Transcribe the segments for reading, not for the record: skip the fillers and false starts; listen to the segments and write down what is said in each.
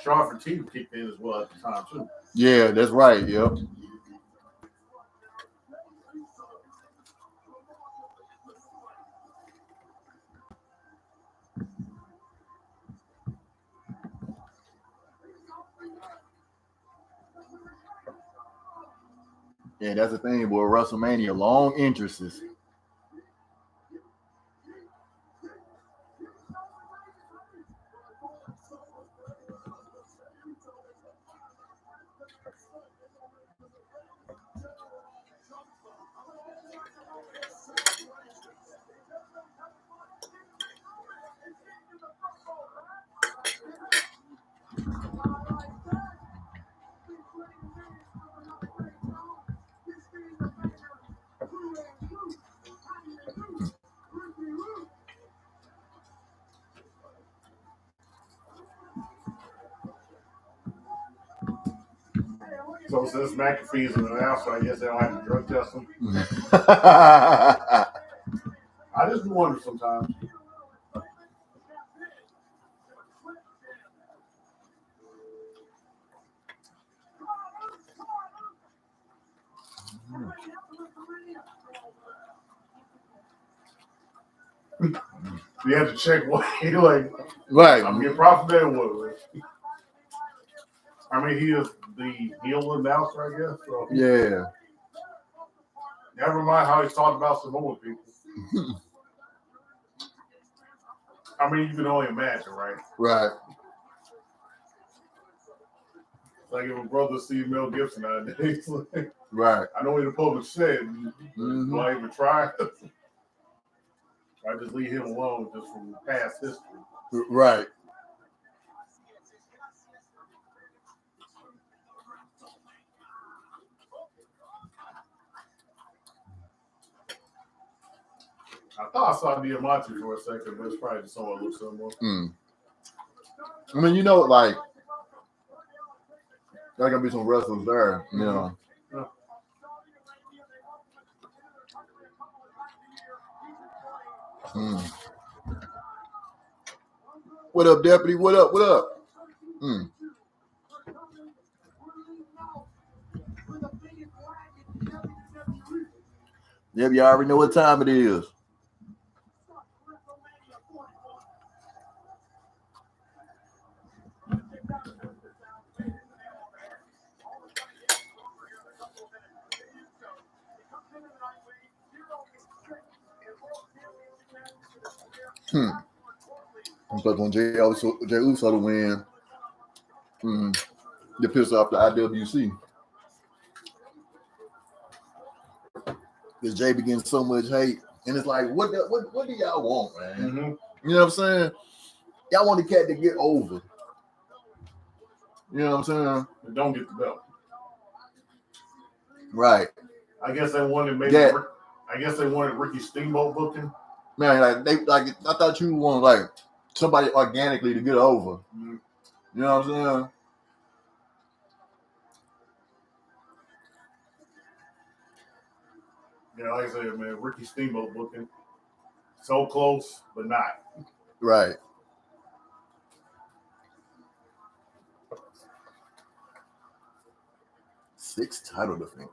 Sharp and T kicked in as well at the time too. Yeah, that's right. Yep. Yeah, that's the thing, boy. WrestleMania, long entrances. So since McAfee's an announcer, I guess they don't have to drug test him. I just wonder sometimes. You have to check what he like. Right. I'm getting profit with it. I mean, he is the heel announcer, I guess. So. Yeah. Never mind how he's talked about Samoan people. I mean, you can only imagine, right? Right. Like if a brother sees Mel Gibson nowadays. Right. I know in the public said, do I even try? I just leave him alone just from past history. Right. I thought I saw Diamante for a second, but it's probably just someone who looks similar. I mean, you know, like there's gonna be some wrestlers there, you know. Yeah. What up, deputy? What up? What up? Yep, you already know what time it is. Because when Jey Uso to win, they piss off the IWC. Because Jay begins so much hate, and it's like, what do y'all want, man? Mm-hmm. You know what I'm saying? Y'all want the cat to get over. You know what I'm saying? But don't get the belt. Right. I guess they wanted Ricky Steamboat booking. Man, I thought you wanted like somebody organically to get over. Mm-hmm. You know what I'm saying? Yeah, like I said, man, Ricky Steamboat booking. So close, but not. Right. Six title defense.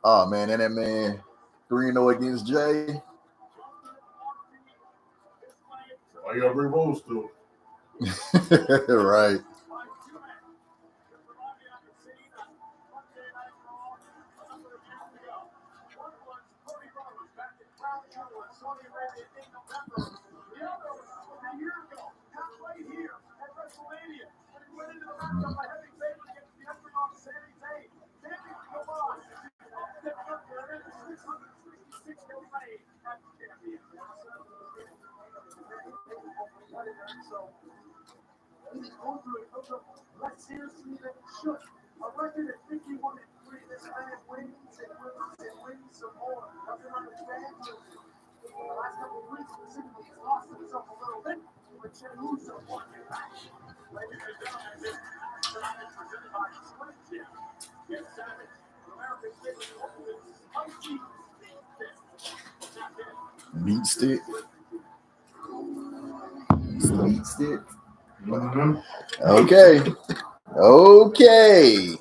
Oh man, and that man 3-0 against Jay. All you gotta bring Rose to it. Right. Meat stick. Meat stick. Okay. Okay.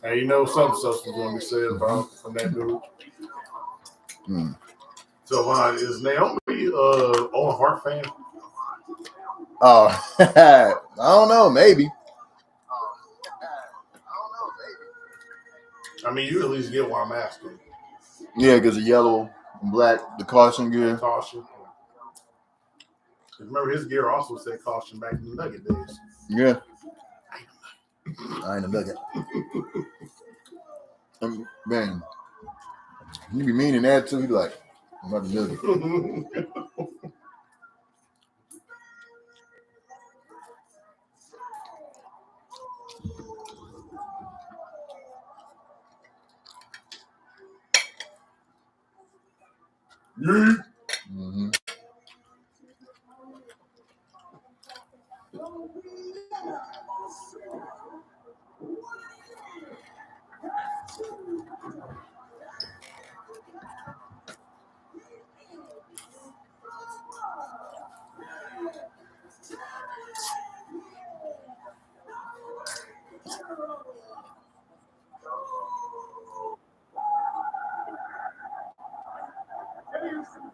Hey, you know something else was going to be said about from that dude. So, is Naomi Owen Hart fan? Oh, I don't know. Maybe. I mean, you at least get why I'm asking. Yeah, because the yellow and black, the caution gear. Caution. Remember, his gear also said caution back in the Nugget days. Yeah. I ain't a Nugget. Man, you be meaning that too. You like, I'm not a Nugget. Mm-hmm.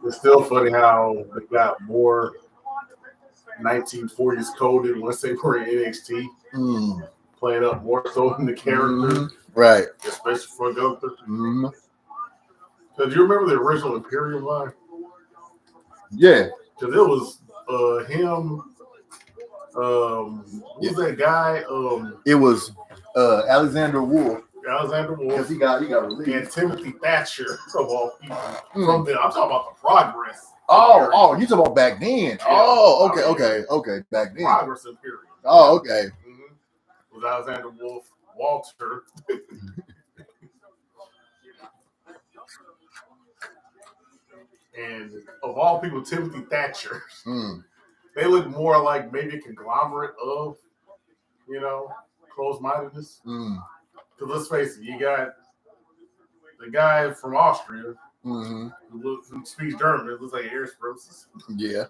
It's still funny how they got more 1940s coded once they were in NXT, playing up more so in the character, right? Especially for Gunther. So do you remember the original Imperium line? Yeah, because it was him. Who's that guy? It was Alexander Wolf. Alexander Wolf. Because he got released. And Timothy Thatcher of all people. I'm talking about the Progress. Oh, you talking about back then? Yeah, okay, back then. Progress Imperium. Oh, okay. With Alexander Wolf, Walter. And of all people, Timothy Thatcher. They look more like maybe a conglomerate of, closed-mindedness. Because let's face it, you got the guy from Austria who speaks German. It looks like Eric Sprosis. Yeah.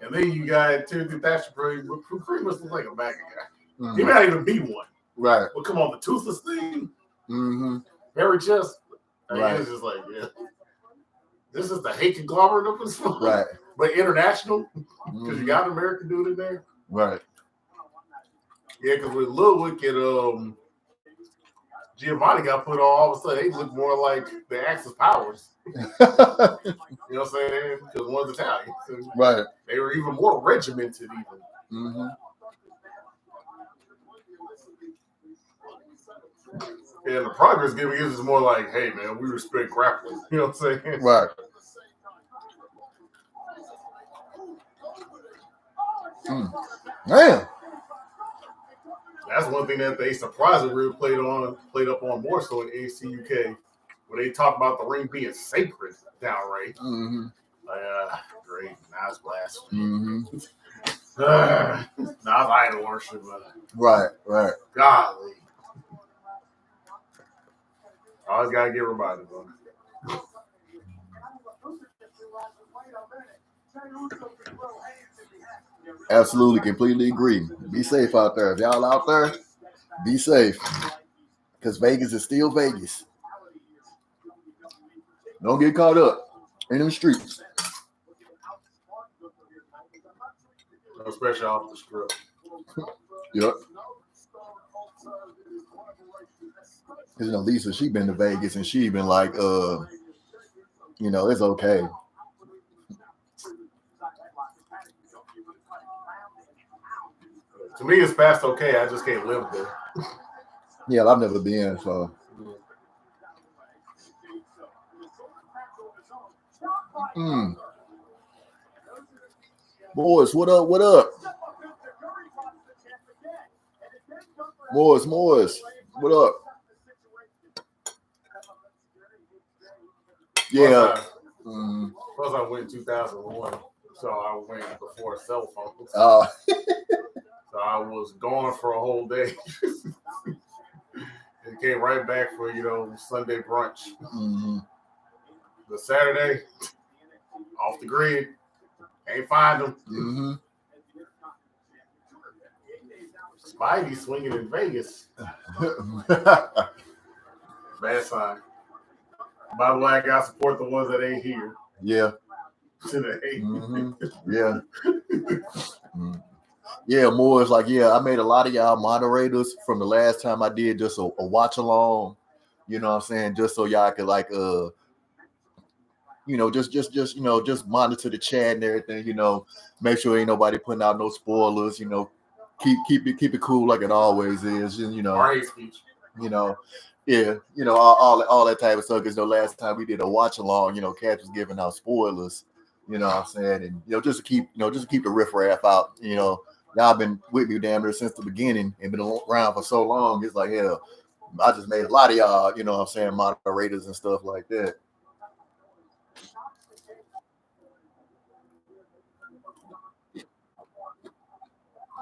And then you got Timothy Thatcher, who pretty much looks like a MAGA guy. He may not even be one. Right. But come on, the toothless thing. Very just. Right. It's just like, this is the hate conglomerate of this one. Right. But international, because you got an American dude in there. Right. Yeah, because with Ludwig and Giovanni got put on, all of a sudden they look more like the Axis powers. You know what I'm saying? Because one's Italian. Right. They were even more regimented even. And the Progress gimmick is just more like, hey man, we respect grappling. You know what I'm saying? Right. Man. That's one thing that they surprisingly played up on more so in NXT UK, where they talk about the ring being sacred downright. Great, nice blasphemy. Nice idol worship. Right. Golly. Always gotta get reminded of it. Absolutely, completely agree. Be safe out there. If y'all out there, be safe. Because Vegas is still Vegas. Don't get caught up in them streets. Especially off the script. Yep. Because Lisa, she been to Vegas and she been like, it's okay. To me, it's past okay. I just can't live there. Yeah, I've never been, so. Boys, what up? What up? Boys, what up? Yeah. Plus, I went in 2001, so I went before cell phones. So I was gone for a whole day. And came right back for, Sunday brunch. The Saturday, off the grid. Can't find them. Spidey swinging in Vegas. Bad sign. By the way, I got to support the ones that ain't here. Yeah. Today. Yeah. Yeah, more is like, yeah, I made a lot of y'all moderators from the last time I did just a watch along. You know what I'm saying? Just so y'all could like just monitor the chat and everything, make sure ain't nobody putting out no spoilers, keep it cool like it always is, Our hate speech. Yeah, all that type of stuff. Because last time we did a watch along, Cat was giving out spoilers, you know what I'm saying, and just to keep the riffraff out, y'all been with me damn near since the beginning and been around for so long. It's like, hell, I just made a lot of y'all, you know what I'm saying, moderators and stuff like that.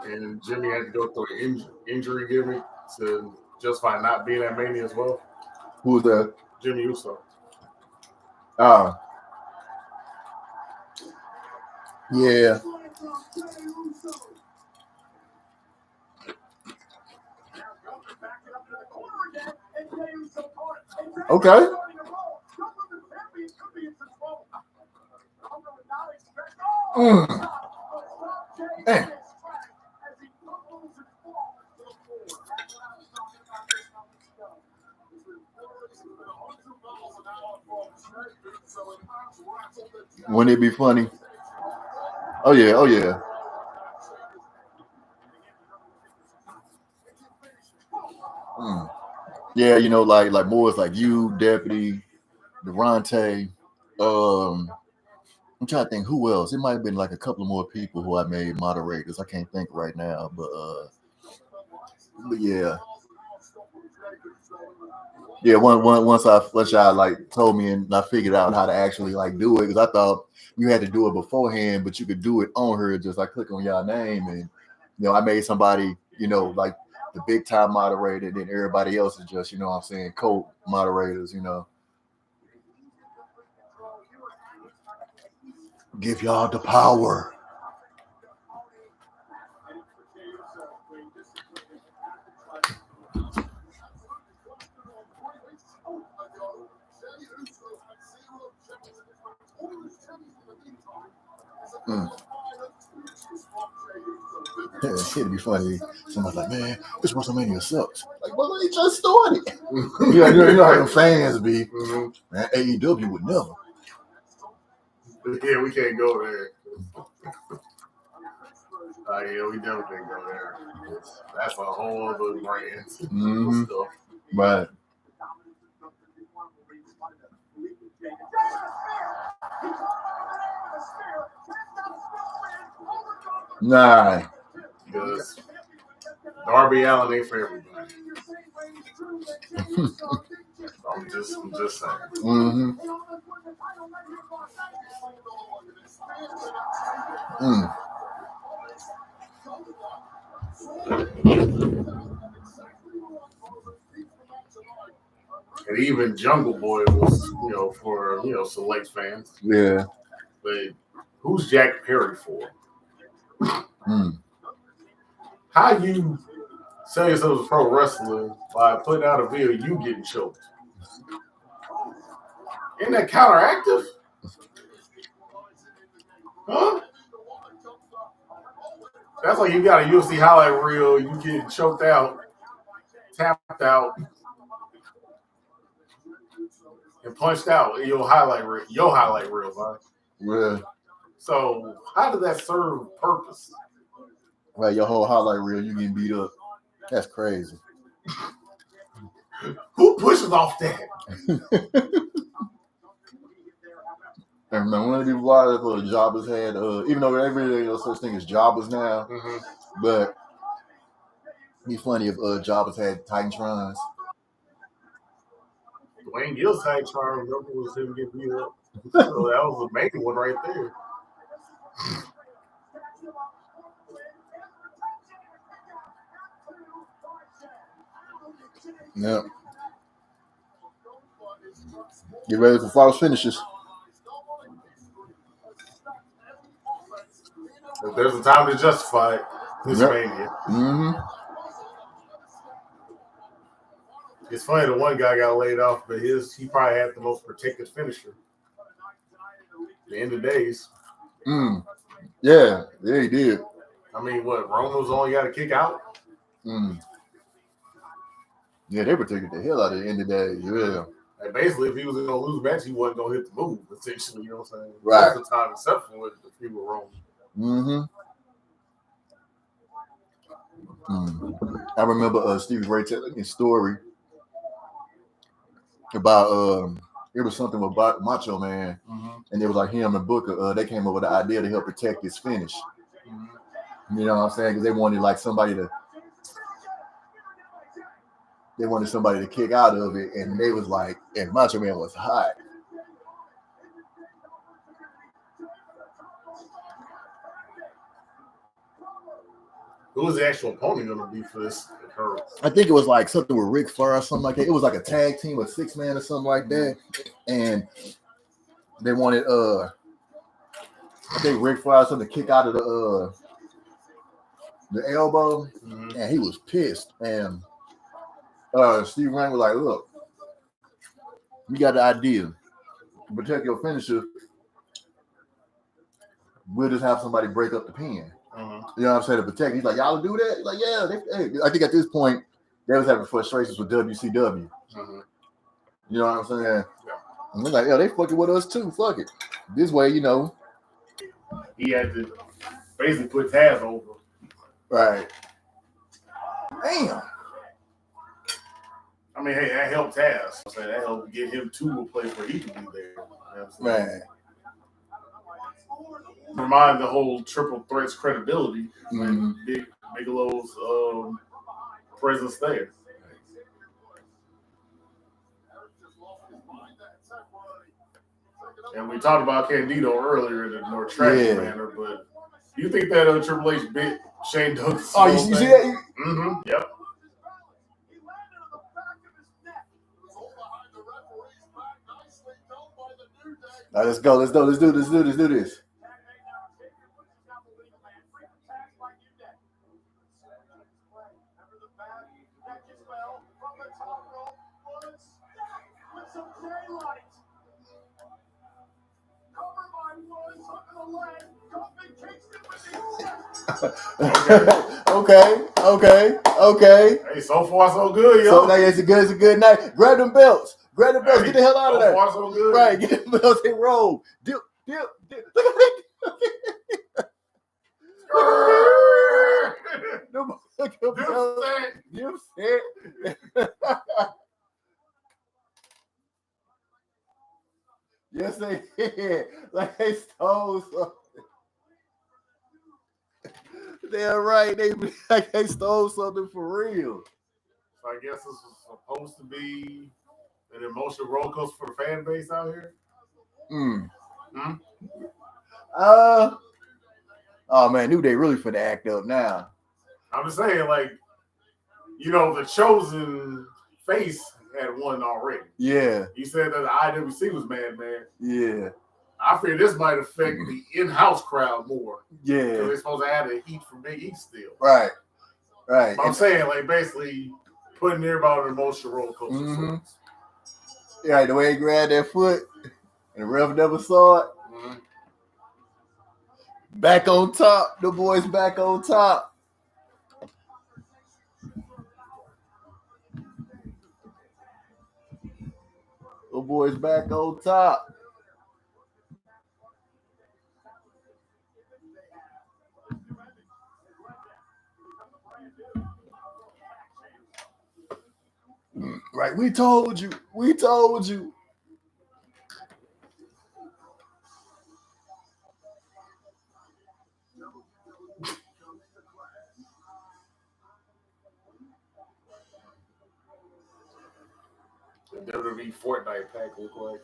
And Jimmy had to go through an injury gimmick to justify not being at Mania as well. Who's that? Jimmy Uso. Yeah. Okay. Damn. Wouldn't it be funny? Oh yeah. Yeah, like more is like you, Deputy, Durante. I'm trying to think who else. It might have been like a couple more people who I made moderators. I can't think right now, but yeah. Yeah, once y'all like told me and I figured out how to actually like do it, because I thought you had to do it beforehand, but you could do it on her. Just like click on y'all name, and I made somebody like the big time moderator, and then everybody else is just what I'm saying, co-moderators. Give y'all the power. It'd be funny. Somebody's like, man, this WrestleMania sucks. Like, well, they just started. You know how the fans be. Man, AEW would never. Yeah, we can't go there. Yeah, we definitely can't go there. That's a whole other brand. Right. Nah. Because Darby Allin ain't for everybody. I'm just saying. And even Jungle Boy was, for select fans. Yeah. But who's Jack Perry for? How you sell yourself as pro wrestler by putting out a video you getting choked? Isn't that counteractive? Huh? That's like you got a UFC highlight reel, you getting choked out, tapped out, and punched out in your highlight reel, right? Yeah. So how does that serve purpose? Right, your whole highlight reel, you getting beat up. That's crazy. Who pushes off that? I remember one of these lives jobbers had, even though there really ain't no such thing as jobbers now, but it'd be funny if jobbers had Titantrons. Dwayne Gill's Titantron was him getting beat up. So that was the main one right there. Yeah. Get ready for false finishes. If there's a time to justify it, this Mania. It's funny, the one guy got laid off, but he probably had the most protected finisher. The end of days. Yeah, he did. I mean, what, Roman's only got to kick out? Yeah, they protected the hell out of the end of days. Yeah. And basically, if he was going to lose match, he wasn't going to hit the move, essentially, you know what I'm saying? Right. Most of the time, except for if he were Roman. I remember Stevie Ray telling a story about it was something about Macho Man, and it was like him and Booker. They came up with the idea to help protect his finish. You know what I'm saying? Because they wanted somebody to kick out of it, and they was like, and Macho Man was hot. Who was the actual opponent going to be for this? I think it was like something with Ric Flair or something like that. It was like a tag team, a 6-man or something like that. And they wanted I think Ric Flair or something to kick out of the elbow, and he was pissed. And Steve Ray was like, "Look, you got the idea to protect your finisher. We'll just have somebody break up the pin." You know what I'm saying? To protect. He's like, "Y'all do that?" He's like, "Yeah." I think at this point they was having frustrations with WCW. You know what I'm saying? Yeah. And they're like, "Yeah, they fucking with us too. Fuck it. This way, you know." He had to basically put Taz over. Right. Damn. I mean, hey, that helped Taz. That helped get him to a place where he can be there. You know right. Remind the whole Triple Threat's credibility and Bigelow's presence there. And we talked about Candido earlier in a more tragic manner, but do you think that Triple H bit Shane Douglas? Oh, you see that? Yep. All right, let's go. Let's do this. Okay. Hey, so far so good, yo. So it's a good night. Grab them belts. Get the hell out of there. So far so good. Right, get them belts and roll. Dip. Look at it. Yes, they did. Like they stole something. They're right. They stole something for real. So I guess this was supposed to be an emotional roller coaster for the fan base out here. Oh man, New Day really finna act up now. I'm just saying, the chosen face had won already. Yeah. He said that the IWC was mad. Yeah. I fear this might affect the in-house crowd more. Yeah. Because they're supposed to have the heat from Big E still. Right. But I'm saying, basically putting everybody on an emotional roller coaster. Yeah, the way he grabbed that foot and the ref never saw it. Back on top. The boys back on top. The boys back on top. Right, we told you. The WWE Fortnite pack look like.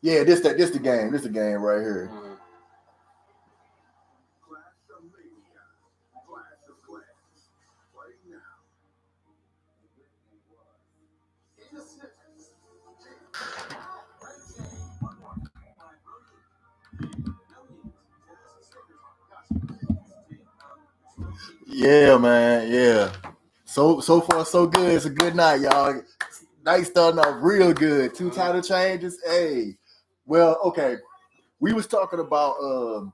Yeah, this the game. This the game right here. Yeah, man. Yeah. So far so good. It's a good night, y'all. Night starting off real good. 2 title changes. Hey. Well, okay. We was talking about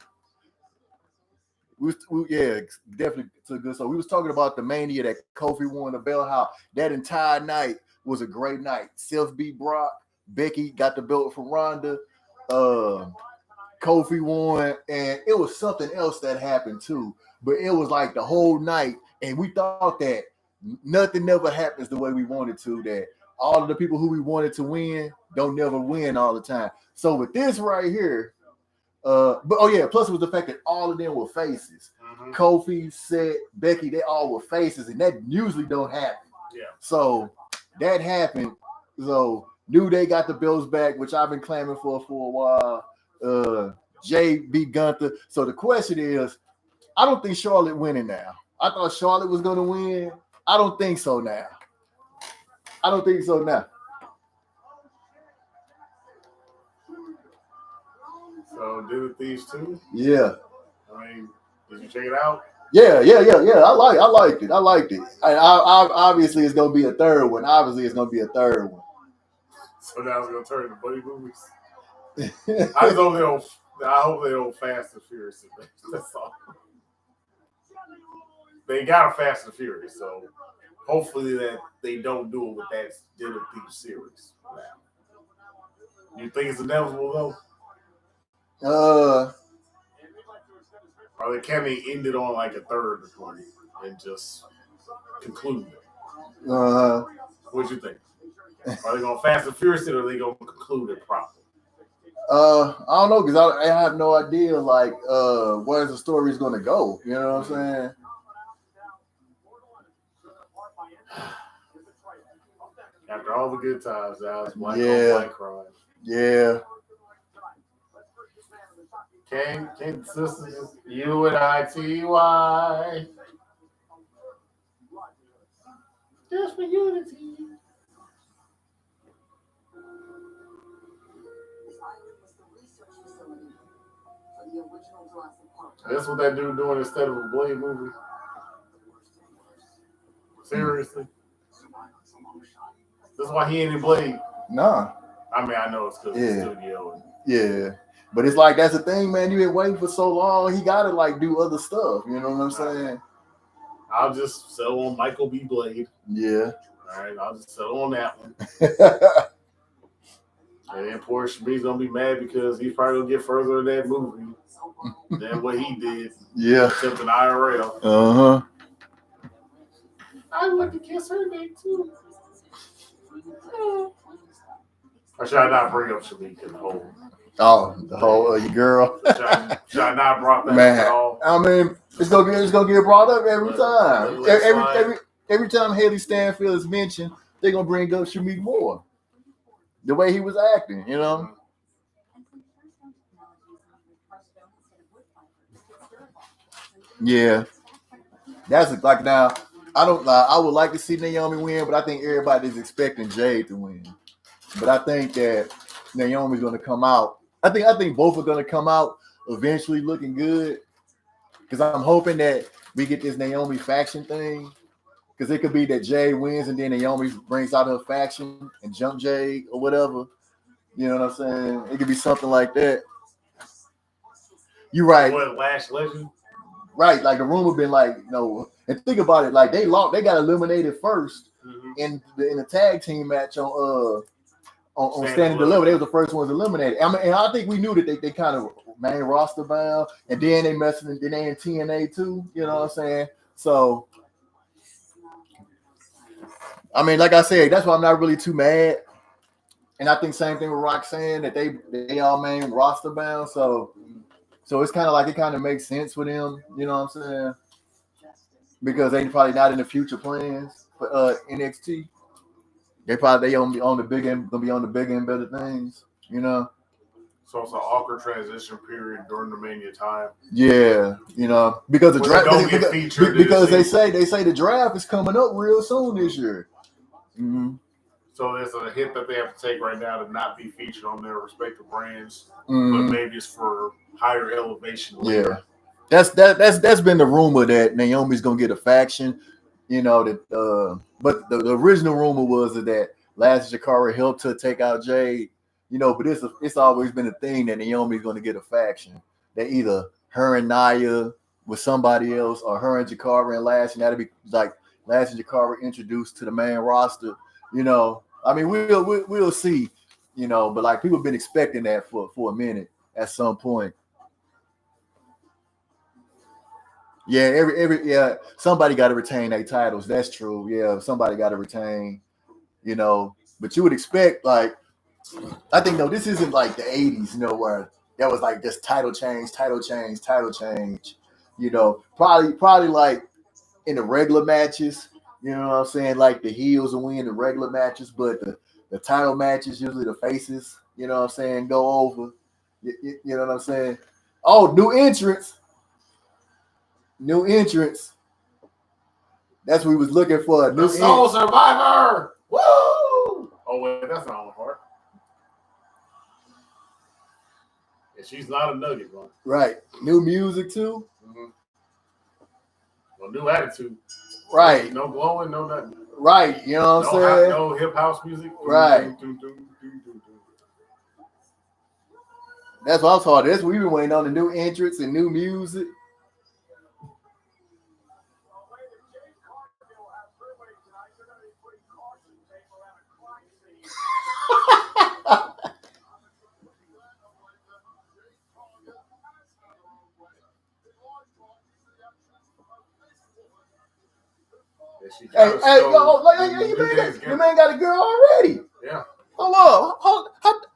yeah, definitely took good. So we was talking about the mania that Kofi won the belt. How that entire night was a great night. Seth beat Brock. Becky got the belt from Ronda. Kofi won, and it was something else that happened too. But it was like the whole night, and we thought that nothing never happens the way we wanted to. That all of the people who we wanted to win don't never win all the time. So with this right here, but oh yeah, plus it was the fact that all of them were faces. Mm-hmm. Kofi, Seth, Becky, they all were faces, and that usually don't happen. Yeah. So that happened. So New Day got the belts back, which I've been claiming for a while. Jay beat Gunther. So the question is, I don't think Charlotte winning now. I thought Charlotte was going to win. I don't think so now. So do these two? Yeah. I mean, did you check it out? Yeah. I liked it. I obviously it's gonna be a third one. So now it's gonna turn into buddy movies. I hope they don't Fast and Furious. That's all. They got a Fast and Furious, so hopefully that they don't do it with that Dinner Thief series. Now, you think it's inevitable though? Or can they end it on like a third one and just conclude it? What you think? Are they gonna Fast and Furious it, or are they gonna conclude it properly? I don't know, because I have no idea like where the story is gonna go. You know what I'm saying? After all the good times, Alex, black crying. Yeah. King sisters, UNITY. Just for unity. That's what that dude doing instead of a Blade movie. Seriously. That's why he ain't in Blade. Nah. I mean, I know it's because of the studio. Yeah. But it's like, that's the thing, man. You been waiting for so long. He got to like do other stuff. You know what I'm saying? I'll just settle on Michael B. Blade. Yeah. All right, I'll just settle on that one. And then poor Shabi's going to be mad because he's probably going to get further in that movie than what he did. Yeah. Except an IRL. Uh-huh. I want to kiss her neck too. Or should I not bring up Shamik in the whole? Oh, the whole your girl. Should I not brought that up at all? I mean, it's gonna get brought up every time. Every time Haley Stanfield is mentioned, they're gonna bring up Shamik Moore. The way he was acting, you know. Yeah. That's like now. I would like to see Naomi win, but I think everybody's expecting Jade to win. But I think that Naomi's going to come out. I think both are going to come out eventually looking good. Because I'm hoping that we get this Naomi faction thing. Because it could be that Jade wins and then Naomi brings out her faction and jump Jade or whatever. You know what I'm saying? It could be something like that. You're right. What, Lash Legend? Right, like the rumor been like, and think about it, like they got eliminated first in the tag team match on Stand and Deliver. They were the first ones eliminated. I mean, and I think we knew that they kind of main roster bound, and then they messing, then they in TNA too. You know what I'm saying? So, I mean, like I said, that's why I'm not really too mad. And I think same thing with Roxanne, that they all main roster bound. So it's kind of like it kind of makes sense for them, you know what I'm saying? Because they probably not in the future plans for NXT. They gonna be on the big end, better things, you know. So it's an awkward transition period during the Mania time. Yeah, because the draft because they say the draft is coming up real soon this year. Mm-hmm. So there's a hit that they have to take right now to not be featured on their respective brands, but maybe it's for higher elevation later. That's been the rumor that Naomi's gonna get a faction. But the original rumor was that Last Jakara helped her take out Jade. But it's always been a thing that Naomi's gonna get a faction. That either her and Naya with somebody else, or her and Jakara and Lash, and that'll be like Lash and Jakara introduced to the main roster. I mean, we'll see. But like people have been expecting that for a minute at some point. Yeah, somebody got to retain their titles. That's true. Yeah, somebody got to retain. But you would expect like, I think this isn't like the '80s. Where that was like just title change, title change, title change. Probably like in the regular matches. You know what I'm saying? Like the heels will win the regular matches, but the title matches usually the faces. You know what I'm saying? Go over. You know what I'm saying? Oh, new entrance. New entrance. That's what we was looking for. The Soul Survivor. Woo! Oh wait, that's not on the part. And she's not a nugget, man. Right. New music too. Mm-hmm. Well, new attitude. Right. No glowing, no nothing. Right. You know what I'm saying? No hip house music. Right. That's what I was talking. That's what we've been waiting on, the new entrance and new music. You man got a girl already. Yeah. Hold on.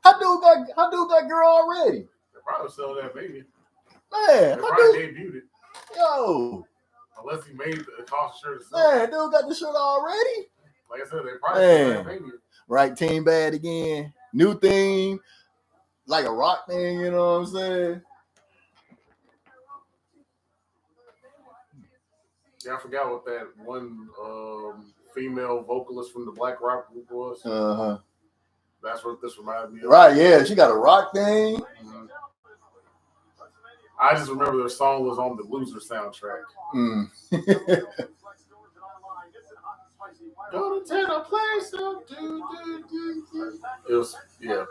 How dude got girl already? They probably still that baby. Man, they probably debuted it. Yo. Unless he made the cost shirt himself. Man, dude got the shirt already. Like I said, they probably still that baby. Right, team bad again. New theme. Like a rock thing, you know what I'm saying? Yeah, I forgot what that one female vocalist from the Black Rock group was. Uh-huh. That's what this reminded me of. Right, yeah. She got a rock thing. Mm-hmm. I just remember their song was on the Loser soundtrack. Mm. Go to tell a place up, It was, yeah.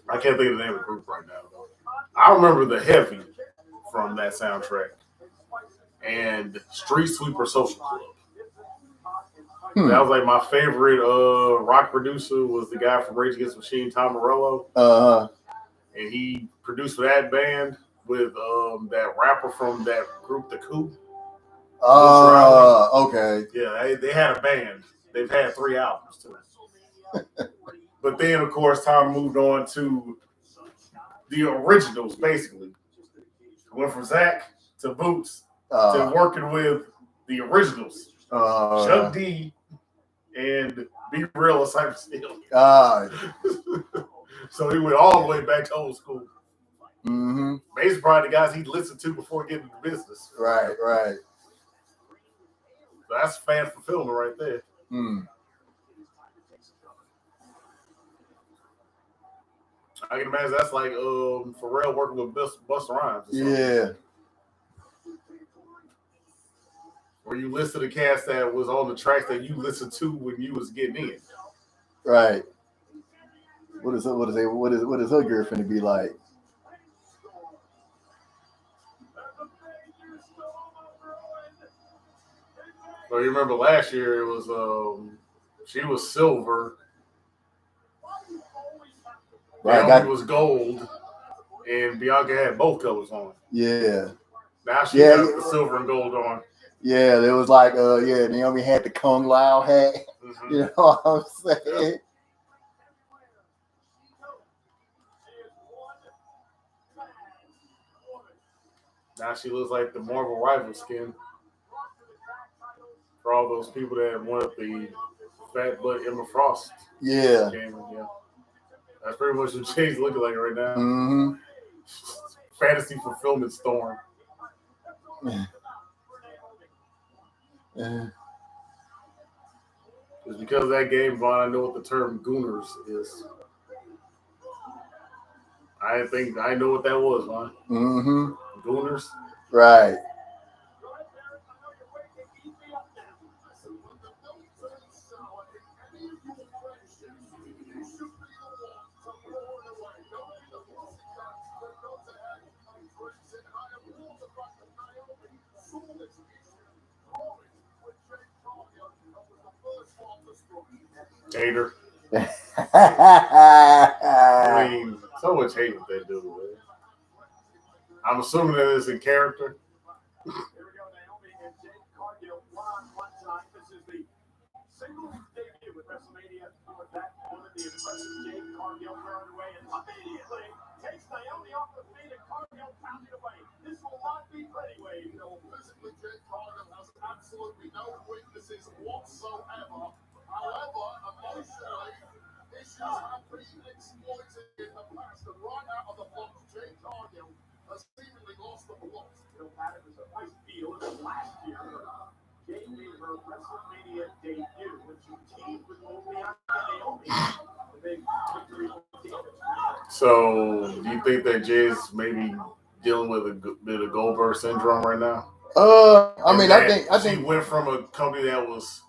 I can't think of the name of the group right now, though. I remember the Heavy from that soundtrack. And Street Sweeper Social Club. That was like my favorite rock producer was the guy from Rage Against the Machine, Tom Morello. Uh-huh. And he produced for that band with that rapper from that group, The Coup. Okay. Yeah, they had a band. They've had 3 albums too. But then, of course, Tom moved on to the originals, basically. Went from Zach to Boots to working with the originals. Chuck D and Be Real or Cypress Hill. So he went all the way back to old school. Mm-hmm. Basically, probably the guys he listened to before getting into business. Right. So that's fan fulfillment right there. Mm. I can imagine that's like Pharrell working with Busta Rhymes. Yeah. Where you listen to the cast that was on the tracks that you listened to when you was getting in. Right. What is her girlfriend to be like? So you remember last year it was she was silver. Right. Naomi was gold. And Bianca had both colors on. Yeah. Now she got the silver and gold on. Yeah, there was like Naomi had the Kung Lao hat. Mm-hmm. You know what I'm saying? Yep. Now she looks like the Marvel rival skin. For all those people that wanted the fat butt Emma Frost. Yeah. Yeah. That's pretty much what Jay's looking like right now. Mm-hmm. Fantasy fulfillment storm. It's because of that game, Vaughn, I know what the term gooners is. I know what that was, Vaughn. Mm-hmm. Gooners. Right. Hater. I mean, so much hate what they do. Man. I'm assuming that it's in character. Singles debut with Wrestlemania. With that moment, the impressive Jade Cargill turned away and immediately takes Naomi off the feet and Cargill pounded away. This will not be pretty, Wade. You know, physically, Jade Cargill has absolutely no weaknesses whatsoever. However, emotionally, issues have been exploited in the past, and right out of the box, Jade Cargill has seemingly lost the plot. You know, Pat, it was a nice deal last year. Jade made her Wrestlemania debut when she teamed with Naomi. The big victory. So, do you think that Jay's maybe dealing with a bit of Goldberg syndrome right now? I think she went from a company that was,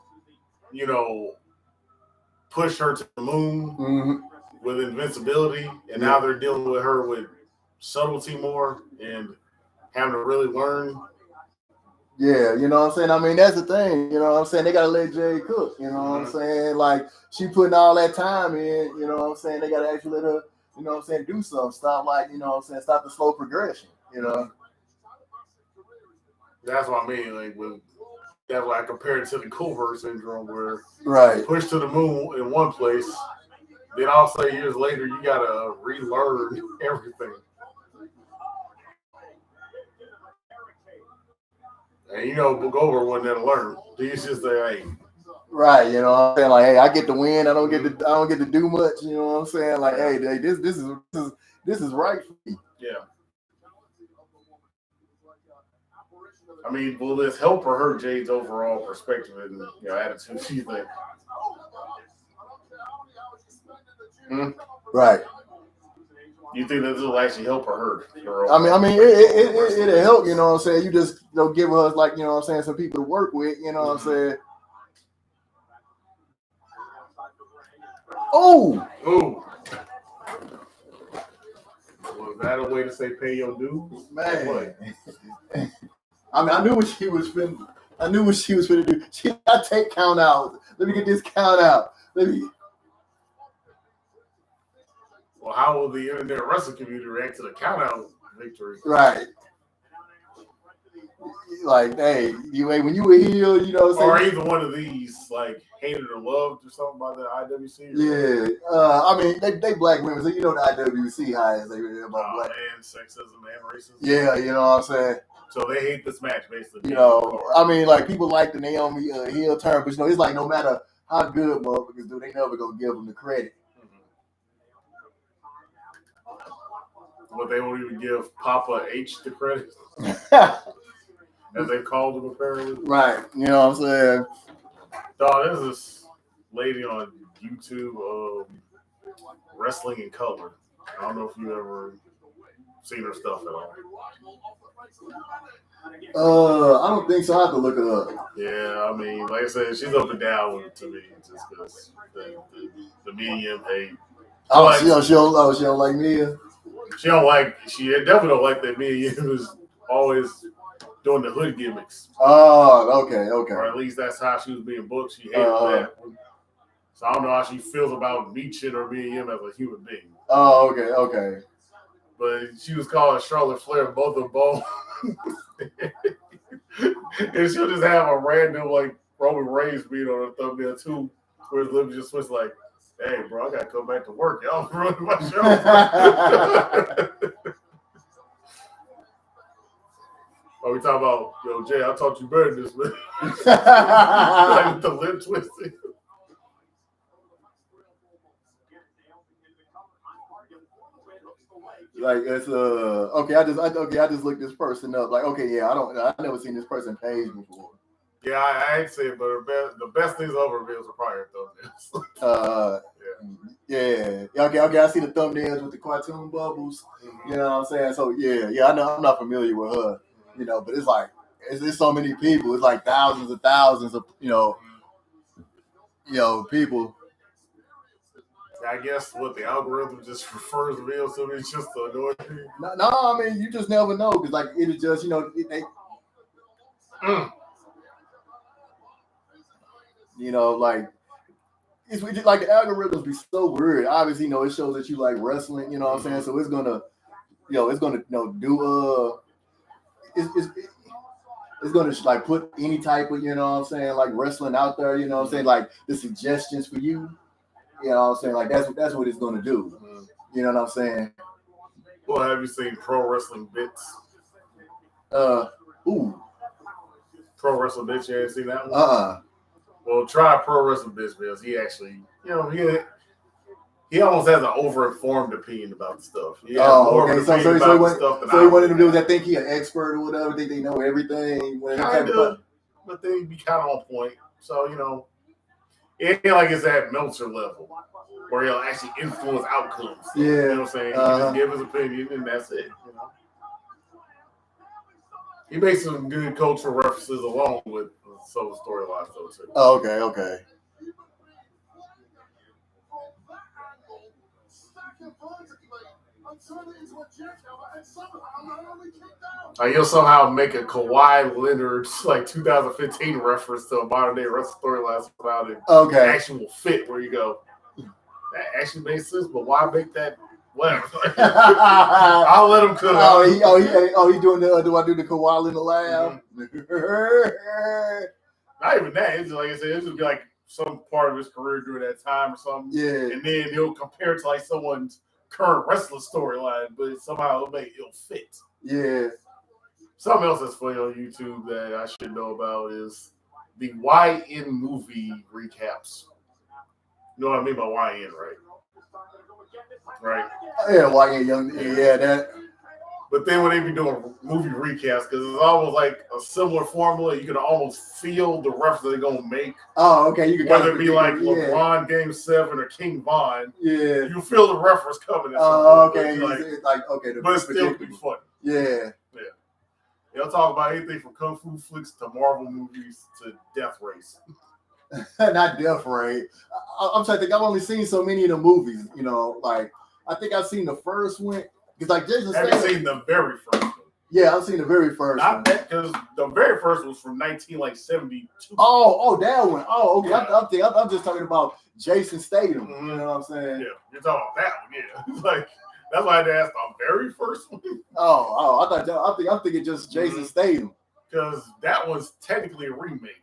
pushed her to the moon with invincibility, and now they're dealing with her with subtlety more and having to really learn. Yeah, you know what I'm saying? I mean, that's the thing, you know what I'm saying? They got to let Jay cook, you know what I'm saying? Like, she putting all that time in, you know what I'm saying? They got to actually let her, you know what I'm saying, do something. Stop, like, you know what I'm saying, stop the slow progression, you know? That's what I mean. Like, that's why I compare it to the Goldberg syndrome, where pushed to the moon in one place, then I'll say years later, you got to relearn everything. And Goldberg wasn't there to learn. He's just there, hey. Right, you know what I'm saying? Like, hey, I get to win. I don't get to do much. You know what I'm saying? Like, hey, this is right for me. Yeah. I mean, will this help or hurt Jade's overall perspective and attitude? Do you think? Right. You think that this will actually help or hurt? I mean, it'll help. You know what I'm saying? You just give us, like, you know what I'm saying, some people to work with. You know what I'm saying? Oh. Was that a way to say pay your dues? Man. I mean, I knew what she was finna do. She got to take count out. Let me get this count out. Well, how will the internet wrestling community react to the count out victory? Right. Like, hey, when you were heel, you know what I'm saying? Or either one of these, like, hated or loved or something by the IWC? Yeah. I mean, they black women, so you know the IWC how is they about black. Man, sexism and racism. Yeah, you know what I'm saying? So they hate this match, basically. You know, I mean, like, people like the Naomi heel turn, but, it's like no matter how good motherfuckers do, they never gonna give them the credit. But they won't even give Papa H the credit. As they called him, apparently. Right. You know what I'm saying? Dog, there's this lady on YouTube, Wrestling in Color. I don't know if you ever seen her stuff at all. I don't think so. I have to look it up. Yeah, I mean, like I said, she's up and down to me just because the medium hate. She don't like Mia? She definitely don't like that Mia was always doing the hood gimmicks. Oh, okay. Or at least that's how she was being booked. She hated that. So I don't know how she feels about me shit or me and him as a human being. Oh, okay. But she was calling Charlotte Flair both of both. And she'll just have a random, like, Roman Reigns beat on her thumbnail too, where his lips just switch like, hey, bro, I got to come back to work. Y'all ruining my show. Oh, we talking about, yo, Jay, I taught you better than this, man. Like with the lip twisting. Like, it's okay. I just looked this person up. Like, okay, yeah, I never seen this person page before. Yeah, I ain't saying, but the best things over reveals are probably her thumbnails. Yeah. Okay. I see the thumbnails with the cartoon bubbles. You know what I'm saying? So yeah, I know I'm not familiar with her. You know, but it's like it's so many people. It's like thousands of people. I guess what the algorithm just refers to me, so it's just to annoy me. No, I mean you just never know because like it is just like it's like the algorithms be so weird. Obviously, it shows that you like wrestling. You know what I'm saying? So it's gonna do it's gonna like put any type of like wrestling out there. You know what I'm saying? Like the suggestions for you. You know what I'm saying? Like that's what it's gonna do. You know what I'm saying? Well, have you seen Pro Wrestling Bits? Pro Wrestling Bits, you ain't seen that one? Well, try Pro Wrestling Bits because he actually, he almost has an over-informed opinion about the stuff. He has more of an opinion about the stuff than I So one of them dudes that think he an expert or whatever, think they know everything. Kind of, but they be kind of on point. So, it ain't like it's at Meltzer level where he'll actually influence outcomes. Yeah. You know what I'm saying? He just give his opinion and that's it. He makes some good cultural references along with some storylines though too. Oh, okay. You'll somehow make a Kawhi Leonard like 2015 reference to a modern day wrestling storyline about it. Okay. An actual fit where you go, that actually makes sense, but why make that? Whatever. I'll let him cook. He doing the do I do the Kawhi in the lab? Not even that. It's like I said, it's just be like some part of his career during that time or something. Yeah. And then he'll compare it to like someone's current wrestler storyline, but somehow it'll fit. Yeah. Something else that's funny on YouTube that I should know about is the YN movie recaps. You know what I mean by YN, right? Right. Yeah, YN Young. Yeah, that. But then when they be doing movie recaps, because it's almost like a similar formula, you can almost feel the reference they're gonna make. Oh, okay. You can whether it be like LeBron Game 7 or King Von. Yeah. You feel the reference coming. Oh, okay. It's like okay, but it's still be funny. Yeah. They'll talk about anything from kung fu flicks to Marvel movies to Death Race. Not Death Race. I'm trying to think. I've only seen so many of the movies. Like I think I've seen the first one. Because like Jason Statham. Have you seen the very first one? Yeah, I've seen the very first one. Not that, because the very first one was from 1972. Oh, that one. Oh, okay. Yeah. I'm just talking about Jason Statham. Mm-hmm. You know what I'm saying? Yeah, you're talking about that one. Yeah, it's like that's why I had to ask the very first one. I'm thinking just Jason Statham. Because that was technically a remake.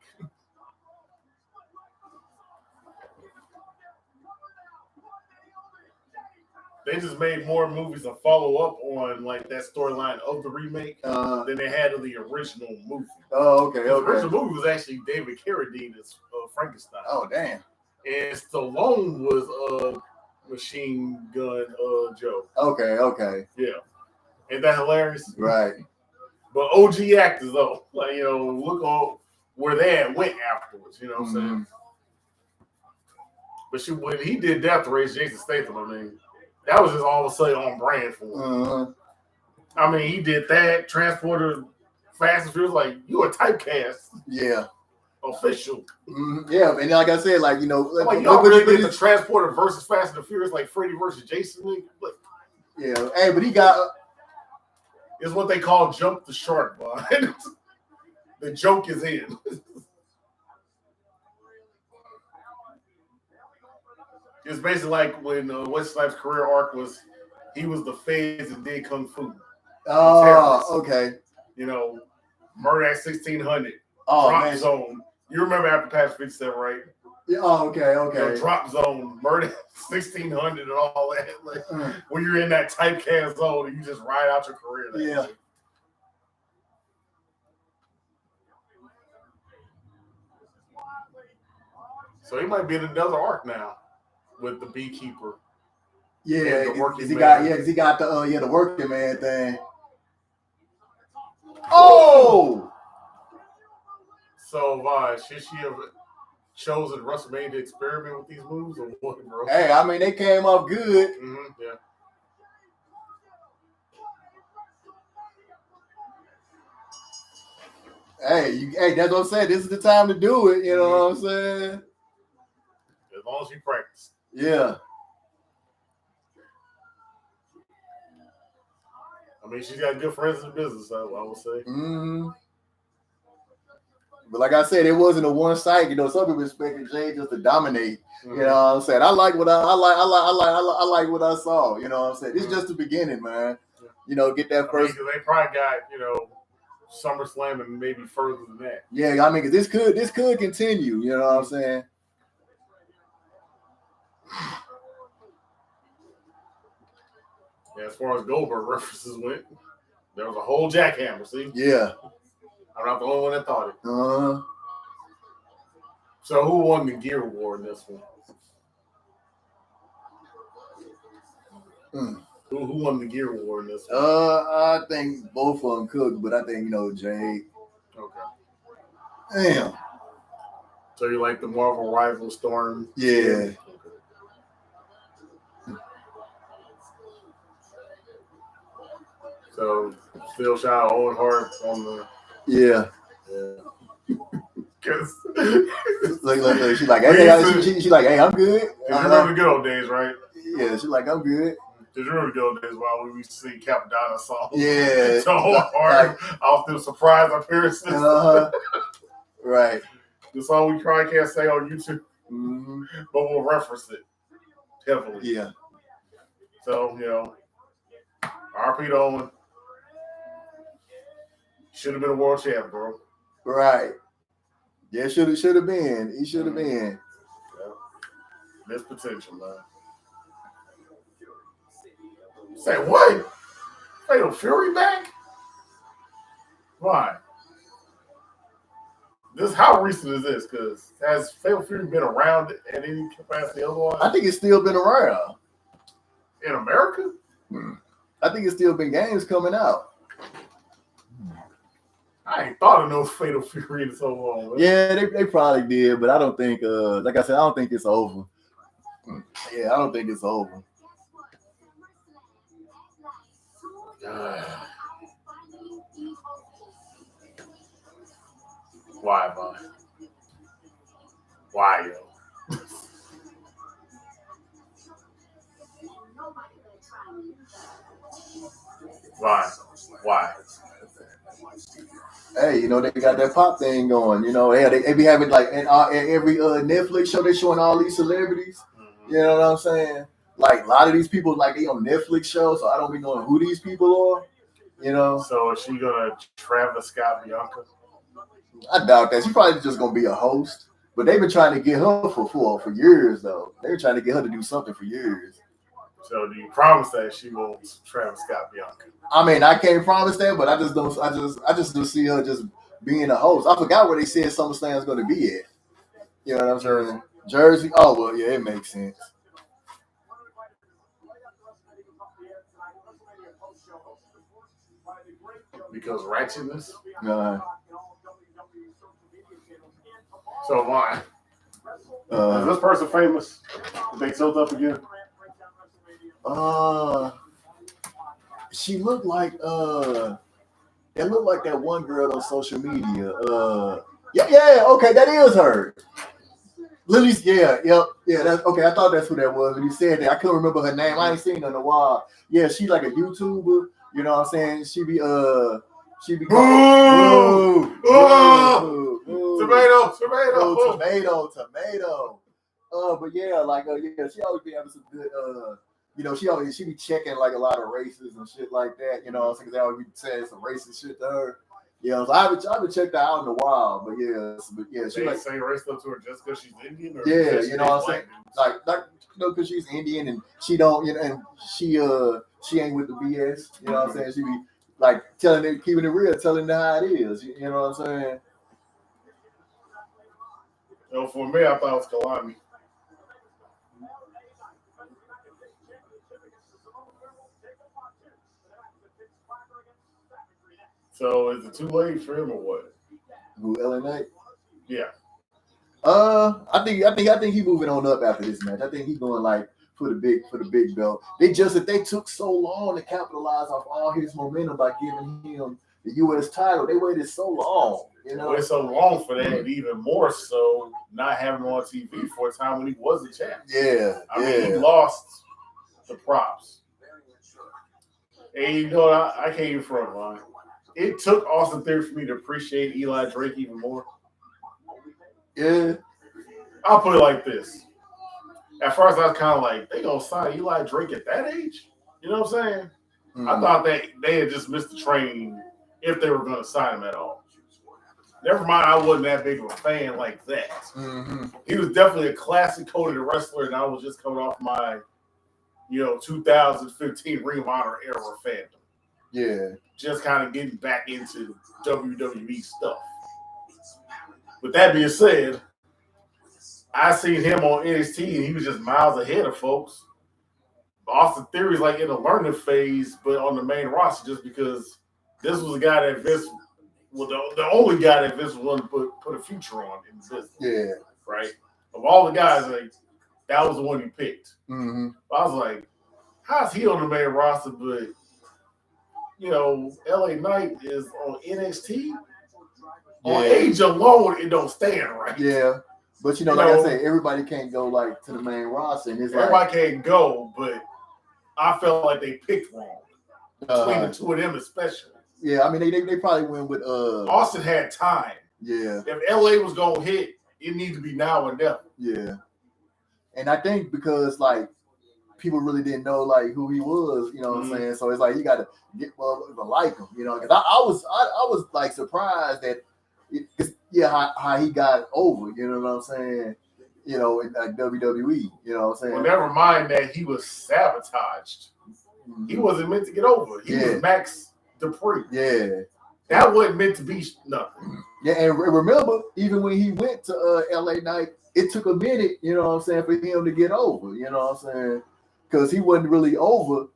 They just made more movies to follow up on like that storyline of the remake than they had of the original movie. Oh, okay. The original movie was actually David Carradine as Frankenstein. Oh, damn. And Stallone was Machine Gun Joe. Okay. Yeah. Ain't that hilarious? Right. But OG actors though, like look on where they went afterwards. You know what I'm saying? But when he did Death Race, Jason Statham, I mean. That was just all of a sudden on brand for him. I mean, he did that. Transporter, Fast and Furious, like, you a typecast. Yeah. Official. Yeah, and like I said, like, like y'all really did the Transporter versus Fast and Furious, like Freddy versus Jason. Like, yeah, hey, but he got. It's what they call jump the shark, man. The joke is in. It's basically like when Wesley Snipes' career arc was, he was the Feds and did Kung Fu. Oh, okay. Murder at 1600. Oh, Drop man. Zone. You remember after Patch 57, right? Yeah, oh, okay. Drop Zone, Murder at 1600 and all that. Like, when you're in that typecast zone and you just ride out your career. Yeah. Way. So he might be in another arc now. With the beekeeper, yeah, because he got the working man thing. Oh, so should she have chosen Wrestlemania to experiment with these moves or what, bro? Hey, I mean they came up good. Yeah. Hey, that's what I'm saying. This is the time to do it. You know what I'm saying? As long as you practice. Yeah. I mean, she's got good friends in the business, I would say. Mm-hmm. But like I said, it wasn't a one site. You know, some people expected Jay just to dominate. You know what I'm saying? I like what I like what I saw. You know what I'm saying? It's just the beginning, man. You know, get that first. Because they probably got SummerSlam and maybe further than that. Yeah, I mean, this could continue. You know what I'm saying? Yeah, as far as Goldberg references went, there was a whole jackhammer. See? Yeah. I'm not the only one that thought it. So who won the gear war in this one? Who won the gear war in this one? I think both of them could, but I think Jade. Okay. Damn. So you like the Marvel rival Storm? Yeah. So still shout out Owen Hart on the. Yeah. Because look, she's like, hey, she's like, hey, I'm good. You remember the good old days, right? Yeah, she's like, I'm good. Did you remember the good old days while we used to sing Capadonna songs? Yeah. So Owen Hart off the surprise appearances. Right. The song we probably can't say on YouTube, mm-hmm. but we'll reference it heavily. Yeah. So, RP to Owen. Should have been a world champ, bro. Right. Yeah, should have been. He should have been. Yeah. There's potential, man. Say what? Fatal Fury back? Why? How recent is this? Because has Fatal Fury been around at any capacity otherwise? I think it's still been around. In America? I think it's still been games coming out. I ain't thought of no Fatal Fury in so long. Man. Yeah, they probably did, but I don't think, like I said, I don't think it's over. Yeah, I don't think it's over. Why, man? Why, yo? Why? Hey, they got that pop thing going. They be having like every Netflix show, they're showing all these celebrities. Mm-hmm. You know what I'm saying? Like a lot of these people, like they on Netflix shows, so I don't be knowing who these people are. So is she gonna Travis Scott Bianca? I doubt that. She's probably just gonna be a host. But they've been trying to get her for years, though. They were trying to get her to do something for years. So do you promise that she won't Travis Scott Bianca? I mean, I can't promise that, but I just don't see her just being a host. I forgot where they said SummerSlam is going to be at. You know what I'm saying? Jersey. Oh well, yeah, it makes sense. Because ratchetness. So why? Is this person famous? Did they tilt up again? She looked like it looked like that one girl on social media. Yeah, okay, that is her. Lily's, yeah. That's okay. I thought that's who that was when you said that. I couldn't remember her name. I ain't seen her in a while. Yeah, she's like a YouTuber. You know what I'm saying? She be tomato. But yeah, like she always be having some good she be checking like a lot of races and shit like that. You know, because they always be saying some racist shit to her. So I haven't checked that out in a while. But yeah, she like saying race stuff to her just because she's Indian. Or yeah, you know what I'm saying? Like because she's Indian and she don't, and she ain't with the BS. You know what I'm saying? She be like telling it, keeping it real, telling them how it is. You know what I'm saying? For me, I thought it was Kalani. So is it too late for him or what? Who, LA Knight? Yeah. I think he moving on up after this match. I think he's going like for the big belt. They took so long to capitalize off all his momentum by giving him the U.S. title. They waited so long. You know, it's so long for that, and even more so not having him on TV for a time when he was a champ. Yeah, I mean, he lost the props. And you know, I can't even front line. It took Austin Theory for me to appreciate Eli Drake even more. Yeah. I'll put it like this. At first, I was kind of like, they gonna sign Eli Drake at that age? You know what I'm saying? I thought that they had just missed the train if they were going to sign him at all. Never mind, I wasn't that big of a fan like that. Mm-hmm. He was definitely a classic coded wrestler, and I was just coming off my, 2015 Ring of Honor era fandom. Yeah. Just kind of getting back into WWE stuff. With that being said, I seen him on NXT, and he was just miles ahead of folks. Austin Theory's like in a learning phase, but on the main roster, just because this was a guy that Vince, the only guy that Vince was willing to put a future on in the business. Yeah. Right? Of all the guys, like that was the one he picked. Mm-hmm. I was like, how's he on the main roster, but LA Knight is on NXT? Yeah. On age alone, it don't stand right. Yeah. But like I said, everybody can't go like to the main roster, and it's everybody can't go, but I felt like they picked wrong between the two of them, especially. Yeah, I mean they probably went with Austin had time. Yeah. If LA was gonna hit, it needs to be now or never. Yeah. And I think because like people really didn't know like who he was, you know what I'm saying? So it's like you gotta get to like him, because I was like surprised that how he got over, you know what I'm saying? In like WWE, you know what I'm saying? Well, never mind that he was sabotaged. Mm-hmm. He wasn't meant to get over. He was Max Dupree. Yeah. That wasn't meant to be nothing. Yeah, and remember, even when he went to LA Knight, it took a minute, you know what I'm saying, for him to get over, you know what I'm saying? Because he wasn't really over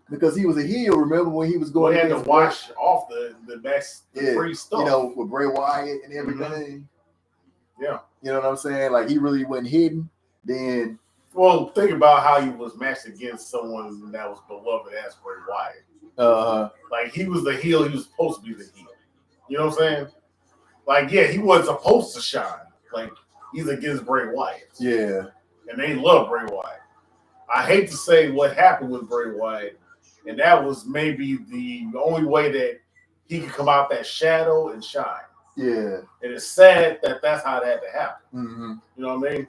because he was a heel. Remember when he was going he had to wash off the Max Dupree stuff. With Bray Wyatt and everything. Mm-hmm. Yeah. You know what I'm saying? Like, he really wasn't hidden. Then. Well, think about how he was matched against someone that was beloved as Bray Wyatt. Like, he was the heel. He was supposed to be the heel. You know what I'm saying? Like, yeah, he wasn't supposed to shine. Like, he's against Bray Wyatt. Yeah. And they love Bray Wyatt. I hate to say what happened with Bray Wyatt, and that was maybe the only way that he could come out that shadow and shine. Yeah. And it's sad that that's how that had to happen. Mm-hmm. You know what I mean?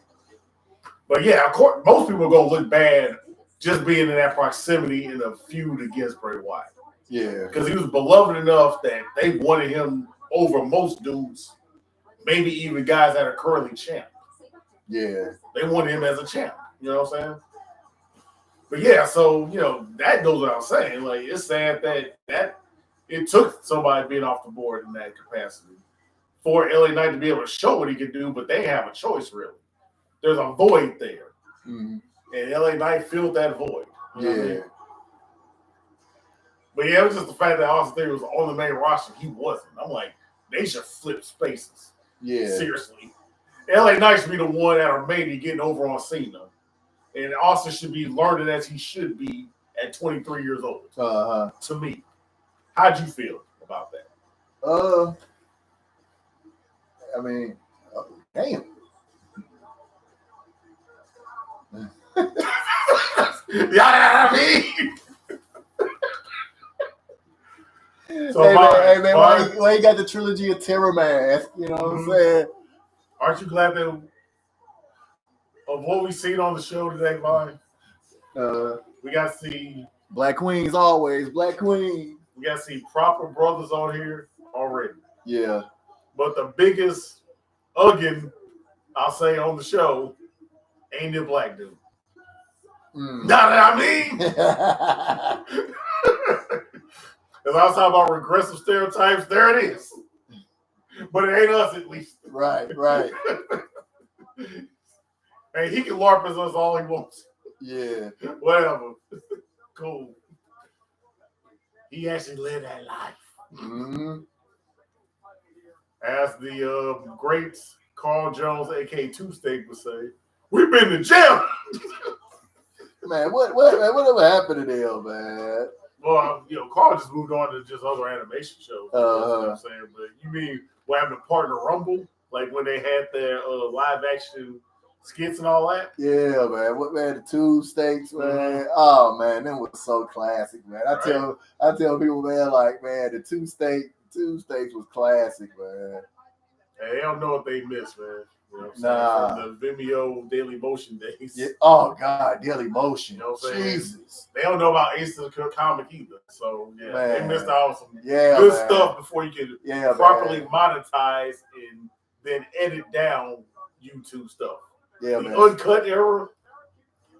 But yeah, of course, most people are going to look bad just being in that proximity in a feud against Bray Wyatt. Yeah. Because he was beloved enough that they wanted him over most dudes, maybe even guys that are currently champ. Yeah. They wanted him as a champ. You know what I'm saying? But yeah, so, that goes without saying. Like, it's sad that it took somebody being off the board in that capacity for LA Knight to be able to show what he could do, but they have a choice, really. There's a void there. Mm-hmm. And LA Knight filled that void. You know what I mean? But yeah, it was just the fact that Austin Theory was on the main roster. He wasn't. I'm like, they should flip spaces. Yeah. Seriously. LA Knight should be the one that are maybe getting over on Cena. And Austin should be learning as he should be at 23 years old. To me. How'd you feel about that? I mean, damn. Yeah, I mean. So hey man, why you got the trilogy of Terror Mask? You know what I'm saying? Aren't you glad that of what we seen on the show today, Vaughn? We got to see Black Queens always. Black Queen. We got to see proper brothers on here already. Yeah. But the biggest ugging, I'll say, on the show ain't the black dude. Know what I mean? Because I was talking about regressive stereotypes. There it is. But it ain't us, at least. Right. Hey, he can LARP as us all he wants. Yeah. Whatever. Cool. He actually lived that life. Mm-hmm. As the great Carl Jones, a.k.a. Two Steak, would say, we've been to jail. Man, whatever happened to them, man? Well, Carl just moved on to just other animation shows. You know what I'm saying? But you mean what happened to Partner Rumble? Like when they had their live action skits and all that? Yeah, man. What man? The tube steaks, man. Mm-hmm. Oh man, that was so classic, man. I tell people, man, like man, the tube steaks was classic, man. Hey, they don't know what they missed, man. You know what I'm saying? From the Vimeo Daily Motion days. Yeah. Oh God, Daily Motion. You know what I'm saying? Jesus. They don't know about Ace of the Comic either. So yeah, man. They missed out on some good stuff before you can properly monetize and then edit down YouTube stuff. Yeah, the uncut era,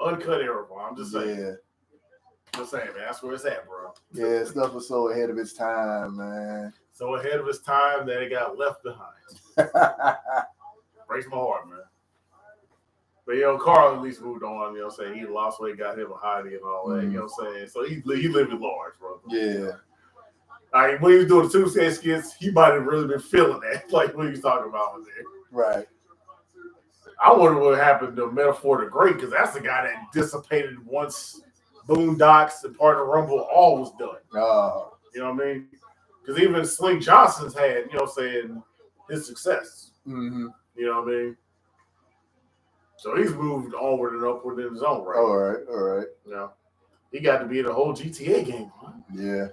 bro. I'm just saying. Yeah. Just saying, man. That's where it's at, bro. Yeah, stuff was so ahead of its time, man. So ahead of its time that it got left behind. Breaks my heart, man. But Carl at least moved on. You know what I'm saying? He lost weight, got him a hottie and all that. You know what I'm saying? So he lived at large, bro. Yeah. Like when he was doing the Tuesday skits, he might have really been feeling that, like what he was talking about in there. Right. I wonder what happened to Metaphor the Great, because that's the guy that dissipated once Boondocks and Partner Rumble all was done. Oh. You know what I mean? Because even Sling Johnson's had, you know what I'm saying, his success. Mm-hmm. You know what I mean? So he's moved onward and upward in his own right. All right. Yeah. He got to be in the whole GTA game, huh? Yeah.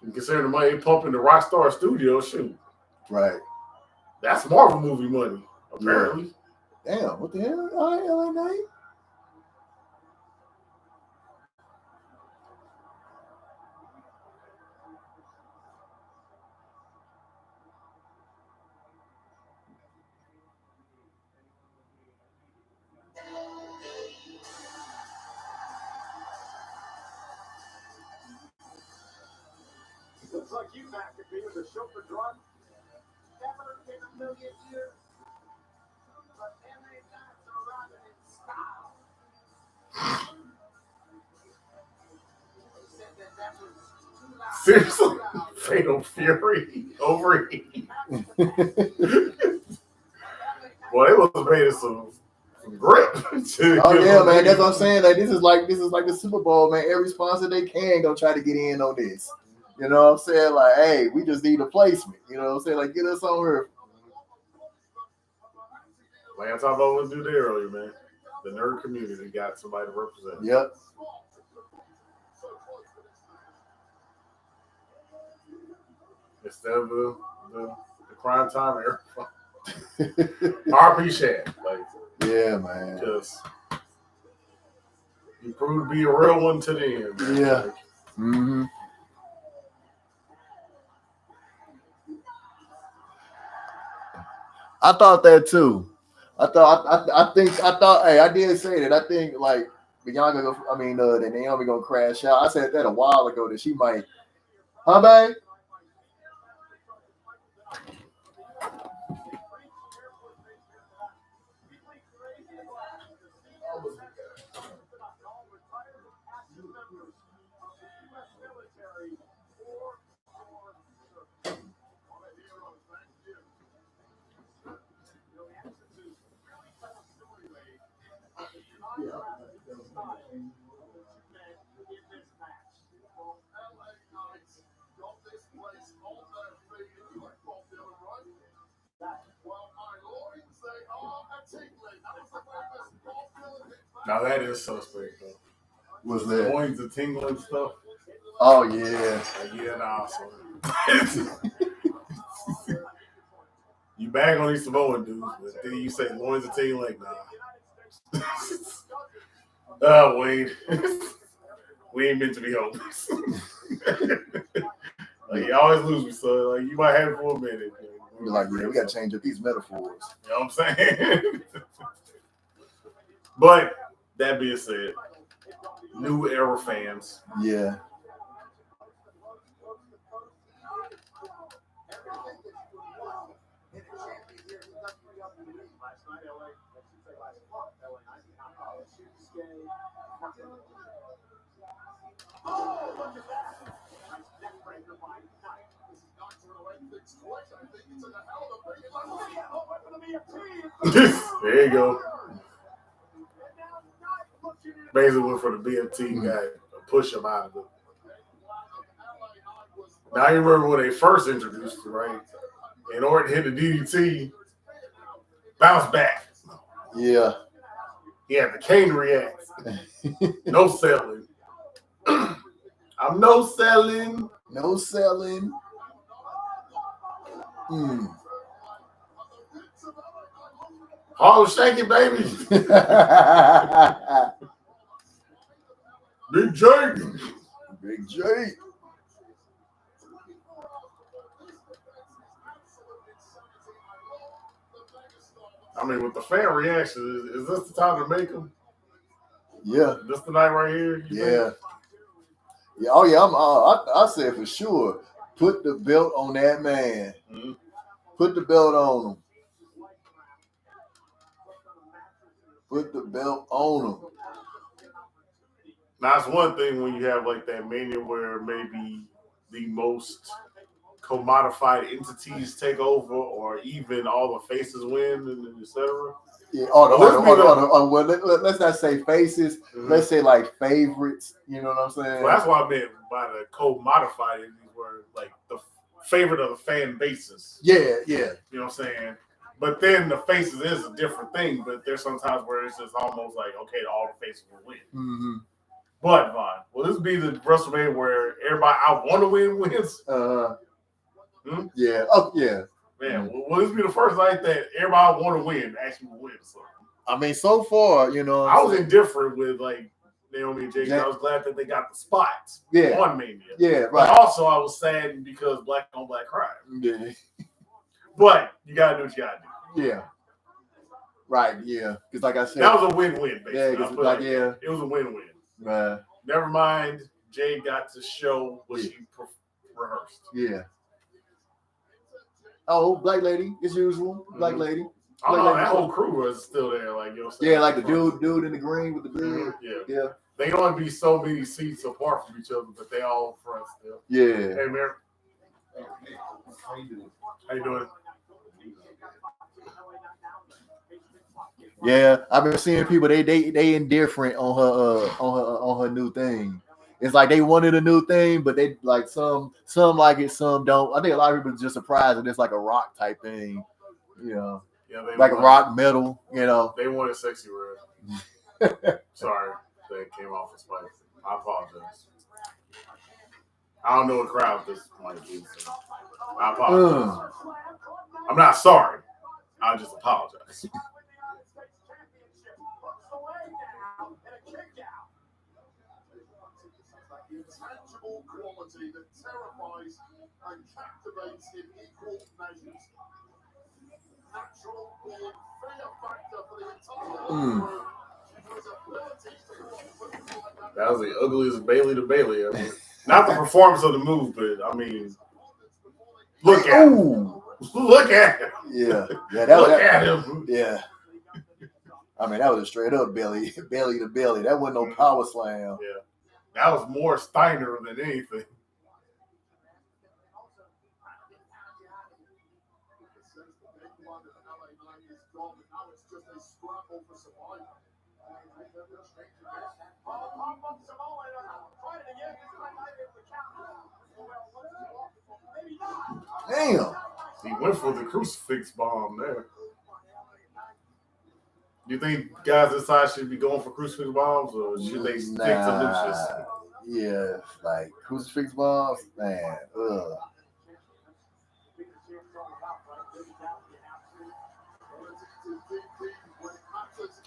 And considering the money they pump into Rockstar Studios, shoot. Right. That's Marvel movie money, apparently. Yeah. Damn, what the hell? LA Knight? Looks like you, McAfee, with a chauffeur drug. Never in a million years. But LA Knights are arriving in style. He said that was Seriously? Fatal Fury overheat. Boy, it was made of some grip. Oh yeah, man. That's what I'm saying. Like this is like the Super Bowl, man. Every sponsor they can gonna try to get in on this. You know what I'm saying? Like, hey, we just need a placement. You know what I'm saying? Like, get us on here. Like I talked about what we do there earlier, man. The nerd community got somebody to represent. Yep. Instead of the crime time era. I appreciate it. Like, yeah, man. Because you proved to be a real one to the end. Man. Yeah. Like, mm-hmm. I thought that too. I thought. Hey, I did say that. I think like Bianca. That Naomi gonna crash out. I said that a while ago that she might. Huh, babe? Now that is suspect though. What's that? Points of tingling stuff. Oh yeah. So you bang on these Samoan dudes, but then you say loins of tingling, nah. Wade. We ain't meant to be homies. Like you always lose me, so like you might have it for a minute. You're like, yeah, we gotta change up these metaphors. You know what I'm saying? But that being said, new era fans. Yeah. There you go. Basically went for the BMT guy to push him out of it. Now you remember when they first introduced it, right? In order to hit the DDT, bounce back. Yeah. He had the cane react. No selling. I'm no selling. No selling. Oh, shake it, baby. Big Jake. Big Jake. I mean, with the fan reaction, is this the time to make them? Yeah. This the night right here? Yeah. Yeah. Oh yeah. I said for sure. Put the belt on that man. Mm-hmm. Put the belt on him. Put the belt on him. Now, it's one thing when you have like that mania where maybe the most commodified entities take over, or even all the faces win, and etc. Yeah. Well, let's not say faces. Mm-hmm. Let's say like favorites. You know what I'm saying? Well, that's what I meant by the commodified entities, were like the favorite of the fan bases. Yeah, yeah. You know what I'm saying? But then the faces is a different thing. But there's sometimes where it's just almost like, okay, all the faces will win. Mm-hmm. But Vaughn, will this be the WrestleMania where everybody I want to win wins? Yeah. Oh, yeah. Man, will this be the first night that everybody want to win actually will win? So, I mean, so far, you know, I was indifferent with like Naomi and Jake. I was glad that they got the spots on Mania. Yeah, right. But also, I was sad because black on black crime. Yeah. But you gotta do what you gotta do. Yeah. Right. Yeah. Because like I said, that was a win-win. Basically. Yeah. Because like it was a win-win. Never mind. Jay got to show what she rehearsed. Yeah. Oh, black lady, as usual. Black lady. Oh, no, that whole crew was still there. Like, you know, yeah, like the dude in the green with the beard. Yeah. They only be so many seats apart from each other, but they all front still. Yeah. Hey, Mary. How you doing? Yeah, I've been seeing people. They indifferent on her new thing. It's like they wanted a new thing, but they like some like it, some don't. I think a lot of people are just surprised that it's like a rock type thing, you know. Yeah, like a rock metal, you know. They wanted Sexy Red. Sorry, that came off as spicy. I apologize. I don't know what crowd this might be, so I apologize. I'm not sorry. I just apologize. Intangible quality that terrifies and captivates in equal measures. Natural born fear factor for the entire group. That was the ugliest Bailey to Bailey ever. Not the performance of the move, but I mean, look at him. Look at him. Yeah. Look at him. Yeah. I mean, that was a straight up belly to belly. That wasn't no power slam. Yeah. That was more Steiner than anything. Damn. He went for the crucifix bomb there. Do you think guys inside should be going for crucifix bombs, or should they stick to Lucius? Yeah, like crucifix bombs, man. Ugh.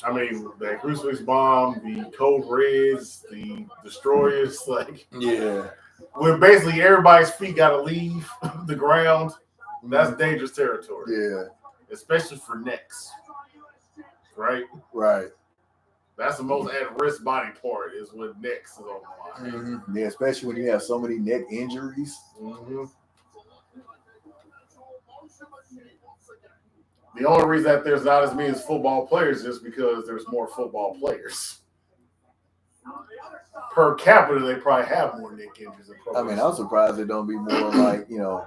I mean, that crucifix bomb, the code reds, the destroyers, like when basically everybody's feet got to leave the ground. That's dangerous territory. Yeah, especially for necks. Right. That's the most at-risk body part is when necks is on the line. Mm-hmm. Yeah, especially when you have so many neck injuries. Mm-hmm. The only reason that there's not as many as football players is because there's more football players. Per capita, they probably have more neck injuries. I mean, I'm surprised there don't be more like, you know,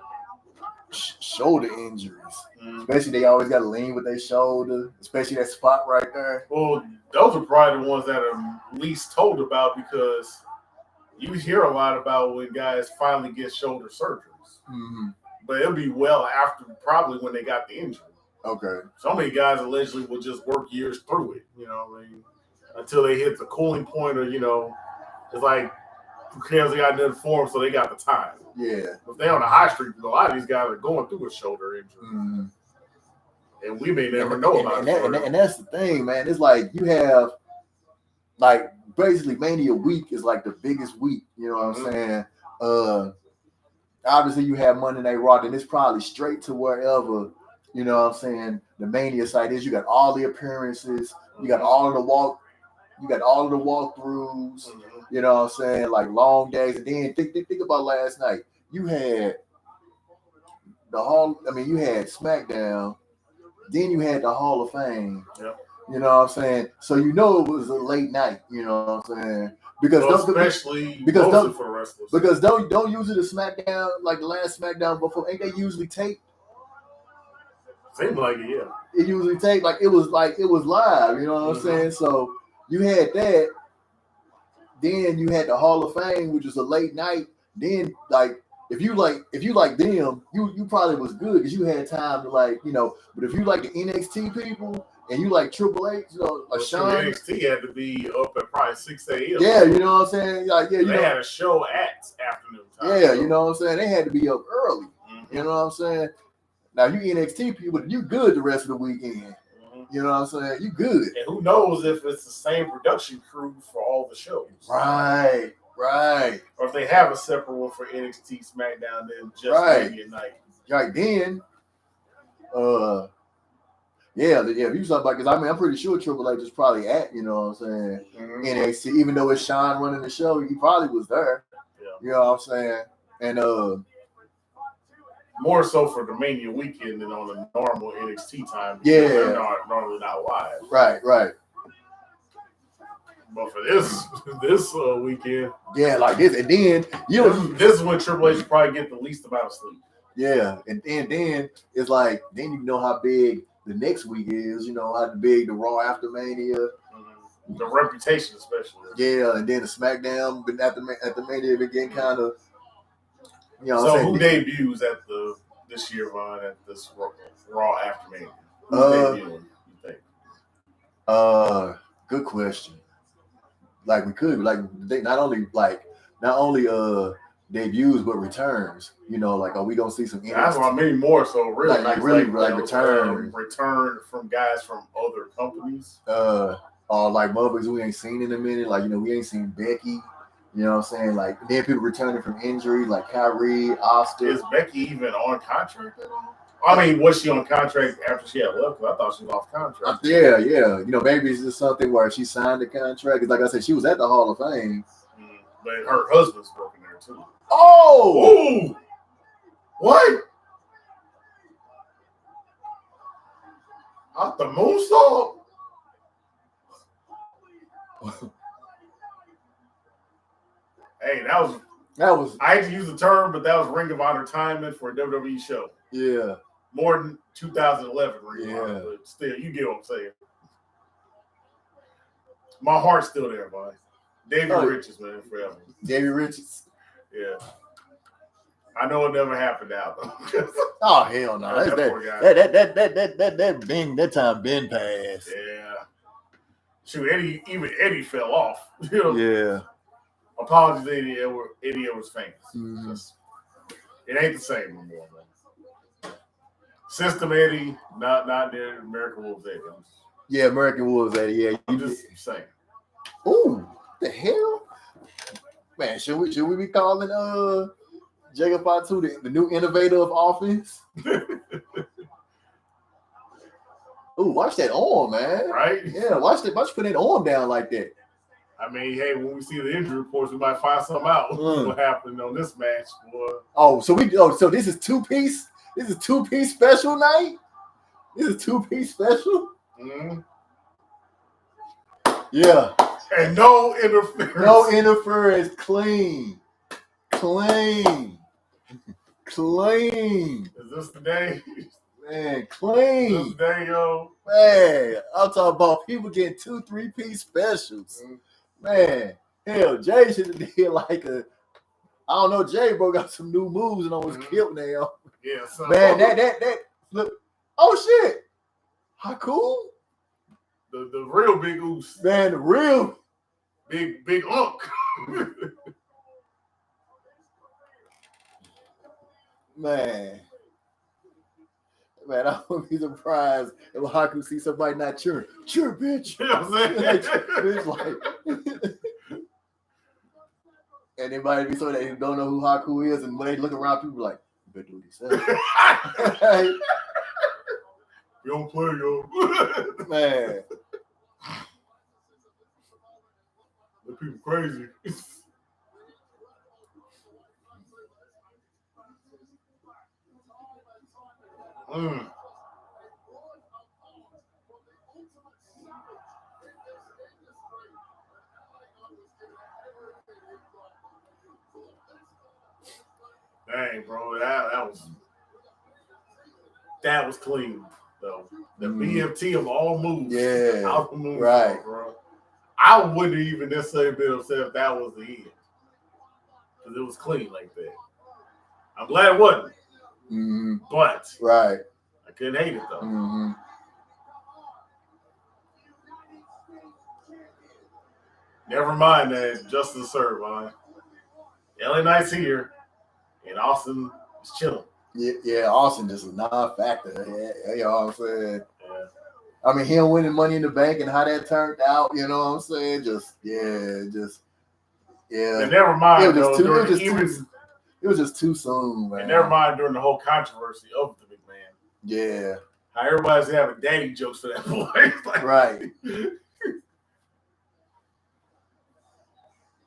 shoulder injuries. Especially they always got to lean with their shoulder, especially that spot right there. Well, those are probably the ones that are least told about because you hear a lot about when guys finally get shoulder surgeries. Mm-hmm. But it'll be well after probably when they got the injury. Okay. So many guys allegedly will just work years through it, until they hit the cooling point or, it's like because they got nothing for them, so they got the time. Yeah. If they're on the high street, a lot of these guys are going through a shoulder injury. Mm-hmm. And we may never know about it. And that's the thing, man. It's like you have, like, basically Mania week is like the biggest week. You know what I'm saying? Obviously, you have Monday Night Raw, and it's probably straight to wherever, you know what I'm saying, the Mania site is. You got all the appearances. You got all of the walkthroughs. You know what I'm saying? Like long days. And then think about last night. You had you had SmackDown. Then you had the Hall of Fame. Yep. You know what I'm saying? So it was a late night. You know what I'm saying? Because mostly for wrestlers. Because don't usually the SmackDown, like the last SmackDown before, ain't they usually taped? Seems like it, yeah. It usually taped like it was live. You know what I'm saying? So you had that. Then you had the Hall of Fame, which was a late night. Then if you like them, you probably was good because you had time to But if you like the NXT people and you like Triple H, Sean, NXT had to be up at probably 6 a.m. Yeah, you know what I'm saying. They had a show at afternoon time. Yeah, you know what I'm saying. They had to be up early. Mm-hmm. You know what I'm saying. Now you NXT people, you good the rest of the weekend. Mm-hmm. You know what I'm saying. You good. And who knows if it's the same production crew for all the shows. Right. Or if they have a separate one for NXT SmackDown, then just maybe at night. Right then, if you talk about, because I'm pretty sure Triple H is probably at, you know what I'm saying, NXT, even though it's Sean running the show, he probably was there. Yeah. You know what I'm saying? And more so for the Mania weekend than on the normal NXT time. Yeah. They're normally not live. Right. But for this weekend, like this, and then this is when Triple H probably get the least amount of sleep. Yeah, and then it's like then you know how big the next week is. You know how big the Raw after Mania, the reputation especially. Yeah, and then the SmackDown, but at the Mania again, kind of. So who debuts this year, Vaughn, at this Raw after Mania? Who's debuting? You think? Good question. Like we could they not only debuts but returns. You know, like are we gonna see some? That's why maybe more so really return from guys from other companies. Or like motherfuckers we ain't seen in a minute. Like we ain't seen Becky. You know what I'm saying? Like then people returning from injury, like Kyrie, Oscar. Is Becky even on contract at all? I mean, was she on contract after she had left? I thought she was off contract. Yeah. You know, maybe it's just something where she signed the contract. Because like I said, she was at the Hall of Fame. But her husband's working there too. Oh! Ooh! What? Out the moonsault? Hey, that was. I hate to use the term, but that was Ring of Honor timing for a WWE show. Yeah. More than 2011 Ring of Honor, but still, you get what I'm saying. My heart's still there, boy. Davey Richards, man, forever. Davey Richards. Yeah. I know it never happened now, though. Oh hell no! That time been passed. Yeah. Shoot, Eddie fell off. You know? Yeah. Apologies, Eddie Edwards fans. Mm-hmm. It ain't the same no more, man. System Eddie, not the American Wolves Eddie. Yeah, American Wolves Eddie. Yeah, I'm just saying. Ooh, the hell, man! Should we be calling Jacob Fatu the new innovator of offense? Ooh, watch that arm, man! Right? Yeah, watch you put that arm down like that. I mean, hey, when we see the injury reports, we might find something out. What happened on this match, boy? So this is two-piece. This is two-piece special night. This is two-piece special. Mm-hmm. Yeah. And no interference. No interference. Clean. Is this the day? Man, This clean. the day, yo. Man, I'm talking about people getting 2 3-piece specials. Man, hell, Jay should have did like a. I don't know, Jay bro got some new moves and almost killed now. Yeah, so Man, that look. Oh shit. How cool? the real big goose. Man, the real Big unk. man. Man, I wouldn't be surprised if Haku see somebody not cheering. Cheer, bitch. You know what I'm saying? Like, it's like and they might be so that who don't know who Haku is, and when they look around, people like, you better do what he said. You don't play, yo. Man. The people crazy. Dang, bro, that was clean though. The BFT of all moves. Yeah, Alpha moves, right, bro. I wouldn't even necessarily been upset if that was the end, because it was clean like that. I'm glad it wasn't, but right, I couldn't hate it though. Never mind that justice served, man. LA Knight's here, and Austin is chilling. Yeah, Austin just a non-factor. Yeah, you know what I'm saying? Yeah. I mean, him winning Money in the Bank and how that turned out, you know what I'm saying? And never mind, it was just too soon, man. And never mind during the whole controversy of the big man. Yeah. How everybody's having daddy jokes for that boy. Like, right.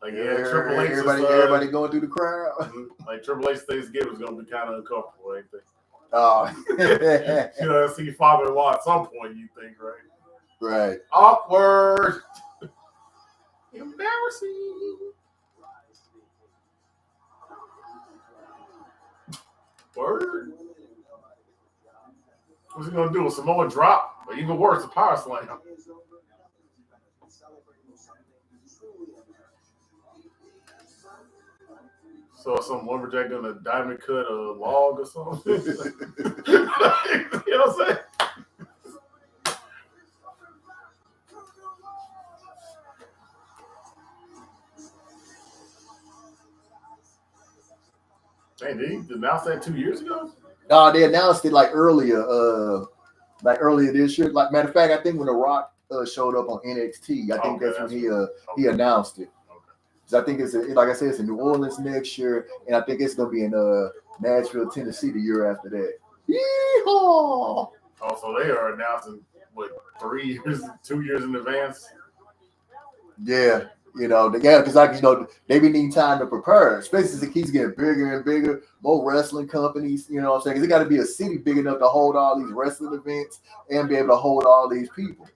Like, Triple H everybody going through the crowd. Like Triple H Thanksgiving is gonna be kind of uncomfortable, ain't they? Oh, you know, see father-in-law at some point, you think, right? Right. Awkward. Embarrassing. Word. What's he gonna do? A Samoa drop? Or even worse, a power slam? So some lumberjack gonna diamond cut a log or something. You know what I'm saying? Hey, did he announce that 2 years ago? No, they announced it like earlier this year. Like matter of fact, I think when The Rock showed up on NXT, I think that's when he announced it. I think like I said, it's in New Orleans next year, and I think it's gonna be in Nashville, Tennessee the year after that. Yeehaw! Oh, so they are announcing what 3 years, 2 years in advance? Yeah, because they be needing time to prepare, especially as it keeps getting bigger and bigger. More wrestling companies, you know what I'm saying? Because it got to be a city big enough to hold all these wrestling events and be able to hold all these people.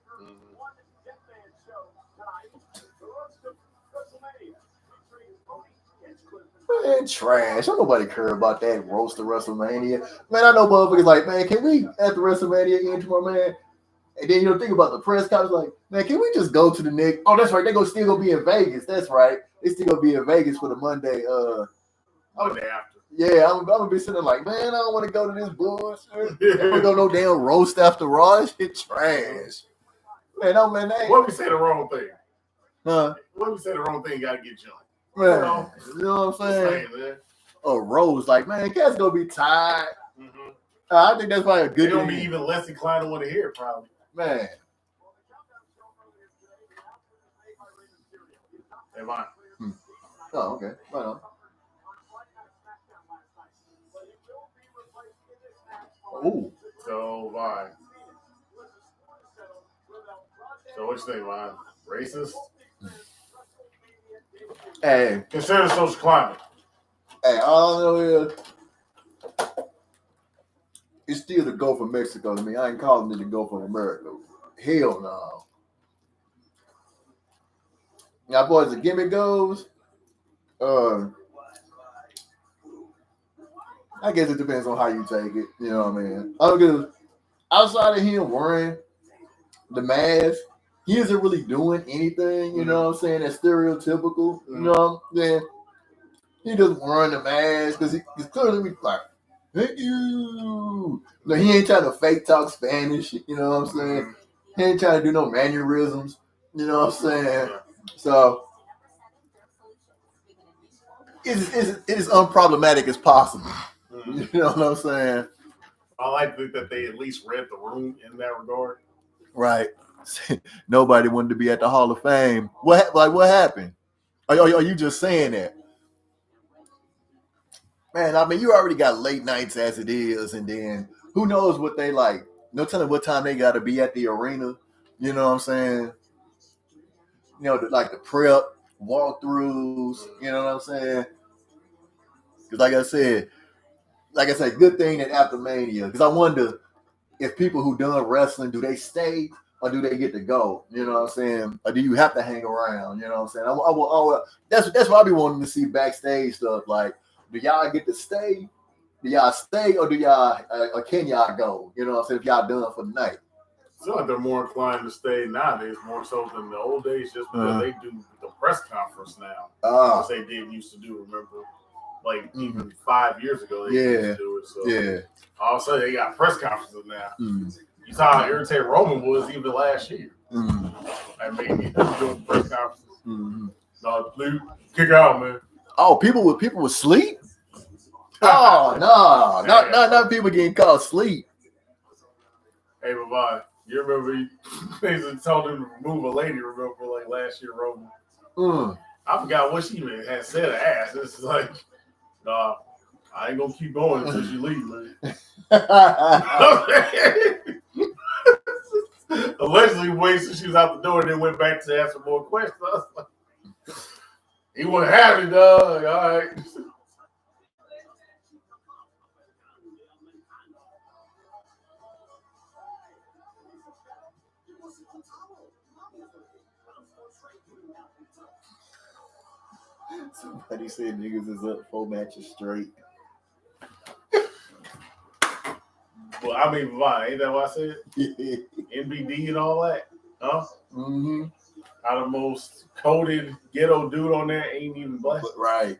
Man, trash. Don't nobody care about that roast of WrestleMania. Man, I know motherfuckers like, man, can we at the WrestleMania end tomorrow, man? And then think about the press conference, like, man, can we just go to the Nick? Oh, that's right. They're still gonna be in Vegas. That's right. They still gonna be in Vegas for the Monday. Monday after. Yeah, I'm gonna be sitting there like, man, I don't want to go to this bullshit. I don't want to go no damn roast after Raw. Shit trash. Man, no man. What if we say the wrong thing? Huh? What if we say the wrong thing? You gotta get jumped. Man, you know what I'm saying? A rose, like, man, cat's gonna be tired. I think that's probably a good. They're gonna be even less inclined to want to hear it, probably. Man. Hey, Vaughn. Oh, okay. Right on. Ooh. So, Vaughn. So, what you think, Vaughn? Racist? Hey. Consider social climate. Hey, all I know is it's still the Gulf of Mexico to me. I ain't calling it the Gulf of America. Hell no. Now, boys, the gimmick goes, I guess it depends on how you take it. You know what I mean? Because outside of him wearing the mask, he isn't really doing anything. You know what I'm saying? That's stereotypical. You know what I'm saying? He just wearing the mask because he's clearly like, thank you. No, he ain't trying to fake talk Spanish. You know what I'm saying? He ain't trying to do no mannerisms. You know what I'm saying? So it's as unproblematic as possible. You know what I'm saying? I like that they at least read the room in that regard. Right. Nobody wanted to be at the Hall of Fame. What happened? Are you just saying that? Man, I mean, you already got late nights as it is, and then who knows what they like. No telling what time they got to be at the arena. You know what I'm saying? You know, like the prep, walkthroughs. You know what I'm saying? Because like I said, good thing that after Mania. Because I wonder if people who done wrestling, do they stay or do they get to go? You know what I'm saying? Or do you have to hang around? You know what I'm saying? That's what I be wanting to see backstage stuff. Like, do y'all get to stay? Do y'all stay or do y'all or can y'all go? You know what I'm saying? If y'all done for the night. I feel like they're more inclined to stay nowadays, more so than the old days, just because they do the press conference now. As they did used to do, remember? Like even 5 years ago, they used to do it. So all of a sudden, they got press conferences now. You saw how irritated Roman was even last year. I mean, he was doing press conferences. No, Luke, kick out, man. Oh, people would sleep. Oh no, not people getting caught sleep. Hey, bye. You remember they told him to remove a lady? Remember, like last year, Roman. I forgot what she even had said. Ass. It's like, nah, I ain't gonna keep going until she leaves, man. Allegedly, waited till she was out the door and then went back to ask for more questions. I was like, he wasn't happy, dog. All right. Somebody said niggas is up 4 matches straight. Well, I mean, why? Ain't that what I said? NBD and all that, huh? How the most coded ghetto dude on there ain't even black, right?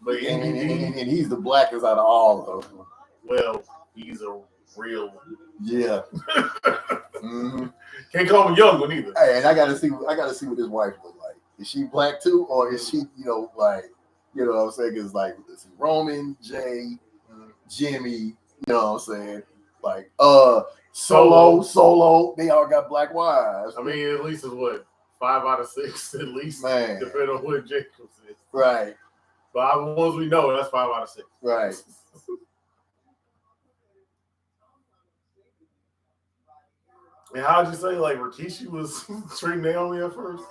But NBD, and he's the blackest out of all of them. Well, he's a real one. Yeah. Can't call him a young one either. Hey, and I gotta see what his wife look like. Is she black too, or is she, like, you know what I'm saying? Because like it's Roman, Jay, Jimmy, you know what I'm saying? Like Solo, they all got black wives. I mean, at least it's what 5 out of 6, at least, man. Depending on what Jacobs is. Right. But the ones we know, that's 5 out of 6. Right. And how'd you say like Rikishi was treating Naomi at first?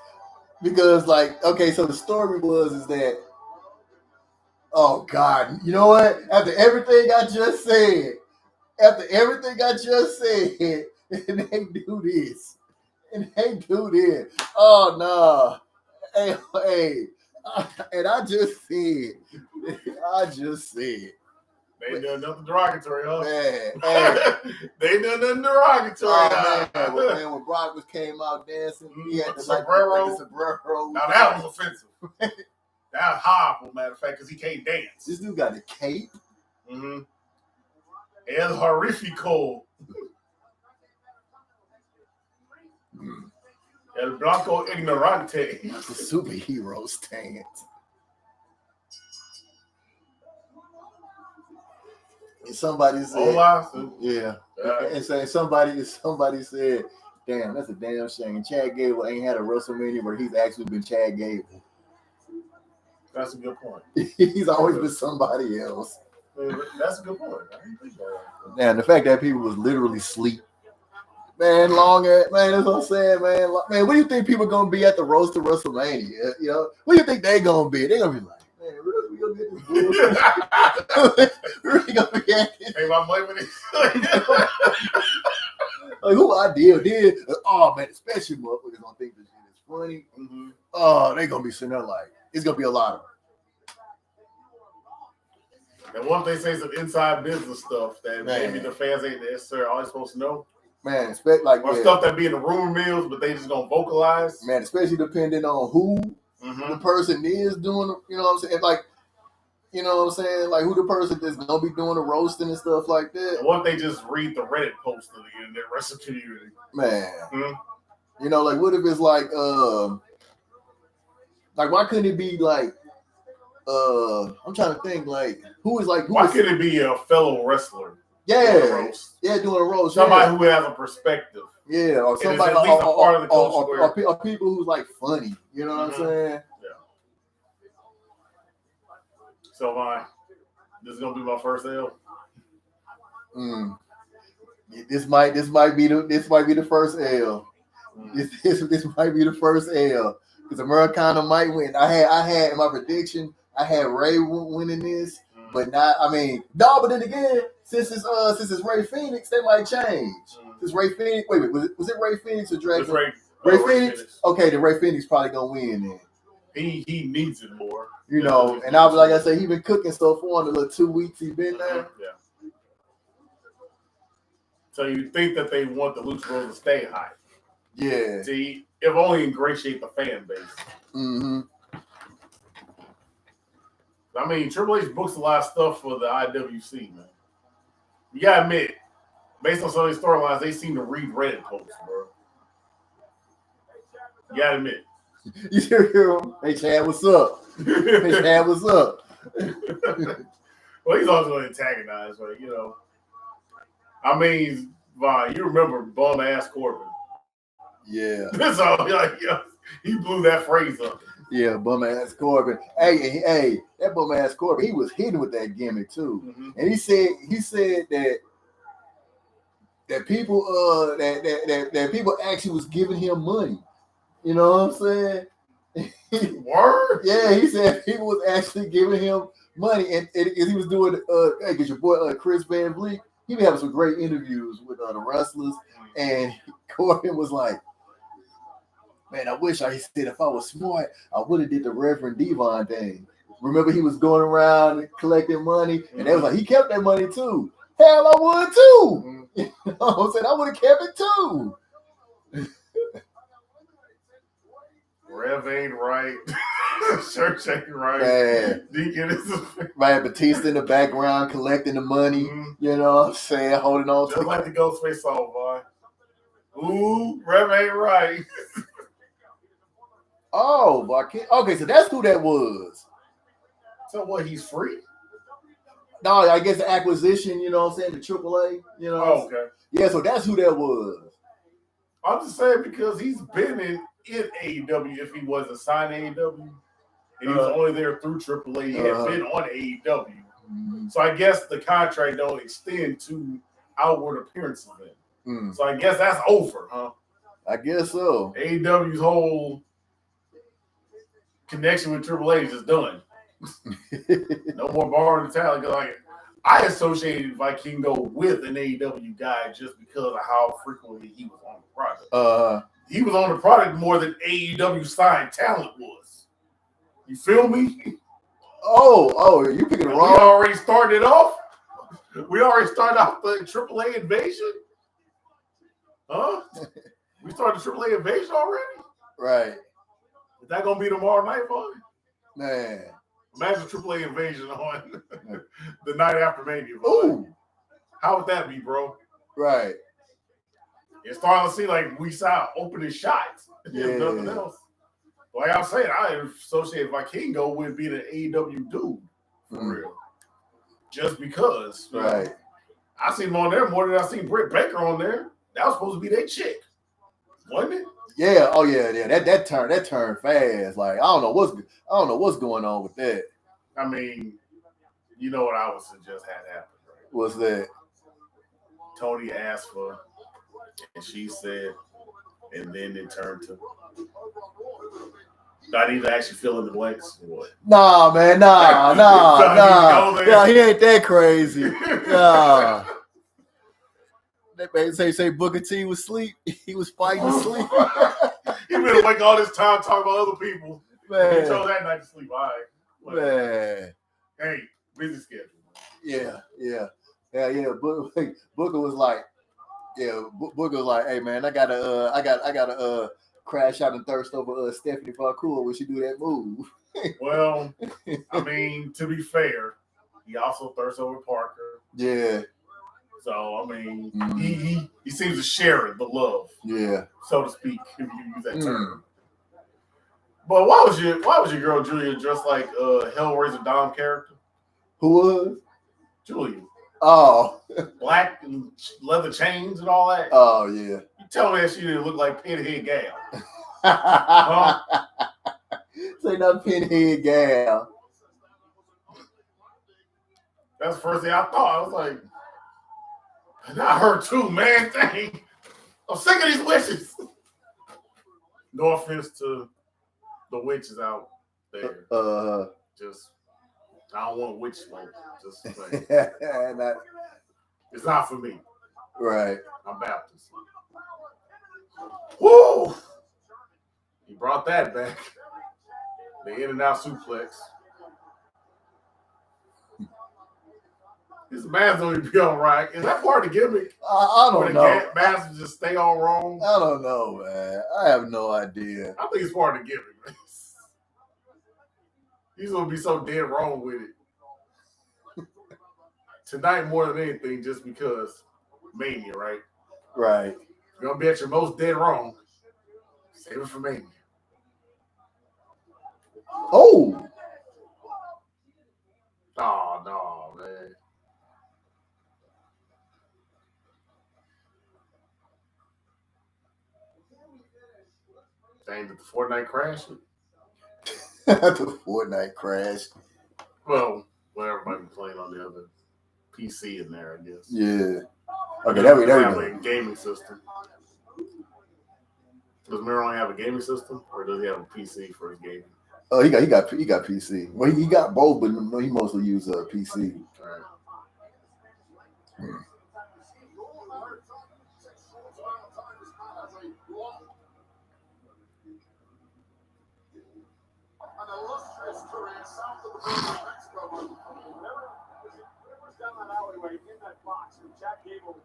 Because like, okay, so the story is that, oh God, you know what? After everything I just said, and they do this. Oh no. Hey. And I just said. They ain't done nothing derogatory, huh? Man, hey. They ain't done nothing derogatory. Man, when Brock came out dancing, he had the sombrero. Now that was offensive. That was horrible, matter of fact, because he can't dance. This dude got a cape. El Horrifico. El Blanco Ignorante. That's a superhero stance. And somebody said, yeah. And saying somebody said, damn, that's a damn shame. Chad Gable ain't had a WrestleMania where he's actually been Chad Gable. That's a good point. He's always been somebody else. That's a good point. I didn't think that. Man, the fact that people was literally sleep. Man, that's what I'm saying, man. Man, what do you think people gonna be at the roast of WrestleMania? You know, what do you think they gonna be? They gonna be like, man, really, we gonna get this bullshit? Really gonna be at this? Hey, my boy, like, who ideal did? Oh man, especially motherfuckers gonna think this shit is funny. Oh, they gonna be sitting there like, it's gonna be a lot of them. And what if they say some inside business stuff that maybe the fans ain't necessarily always supposed to know? Man, expect like or stuff that be in the rumor mills, but they just gonna vocalize. Man, especially depending on who the person is doing. You know what I'm saying? Like, you know what I'm saying? Like who the person that's gonna be doing the roasting and stuff like that. And what if they just read the Reddit post of the internet wrestling community? Man, you know, like what if it's like why couldn't it be like I'm trying to think like why couldn't it be a fellow wrestler? Yeah, doing a roast? Doing a roast. Somebody who has a perspective. Yeah, or somebody or people who's like funny. You know what I'm saying? Yeah. So this is gonna be my first L. This might be the first L. This might be the first L because Americana might win. I had in my prediction. I had Ray winning this, but not. I mean, no. But then again, since it's Ray Phoenix, they might change. Since Ray Phoenix, wait, was it Ray Phoenix or Dragon? Ray Phoenix. Okay, the Ray Phoenix probably gonna win then. He needs it more, you know. And I was like I said, he been cooking stuff for the little 2 weeks he been there. Yeah. So you think that they want the Lucha Bros to stay high? Yeah. See, it only ingratiate the fan base. I mean, Triple H books a lot of stuff for the IWC, man. You gotta admit, based on some of these storylines, they seem to read Reddit posts, bro. You gotta admit. You hear him? Hey, Chad, what's up? Hey, Chad, what's up? Well, he's always going to antagonize, right? You know. I mean, Vaughn, you remember bum-ass Corbin. Yeah. That's all. Like, he blew that phrase up. Yeah, bum-ass Corbin. Hey, that bum-ass Corbin, he was hitting with that gimmick, too. And he said that people that people actually was giving him money. You know what I'm saying? Word? Yeah, he said people was actually giving him money, and he was doing. Hey, get your boy Chris Van Vliet. He been having some great interviews with the wrestlers, and Corbin was like, "Man, I wish I said if I was smart, I would have did the Reverend Devon thing. Remember, he was going around collecting money, and they was like, he kept that money too. Hell, I would too. You know what I'm saying? I would have kept it too." Rev ain't right. Church ain't right. Man. Deacon is Man, Batista in the background collecting the money. You know what I'm saying? Holding on just like the Ghostface song, boy. Ooh, Rev ain't right. Oh, boy. Okay, so that's who that was. So what, he's free? No, I guess the acquisition, you know what I'm saying? The AAA, you know. Oh, okay. Yeah, so that's who that was. I'm just saying because he's been in AEW if he wasn't signed to AEW. And he was only there through AAA. He had been on AEW. So I guess the contract don't extend to outward appearances then. So I guess that's over, huh? I guess so. AEW's whole connection with AAA is just done. No more borrowing the talent. Like, I associated Vikingo with an AEW guy just because of how frequently he was on the product. He was on the product more than AEW signed talent was. You feel me? Oh, you picking it wrong. We already started off the AAA invasion. Huh? We started the AAA invasion already? Right. Is that gonna be tomorrow night, boy? Man. Imagine AAA invasion on the night after Mania. Ooh. How would that be, bro? Right. It's starting to see like we saw opening shots. Yeah. Nothing else. Like I'm saying, I associate Vikingo with being an AEW dude for real. Just because. Right. I seen him on there more than I seen Britt Baker on there. That was supposed to be their chick. Wasn't it? Yeah, oh yeah. That turned fast. Like I don't know what's going on with that. I mean, you know what I would suggest had happened, right? What's that? Tony asked for, and she said, and then it turned to not even actually fill in the blanks. What? Nah, man, nah. Yeah, he ain't that crazy. Nah. That man say Booker T was asleep. He was fighting to sleep. He been awake all this time talking about other people. Man. He chose that night to sleep. All right. Man. Hey, busy schedule. Yeah. Booker was like, Booker was like, hey man, I gotta crash out and thirst over Stephanie Farcool when she do that move. Well, I mean, to be fair, he also thirsts over Parker. Yeah. So I mean, he seems to share the love. Yeah. So to speak, if you use that term. But why was your girl Julia dressed like Hellraiser Dom character? Who was? Julia. Oh. Black and leather chains and all that. Oh yeah. You tell me that she didn't look like Pinhead Gal. Huh? Say not Pinhead Gal. That's the first thing I thought. I was like, not her too, man. Dang. I'm sick of these witches. No offense to the witches out there. Just, I don't want witch smoke. Just saying. It's not for me. Right. I'm Baptist. Woo! He brought that back. The in and out suplex. His mask don't even be all right. Is that part of the gimmick? I don't know. Mask just stay all wrong. I don't know, man. I have no idea. I think it's part of the gimmick, man. He's gonna be so dead wrong with it tonight more than anything, just because Mania, right? Right. You're gonna be at your most dead wrong. Save it for Mania. Oh no, man. Dang, did the Fortnite crash? The Fortnite crash. Well, everybody playing on the other PC in there, I guess. Yeah. Okay, there we have go. a gaming system. Does Miro only have a gaming system, or does he have a PC for his gaming? Oh, he got PC. Well, he got both, but he mostly uses PC. All right. An illustrious career south of the border of Mexico. There was down that alleyway in that box when Jack Gable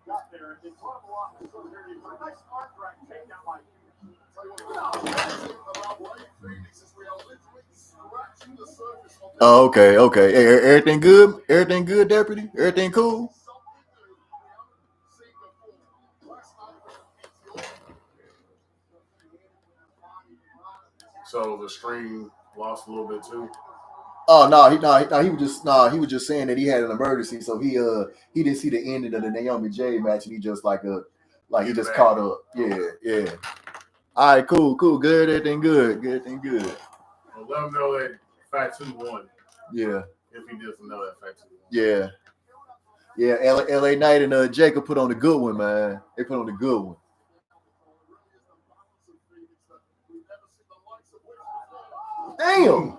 got there and caught him a lot. So here for a nice arm drag takedown like. Oh, okay. Hey, everything good? Everything good, Deputy? Everything cool? So the stream lost a little bit too. Oh no, he was just saying that he had an emergency, so he didn't see the ending of the Naomi J match, and he just he just caught up. Yeah. All right, cool, good, everything good. Well, let him know that Fatu won. Yeah. If he doesn't know that Fatu won. Yeah. LA Knight and Jacob put on a good one, man. They put on a good one. Damn.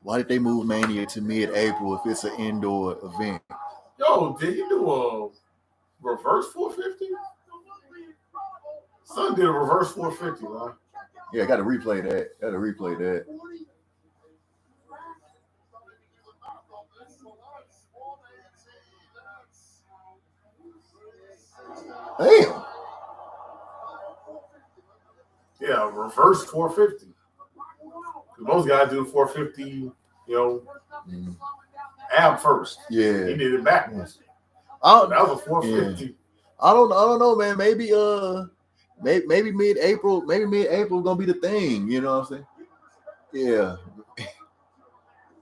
Why did they move Mania to mid-April if it's an indoor event? Yo, did he do a reverse 450? Son did a reverse 450, man. Yeah, I got to replay that. Damn. Yeah, reverse 450. Most guys do 450, ab first. Yeah. He did it backwards. That was a 450. Yeah. I don't know, man. Maybe mid-April, gonna be the thing. You know what I'm saying?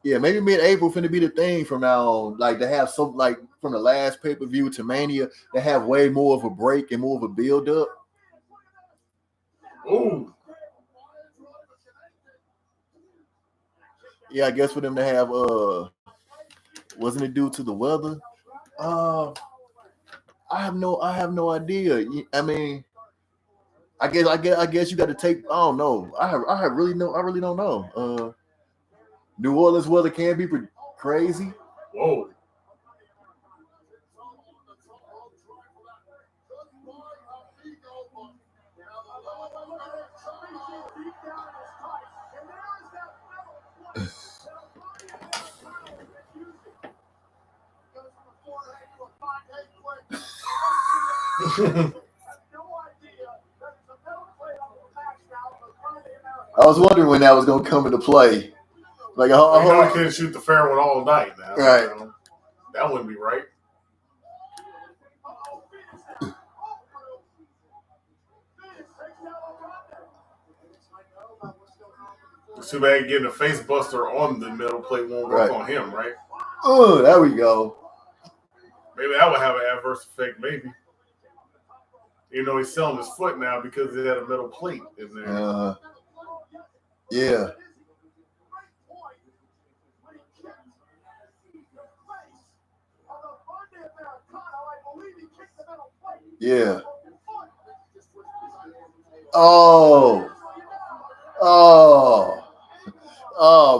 Yeah, maybe mid-April finna be the thing from now on. Like to have some, like from the last pay-per-view to Mania, to have way more of a break and more of a build-up. Ooh. Yeah, I guess for them to have wasn't it due to the weather? I have no idea. I mean, I guess you got to take. I don't know. I really don't know. New Orleans weather can be pretty crazy. Whoa. I was wondering when that was going to come into play. Like, You know, he couldn't shoot the fair one all night now. Right. You know? That wouldn't be right. It's too bad getting a face buster on the middle plate won't work on him, right? Oh, there we go. Maybe that would have an adverse effect, maybe. You know, he's selling his foot now because he had a metal plate in there. Yeah. Yeah. Oh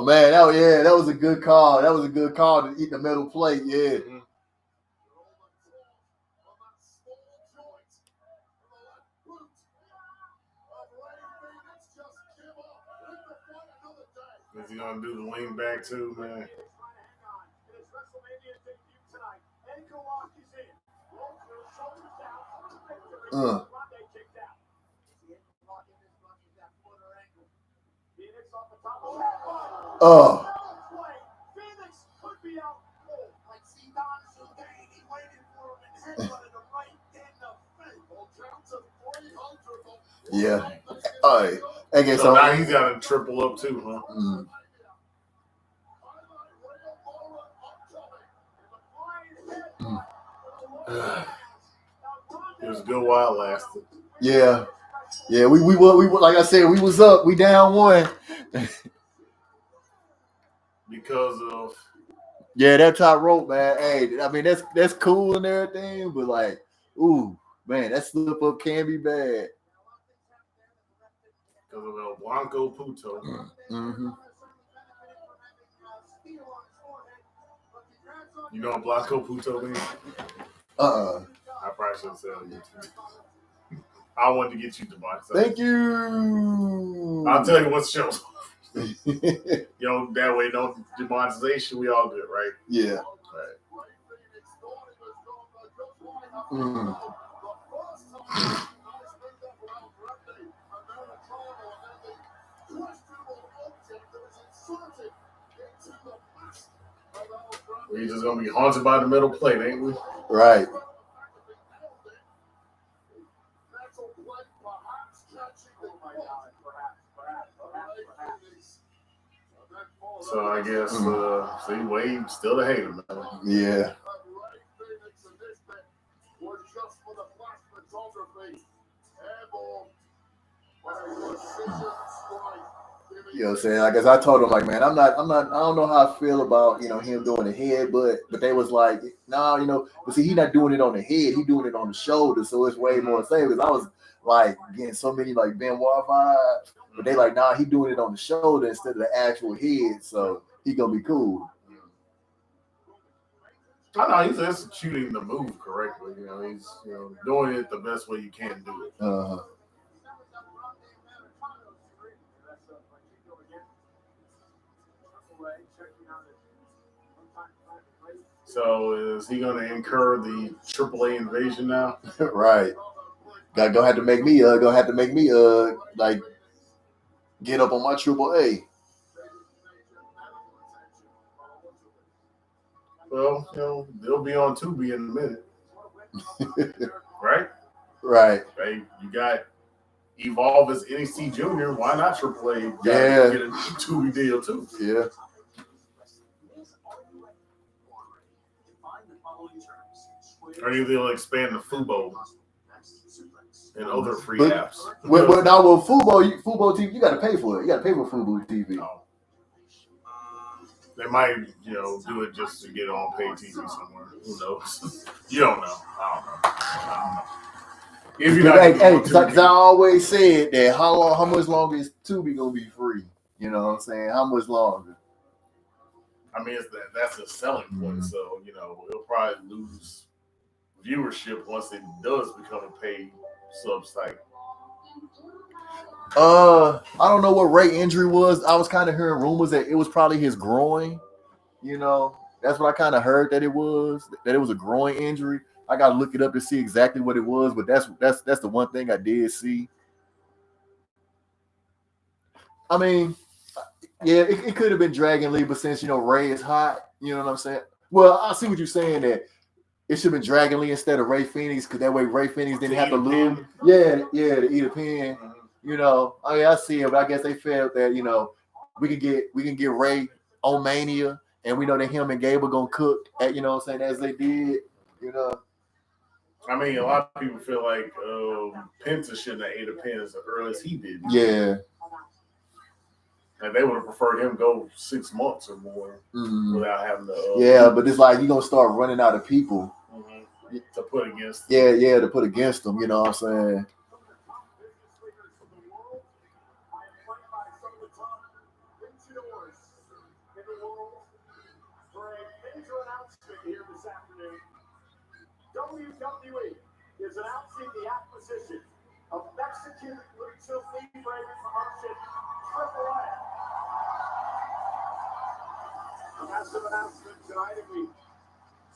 man, that was a good call. That was a good call to eat the metal plate. Yeah. Mm-hmm. Is he gonna do the lean back too, man? Yeah. All right. I guess so now he's got to triple up too, huh? It was good while it lasted. Yeah. Yeah, we like I said, we was up, we down one. Because of that top rope, man. Hey, I mean that's cool and everything, but like, ooh, man, that slip up can be bad. Because of El Blanco Puto. Mm-hmm. You know what Blanco Puto means? I probably shouldn't say on YouTube. I wanted to get you to buy something. Thank you. I'll tell you what shows. You know, that way no demonetization, we all good, right? Yeah. Right. We're just gonna be haunted by the metal plate, ain't we? Right. So I guess see Wade still the hater, man. Yeah. You know what I'm saying? I guess I told him, like, man, I don't know how I feel about, you know, him doing the head, but they was like, no, you know, but see, he not doing it on the head, he doing it on the shoulder, so it's way more safe. Because I was like getting so many like Benoit vibes, but they like, nah, he doing it on the shoulder instead of the actual head, so he gonna be cool. I know he's executing the move correctly. You know, he's doing it the best way you can do it. So is he going to incur the AAA invasion now? Right. Gonna have to make me like get up on my AAA. Well, you know, they'll be on Tubi in a minute. Right? Right. Hey, you got Evolve as NXT Junior. Why not AAA? Yeah. Get a Tubi deal too. Yeah. Or they'll expand the Fubo and other free apps. Well, now with Fubo TV, you got to pay for it. You got to pay for Fubo TV. Oh. They might, do it just to get on paid TV somewhere. Who knows? You don't know. I don't know. If you're not hey, because I always said that how much longer is Tubi gonna be free? You know what I'm saying? How much longer? I mean, that's a selling point. So it'll probably lose viewership once it does become a paid sub site. I don't know what Ray injury was. I was kind of hearing rumors that it was probably his groin. That's what I kind of heard that it was a groin injury. I got to look it up to see exactly what it was, but that's the one thing I did see. I mean, yeah, it could have been Dragon Lee, but since Ray is hot, you know what I'm saying? Well, I see what you're saying, that it should have been Dragon Lee instead of Ray Phoenix, because that way Ray Phoenix didn't have to lose. Yeah, to eat a pin. I see it, but I guess they felt that we can get Ray on Mania, and we know that him and Gabe are gonna cook at as they did. I mean, a lot of people feel like Penta shouldn't have ate a pin as early as he did. Yeah. And they would have preferred him go 6 months or more without having to. Yeah, but it's like you're gonna start running out of people to put against. Yeah, to put against them. You know what I'm saying? WWE is announcing the acquisition of Mexican lucha libre promotion AAA. A massive announcement tonight, and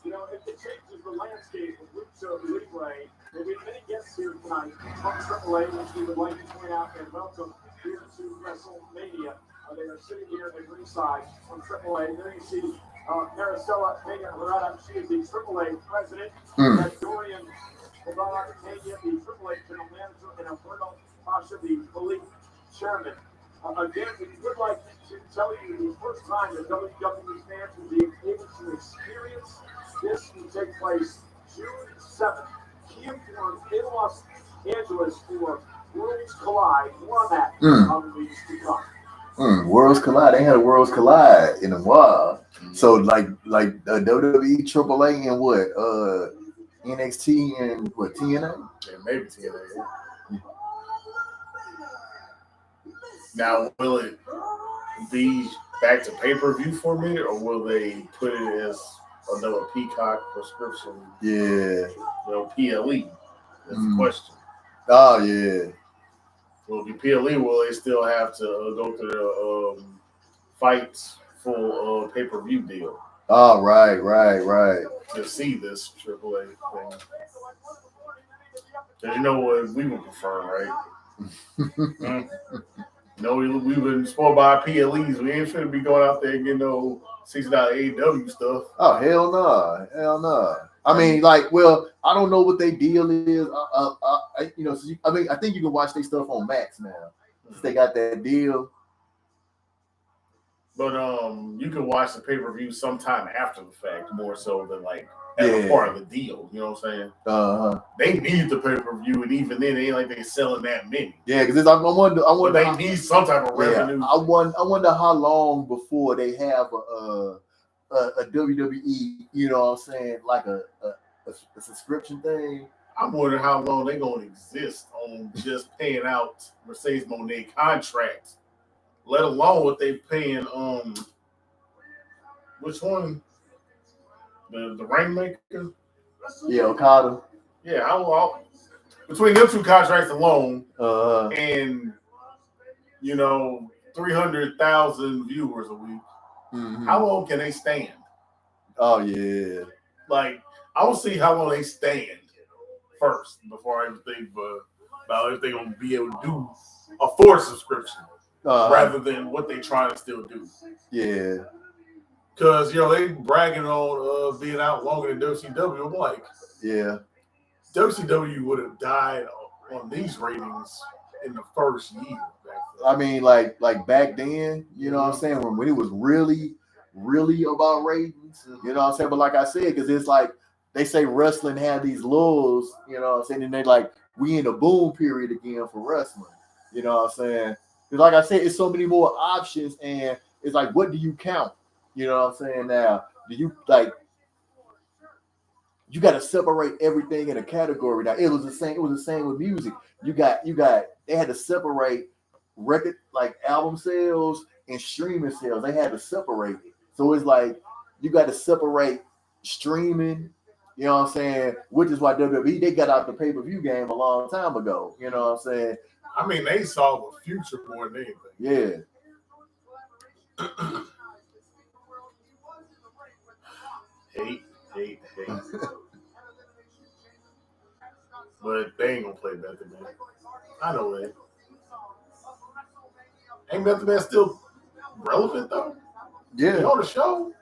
it changes the landscape of lucha libre. There'll be many guests here tonight from AAA, which we would like to point out and welcome here to Wrestlemania. They are sitting here at ringside from AAA. There you see Maricela Peña-Herrera. She is the AAA president. Dorian Peña, the AAA general manager, and Alberto Pasha, the elite chairman. Again, we would like to tell you the first time that WWE fans will be able to experience this will take place June 7th. Here in Los Angeles for Worlds Collide. More on that on the weeks to come. Worlds Collide. They had a Worlds Collide in a while. So like WWE, AAA, and what? NXT and what? TNA? Yeah, maybe TNA. Yeah. Now, will it be back to pay-per-view format, or will they put it as another Peacock prescription? Yeah. PLE. That's the question. Oh yeah. Will it be PLE? Will they still have to go through the fights full pay-per-view deal? Oh, right. To see this AAA thing. Because you know what we would prefer, right? We've been spoiled by our PLEs. We ain't finna be going out there and getting no $6 AEW stuff. Oh, hell no. I mean, I don't know what their deal is. I think you can watch their stuff on Max now. Since they got that deal. But you can watch the pay-per-view sometime after the fact, more so than as a part of the deal. You know what I'm saying? They need the pay-per-view, and even then, it ain't like they selling that many. Yeah, because I wonder. But they need some type of revenue. I wonder how long before they have a WWE. You know what I'm saying? Like a subscription thing. I'm wondering how long they're gonna exist on just paying out Mercedes Moné contracts, let alone what they paying. Which one? The Rainmaker? Yeah, Okada. Yeah, how long? Between them two contracts alone, and 300,000 viewers a week. How long can they stand? Oh yeah. I will see how long they stand first before I even think about if they're gonna be able to do a forced subscription rather than what they trying to still do. Yeah. Because they bragging on being out longer than WCW. I'm like, yeah, WCW would have died on these ratings in the first year. I mean, like back then, you know what I'm saying, when it was really, really about ratings, you know what I'm saying. But like I said, because it's like they say wrestling had these lulls, you know what I'm saying, and they we in a boom period again for wrestling, you know what I'm saying. Because like I said, it's so many more options, and it's like, what do you count? You know what I'm saying? Now, do you like? You got to separate everything in a category. Now, it was the same. It was the same with music. You got. They had to separate record like album sales and streaming sales. They had to separate it. So it's like you got to separate streaming. You know what I'm saying? Which is why WWE they got out the pay per view game a long time ago. You know what I'm saying? I mean, they saw the future more than anything. Yeah. hate. But they ain't gonna play Method Man. I know that. Ain't Method Man still relevant though? Yeah. He on the show?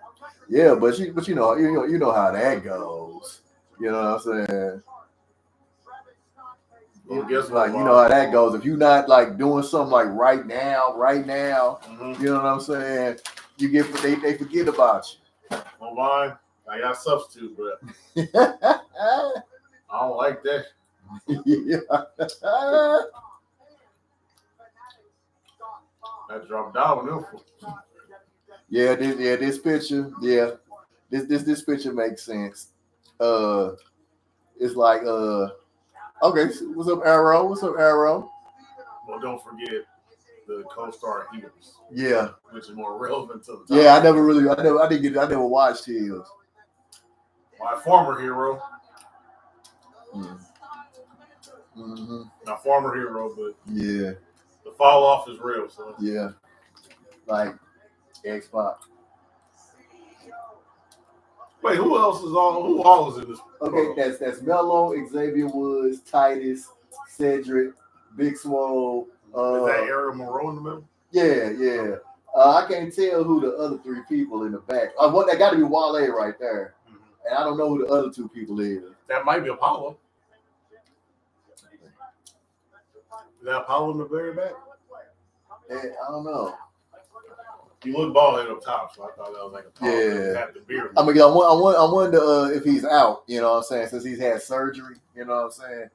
Yeah, but you know how that goes. You know what I'm saying? Well, guess Like what, you know how that goes. If you're not like doing something like right now, mm-hmm. You know what I'm saying? You get they forget about you. Online, I got substitute, but I don't like that. I dropped down with them. This picture, this picture makes sense. It's like okay, what's up, Arrow? Well, don't forget the co-star Heels. Yeah, which is more relevant to the topic. Yeah, I never watched Heels. My former hero. Mm-hmm. Not former hero, but yeah, the fall off is real. So yeah, like X-Pac. Wait, who all is in this? Okay, that's Mello, Xavier Woods, Titus, Cedric, Big Swole. Is that Ariel Moreau in the middle? Yeah. I can't tell who the other three people in the back. That got to be Wale right there, and I don't know who the other two people is. That might be Apollo. Is that Apollo in the very back? I don't know. He looked bald head up top, so I thought that was like Apollo. Yeah. Had the beard. I mean, I wonder if he's out. You know what I'm saying? Since he's had surgery. You know what I'm saying?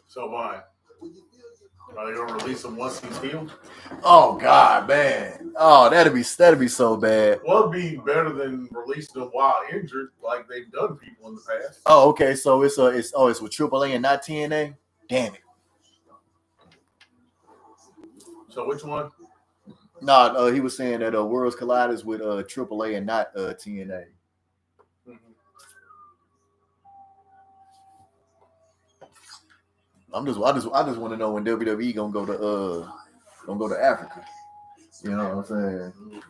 So why? Are they gonna release him once he's healed? Oh God, man! Oh, that'd be so bad. Well, it'd be better than releasing him while injured, like they've done people in the past. Oh, okay. So it's with AAA and not TNA. Damn it. So which one? No, he was saying that Worlds Collide is with AAA and not TNA. I just want to know when WWE gonna go to Africa. You know what I'm saying?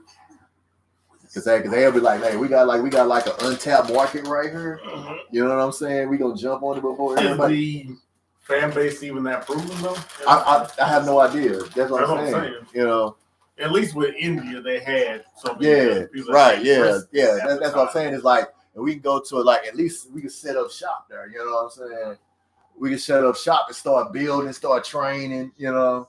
Because they'll be like, hey, we got like an untapped market right here. You know what I'm saying? We gonna jump on it before everybody. Is the fan base even that proven though? I have no idea. That's what I'm saying. You know, at least with India they had so many right. Yeah. That's what I'm saying. It's like we can go to like at least we can set up shop there. You know what I'm saying? We can set up shop and start building, start training, you know.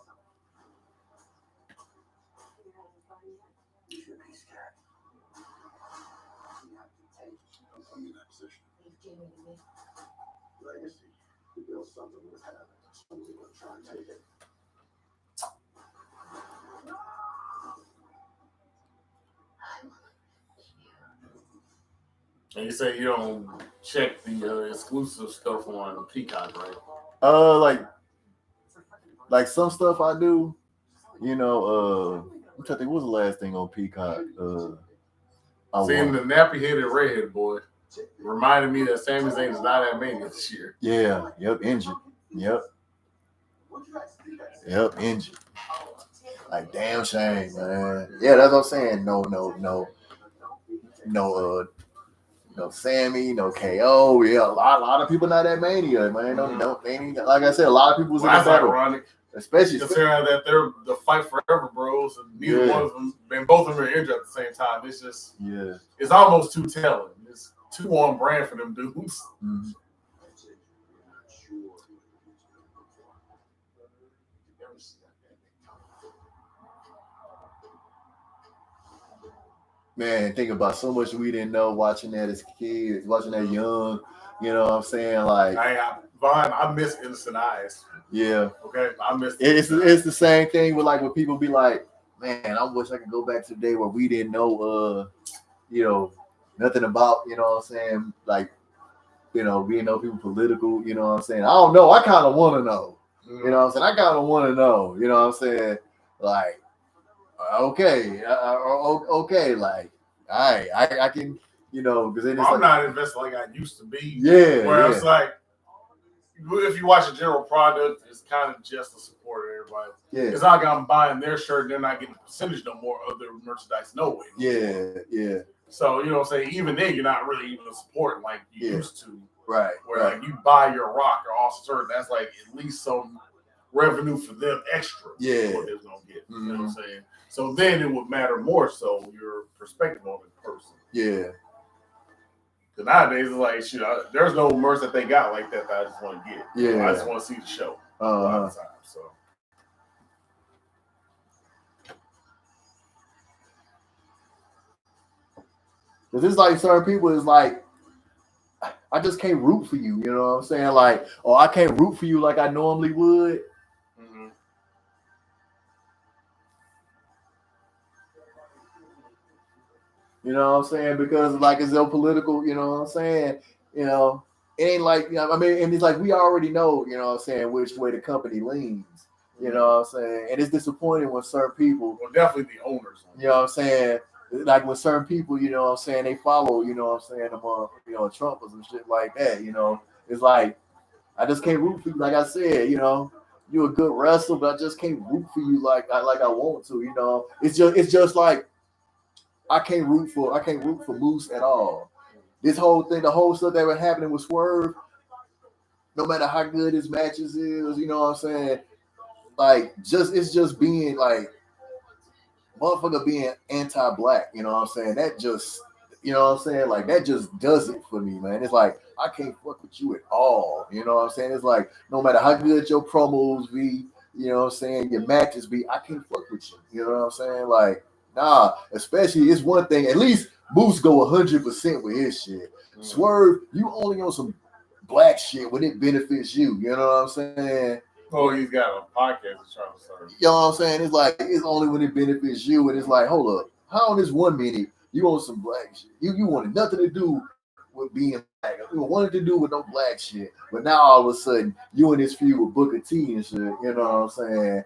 And you say you don't check the exclusive stuff on Peacock, right? Like some stuff I do, you know. I'm trying to think, what was the last thing on Peacock? Seeing the nappy-headed redhead boy reminded me that Sami Zayn is not at Mania this year. Yeah. Yep. Injured. Yep. Injured. Like damn shame, man. Yeah, that's what I'm saying. No Sammy, no KO. Yeah, a lot of people not at Mania, man. Like I said, a lot of people was in the battle. Ironic. Especially considering that they're the fight forever bros, and neither one of them, and both of them are injured at the same time. It's just, it's almost too telling. It's too on brand for them dudes. Mm-hmm. Man, think about so much we didn't know watching that as kids, watching that young. You know what I'm saying? Like, Vaughn, I miss Innocent Eyes. yeah. Okay, I miss. It's the same thing with like when people be like, man, I wish I could go back to the day where we didn't know, nothing about, you know what I'm saying, like, we didn't know people political, you know what I'm saying. I don't know. I kind of want to know. You know what I'm saying? I kind of want to know. You know what I'm saying? Like, okay, okay, like, all right, I can, because then it's I'm like, not invested like I used to be. Yeah, where yeah. it's like, if you watch a general product, it's kind of just to support everybody. Yeah. It's not like I'm buying their shirt and they're not getting a percentage no more of their merchandise, no way. Yeah. So, you know what I'm saying? Even then, you're not really even supporting like you used to. Right. Where like you buy your Rock or all shirt, that's like at least some revenue for them extra. Yeah. What they're going to get. You know what I'm saying? So then it would matter more so your perspective on the person. Yeah. Because nowadays it's like, shoot, there's no merch that they got like that I just want to get. Yeah. I just want to see the show a lot of times. So. Because it's like certain people is like, I just can't root for you. You know what I'm saying? Like, oh, I can't root for you like I normally would. Mm-hmm. You know what I'm saying? Because like it's so political, you know what I'm saying? It ain't like, I mean, and it's like we already know, you know what I'm saying, which way the company leans. You know what I'm saying? And it's disappointing when certain people, well, definitely the owners. You know what I'm saying? Like when certain people, you know what I'm saying, they follow, you know what I'm saying, them, Trumpers and shit like that, It's like, I just can't root for you. Like I said, you're a good wrestler, but I just can't root for you like I want to, It's just like I can't root for Moose at all. This whole thing, the whole stuff that was happening with Swerve, no matter how good his matches is, you know what I'm saying? Like, it's just being like, motherfucker being anti-black, you know what I'm saying? That just, you know what I'm saying? Like, that just does it for me, man. It's like, I can't fuck with you at all. You know what I'm saying? It's like, no matter how good your promos be, you know what I'm saying, your matches be, I can't fuck with you. You know what I'm saying? Like, nah, especially it's one thing, at least Moose go 100% with his shit. Swerve, you only on some black shit when it benefits you. You know what I'm saying? Oh, he's got a podcast he's trying to start. You know what I'm saying? It's like, it's only when it benefits you. And it's like, hold up, how on this 1 minute you on some black shit? You wanted nothing to do with being black. You wanted to do with no black shit. But now all of a sudden, you in this feud with Booker T and shit, you know what I'm saying?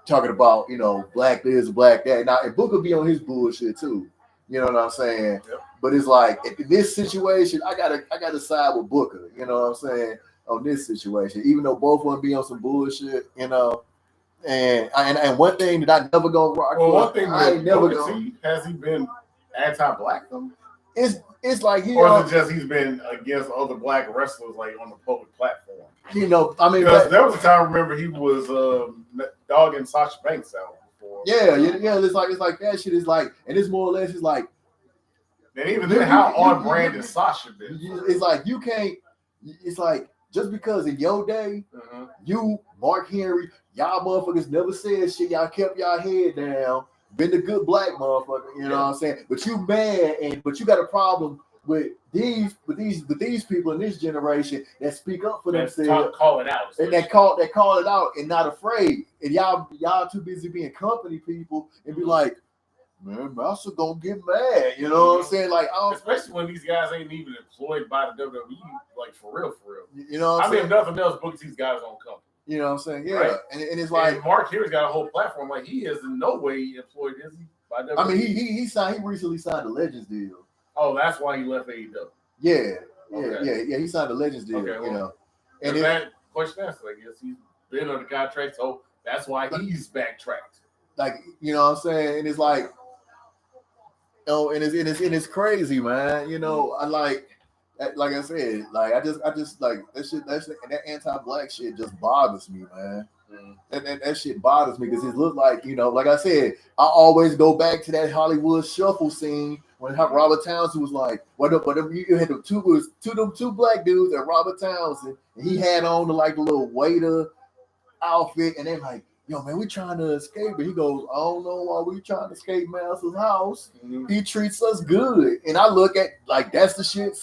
Talking about, black this, black that. Now, and Booker be on his bullshit too. You know what I'm saying? Yep. But it's like, in this situation, I gotta side with Booker, you know what I'm saying? On this situation, even though both of them be on some bullshit, And one thing that I never gonna rock. Well, one thing I ain't never gonna gonna. Has he been anti-black though? It's like or is it just he's been against other black wrestlers like on the public platform? I mean, because there was a time. Remember, he was dogging Sasha Banks out before. Yeah. It's like that shit is like, and it's more or less it's like. And even then, how on brand is Sasha been? It's like you can't. It's like just because in your day, you Mark Henry, y'all motherfuckers never said shit. Y'all kept y'all head down. Been the good black motherfucker, you know what I'm saying? But you mad, but you got a problem with these people in this generation that speak up for themselves, call it out, and that call it out and not afraid. And y'all too busy being company people and be like, man, Master gonna get mad, you know what I'm saying? Like, especially when these guys ain't even employed by the WWE, like for real. You know what I'm saying? If nothing else, Booker T's guys on company. You know what I'm saying? Yeah. Right? And it's like, and Mark Henry's got a whole platform. Like, he is in no way employed, is he? By WWE? I mean, he recently signed a Legends deal. Oh, that's why he left AEW. Yeah. He signed a Legends deal. Okay, and that question answered, I guess he's been on the contract, so that's why he's backtracked. Like, you know what I'm saying? And it's like, and it's crazy, man. Like I said, like I just like that shit. That anti-black shit just bothers me, man. And that shit bothers me because it looked like, like I said, I always go back to that Hollywood shuffle scene when Robert Townsend was like, you had two black dudes and Robert Townsend, and he had on the little waiter outfit, and they're like, yo, man, we trying to escape. And he goes, I don't know why we trying to escape Master's house. Mhm. He treats us good. And I look at, like, that's the shit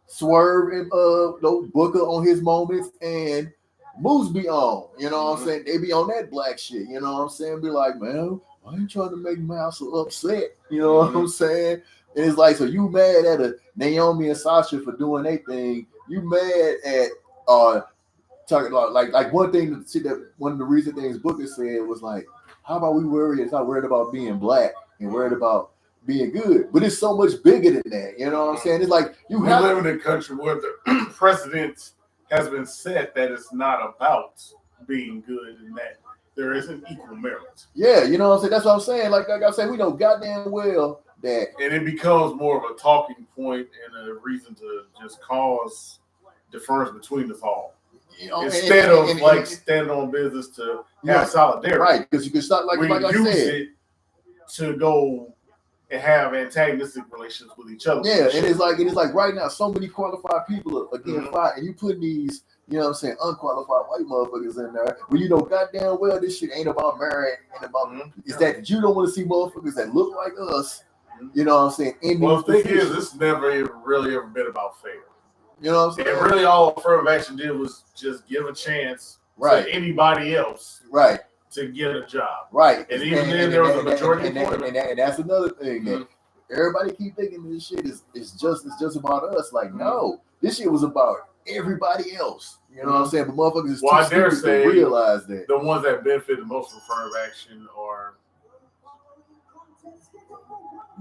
Swerve and Booker on his moments and Moose be on. You know what I'm saying? They be on that black shit. You know what I'm saying? Be like, man, why you trying to make Master upset? You know what I'm saying? And it's like, so you mad at Naomi and Sasha for doing their thing. You mad at talking about like one thing that one of the recent things Booker said was like, how about we worry? It's not worried about being black and worried about being good, but it's so much bigger than that. You know what I'm saying? It's like we live in a country where the precedent has been set that it's not about being good and that there isn't equal merit. Yeah, you know what I'm saying? That's what I'm saying. Like I said, we know goddamn well that, and it becomes more of a talking point and a reason to just cause difference between us all. You know, instead of standing on business to have solidarity, right? Because you can start like I use said, it to go and have antagonistic relations with each other. Yeah, and it's like right now, so many qualified people are getting fired, and you put these, you know what I'm saying, unqualified white motherfuckers in there. Well, you know goddamn well this shit ain't about marrying, ain't about it's that you don't want to see motherfuckers that look like us. You know what I'm saying? Well, the thing is, it's never really ever been about fair. You know what I'm saying? And really, all affirmative action did was just give a chance to anybody else, to get a job, And even then, there was a majority, and that's another thing that everybody keep thinking this shit is just about us. Like, no, this shit was about everybody else. You know what I'm saying? But motherfuckers is too stupid to realize that the ones that benefit the most from affirmative action are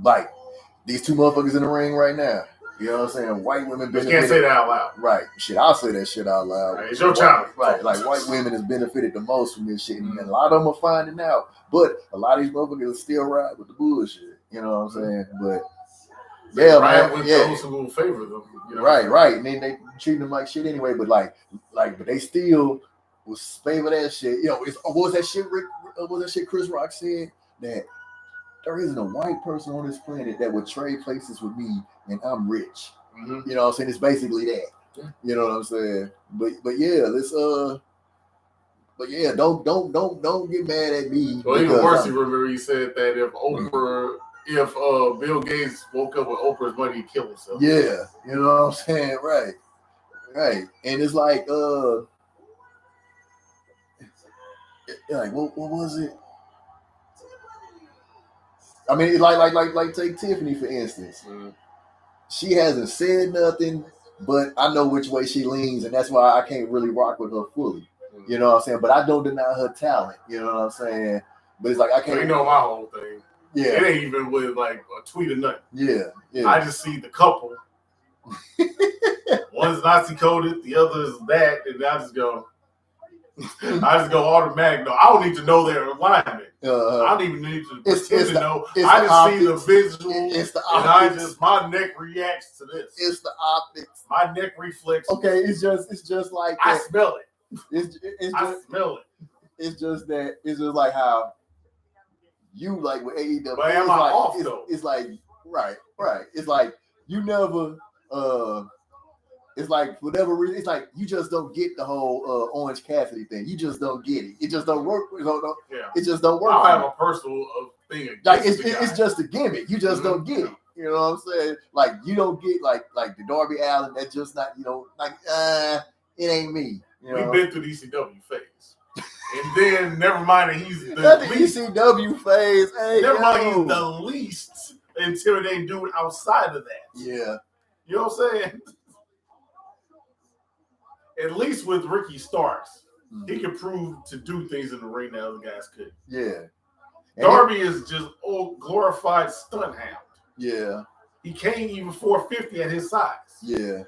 like these two motherfuckers in the ring right now. You know what I'm saying? White women benefited. You can't say that out loud. Right. Shit, I'll say that shit out loud. Right, it's your channel. Right. Like white women has benefited the most from this shit. And a lot of them are finding out. But a lot of these motherfuckers still ride with the bullshit. You know what I'm saying? But they ride with those who will favor them. You know? Right. And then they treat them like shit anyway. But but they still will favor that shit. You know, what was that shit Chris Rock said? That there isn't a white person on this planet that would trade places with me and I'm rich. You know what I'm saying? It's basically that. You know what I'm saying? But yeah, let's but yeah, don't get mad at me. Well, even worse, you remember he said that if Bill Gates woke up with Oprah's money, he'd kill himself. Yeah, you know what I'm saying? Right. And it's like what was it? I mean, like take Tiffany for instance. She hasn't said nothing, but I know which way she leans, and that's why I can't really rock with her fully. You know what I'm saying? But I don't deny her talent. You know what I'm saying? But it's like I can't. So you know my whole thing. Yeah. It ain't even with like a tweet or nothing. Yeah. I just see the couple. One's Nazi coded, the other is that, and I just go automatic. No, I don't need to know their alignment. I don't even need to pretend to know. I just see the visual, and my neck reacts to this. It's the optics. My neck reflects. Okay, it's just like I smell it. I smell it. It's just like how you like with AEW. But am I off though? It's like right. It's like you never. It's like for whatever reason, it's like you just don't get the whole Orange Cassidy thing. You just don't get it. It just don't work. It just don't work. I have a personal thing. Like it's just a gimmick. You just don't get it. You know what I'm saying? Like you don't get like the Darby Allin. That's just not it ain't me. You know? We've been through the ECW phase, and then never mind that he's the least ECW phase. Hey, never mind he's the least intimidating dude outside of that. Yeah, you know what I'm saying? At least with Ricky Starks, he could prove to do things in the ring that other guys couldn't. Yeah. Darby is just old glorified stunt hound. Yeah. He can't even 450 at his size. Yeah.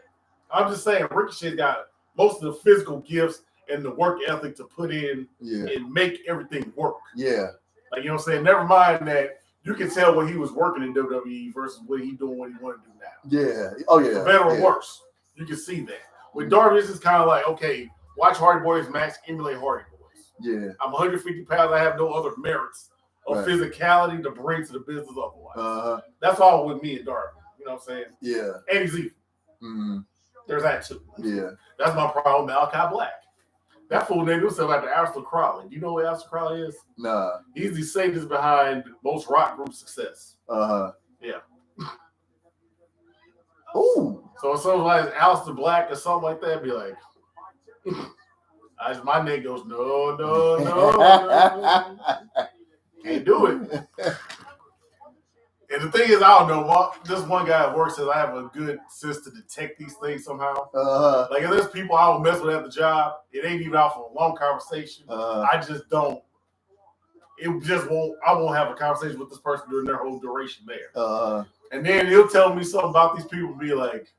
I'm just saying, Ricochet's got most of the physical gifts and the work ethic to put in and make everything work. Yeah. Like, you know what I'm saying? Never mind that you can tell when he was working in WWE versus what he's doing what he want to do now. Yeah. Oh, yeah. For better or worse. You can see that. With Darby, this is kind of like, okay, watch Hardy Boys match, emulate Hardy Boys. Yeah. I'm 150 pounds. I have no other merits of physicality to bring to the business otherwise. That's all with me and Darby. You know what I'm saying? Yeah. And he's evil. Mm-hmm. There's that too. Yeah. That's my problem with Malachi Black. That fool named himself after Aleister Crowley. Do you know what Aleister Crowley is? Nah. He's the Satan's behind most rock group success. Yeah. Ooh. So if something like Aleister Black or something like that, be like, my nigga goes, no. Can't do it. And the thing is, I don't know. This one guy at work says I have a good sense to detect these things somehow. Like if there's people I will mess with at the job, it ain't even out for a long conversation. I just don't. It just won't. I won't have a conversation with this person during their whole duration there. And then he'll tell me something about these people. Be like,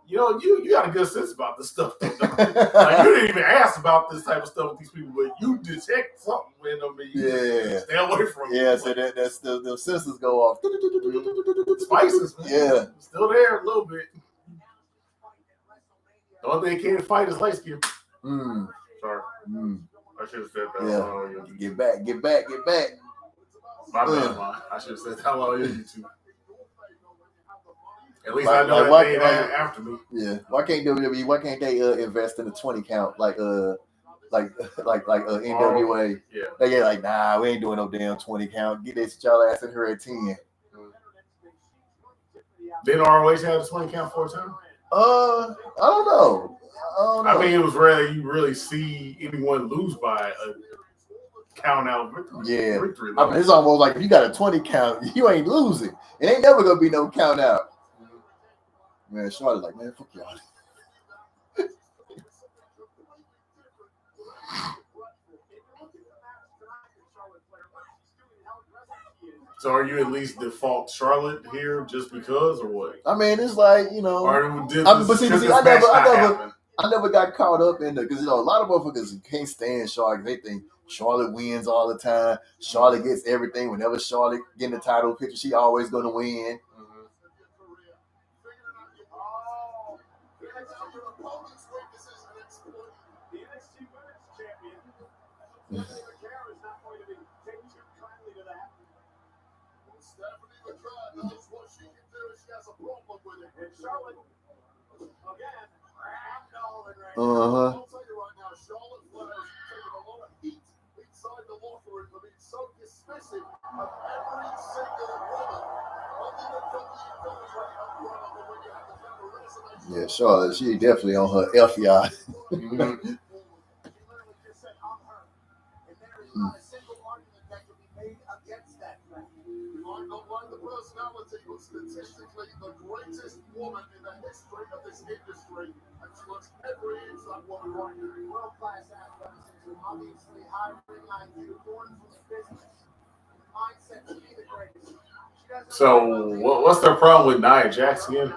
you got a good sense about this stuff. Like you didn't even ask about this type of stuff with these people, but you detect something in them. And you stay away from them. Yeah, so that's the senses go off. Spices, man. Yeah, still there a little bit. The only thing can't fight is light skin. Sorry. I should have said that. Yeah. Get back. My bad, man. I should have said how long is you two. At least I know that they after me. Yeah. Why can't WWE? Why can't they invest in a 20 count like NWA? Yeah. They get like, nah, we ain't doing no damn 20 count. Get this y'all ass in here at 10. Didn't ROH have a 20 count 4 times? I don't know. I mean, it was rare you really see anyone lose by a count out victory. Yeah. I mean, it's almost like if you got a 20 count, you ain't losing. It ain't never gonna be no count out. Man, Charlotte like, man, fuck y'all. So are you at least default Charlotte here just because, or what? I mean, it's like, you know. I never got caught up in because a lot of motherfuckers can't stand Charlotte. They think Charlotte wins all the time. Charlotte gets everything. Whenever Charlotte get in the title picture, she always gonna win. Yeah, Charlotte, she definitely on her F yacht. Statistically, the greatest woman in the history of this industry, and she looks every inch like woman right now. World-class athleticism, obviously high ring IQ, born from the business, mindset to be the greatest. So, what's their problem with Nia Jax again?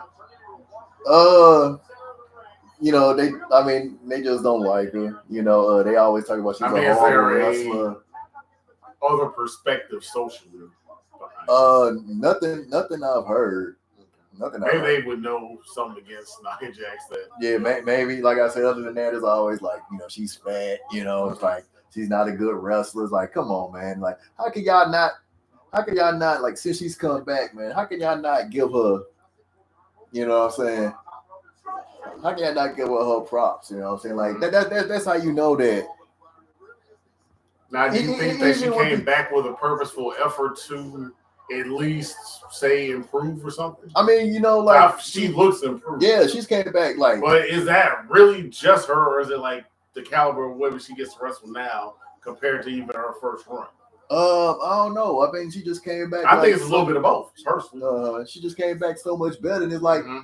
You know, they just don't like her. You know, they always talk about she's a horrible wrestler. Other perspective socially. Nothing I've heard. Maybe they would know something against Nia Jax that. Yeah, maybe. Like I said, other than that, it's always like, you know, she's fat. You know, it's like she's not a good wrestler. It's like, come on, man. Like, how can y'all not like since she's come back, man? How can y'all not give her? You know what I'm saying? How can y'all not give her props? You know what I'm saying? Like that's how you know that. Now, do you think that she came back with a purposeful effort to at least say improve or something? I mean, you know, like she looks improved. Yeah, she's came back like. But is that really just her, or is it like the caliber of women she gets to wrestle now compared to even her first run? I don't know. I mean, she just came back. I think it's a little bit of both. Personally, she just came back so much better, and it's like, and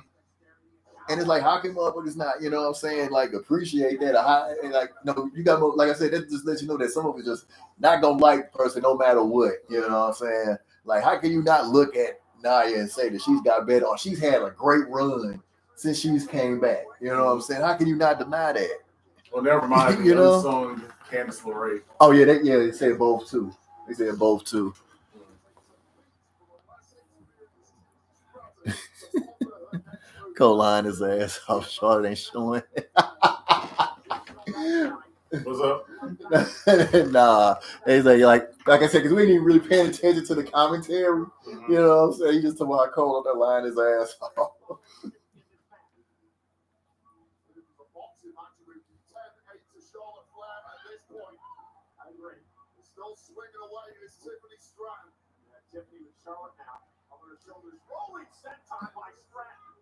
it's like, how can motherfuckers not, you know what I'm saying, like appreciate that? And like, no, you got, like I said, that just lets you know that some of it just not gonna like the person no matter what. You know what I'm saying? Like, how can you not look at Nia and say that she's got better, or she's had a great run since she's came back? You know what I'm saying? How can you not deny that? Well, never mind. You know, song Candice LeRae. Oh yeah, they said both too. They said both too. Go line his ass off. Charlotte ain't showing. What's up? Nah, they say like I said, because we didn't even really pay attention to the commentary. You know what I'm saying? He just told Cole on that line his ass off. to Charlotte Flair at this point. I agree. He's still swinging away is Tiffany Stratton. Yeah, Tiffany with Charlotte now. Over her shoulders. Rolling set time by Stratton.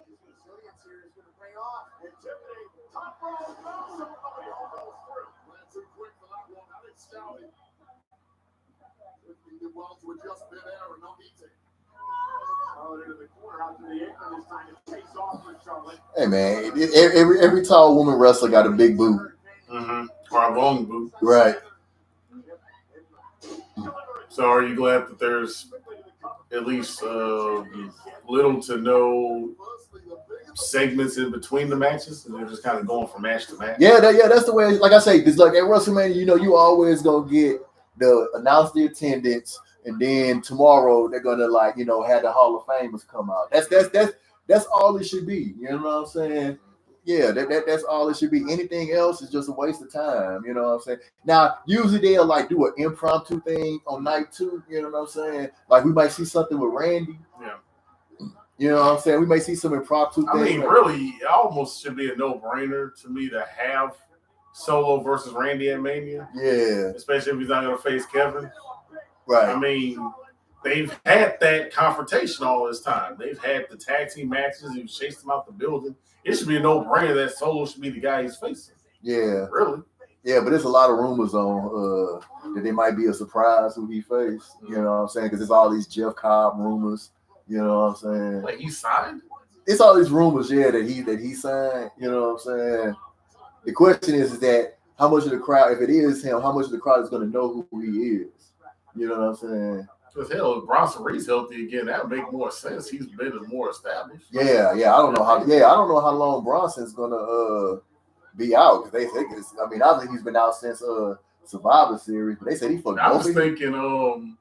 His resilience here is going to pay off. And Tiffany, top roll, bounce up, almost through. Ran too quick for that one. I think Scouty. Tiffany did well to adjust midair and not eating. Charlotte into the corner, out to the apron this time. It takes off with Charlotte. Hey man, every tall woman wrestler got a big boot. Or a long boot. Right. So are you glad that there's at least little to no segments in between the matches, and they're just kind of going from match to match? Yeah, that's the way. Like I say, because like at WrestleMania, you always gonna get announce the attendance, and then tomorrow they're gonna have the Hall of Famers come out. That's all it should be. You know what I'm saying? Yeah, that's all it should be. Anything else is just a waste of time. You know what I'm saying? Now, usually they'll do an impromptu thing on night 2. You know what I'm saying? Like we might see something with Randy. Yeah. You know what I'm saying? We may see some impromptu thing. I mean, really, it almost should be a no-brainer to me to have Solo versus Randy at Mania. Yeah. Especially if he's not going to face Kevin. Right. I mean, they've had that confrontation all this time. They've had the tag team matches. He chased them out the building. It should be a no-brainer that Solo should be the guy he's facing. Yeah. Really? Yeah, but there's a lot of rumors on that they might be a surprise who he faced. You know what I'm saying? Because there's all these Jeff Cobb rumors. You know what I'm saying? Like he signed? It's all these rumors, yeah, that he signed. You know what I'm saying? The question is that how much of the crowd, if it is him, how much of the crowd is going to know who he is? You know what I'm saying? Because hell, if Bronson Reed's healthy again, that would make more sense. He's been more established. Yeah. I don't know how long Bronson's gonna be out, because they think obviously he's been out since Survivor Series, but they said he fucked. I was thinking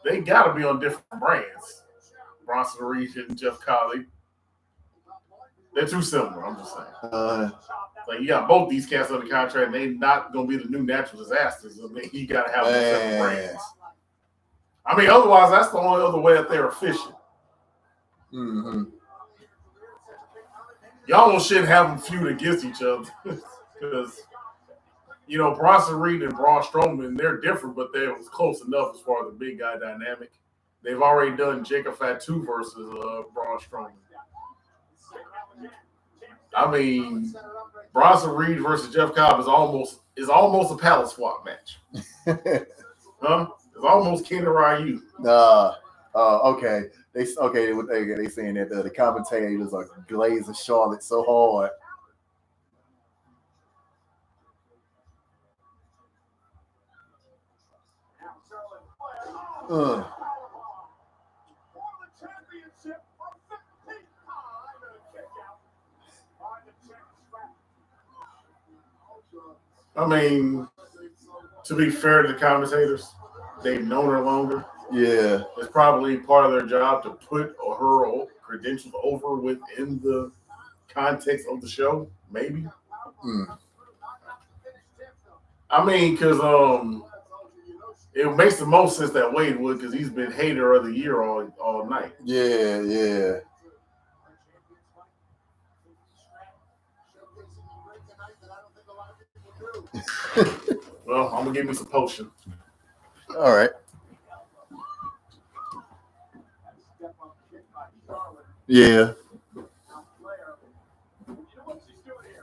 they gotta be on different brands. Bronson Reed and Jeff Cobb, they're too similar. I'm just saying. Like you got both these cats under contract, and they're not gonna be the new natural disasters. I mean, you gotta have separate brands. I mean, otherwise, that's the only other way that they're efficient. Mm-hmm. Y'all shouldn't have them feud against each other because, Bronson Reed and Braun Strowman, they're different, but they was close enough as far as the big guy dynamic. They've already done Jacob Fatu versus Braun Strowman. I mean, Bronson Reed versus Jeff Cobb is almost a palette swap match. Huh? It's almost Ken and Ryu. Okay. They saying that the commentators are glazing Charlotte so hard. I mean, to be fair to the commentators, they've known her longer. Yeah. It's probably part of their job to put her credentials over within the context of the show, maybe. I mean, because it makes the most sense that Wade would, because he's been hater of the year all night. Yeah. Well, I'm gonna give me some potion. All right. Yeah.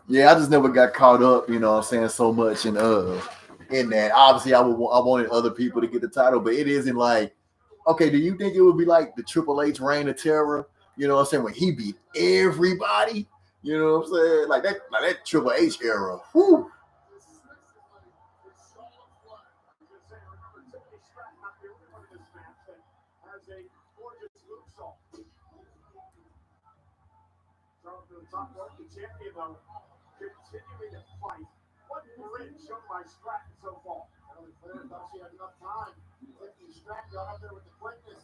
Yeah, I just never got caught up, so much in that. Obviously, I wanted other people to get the title, but it isn't like, okay, do you think it would be like the Triple H Reign of Terror? You know what I'm saying? When he beat everybody, you know what I'm saying? Like that Triple H era. Whew. Top working champion, though, continuing to fight. What grit shown by Stratton so far? Ellie Flair thought she had enough time. Tiffany Stratton got up there with the quickness.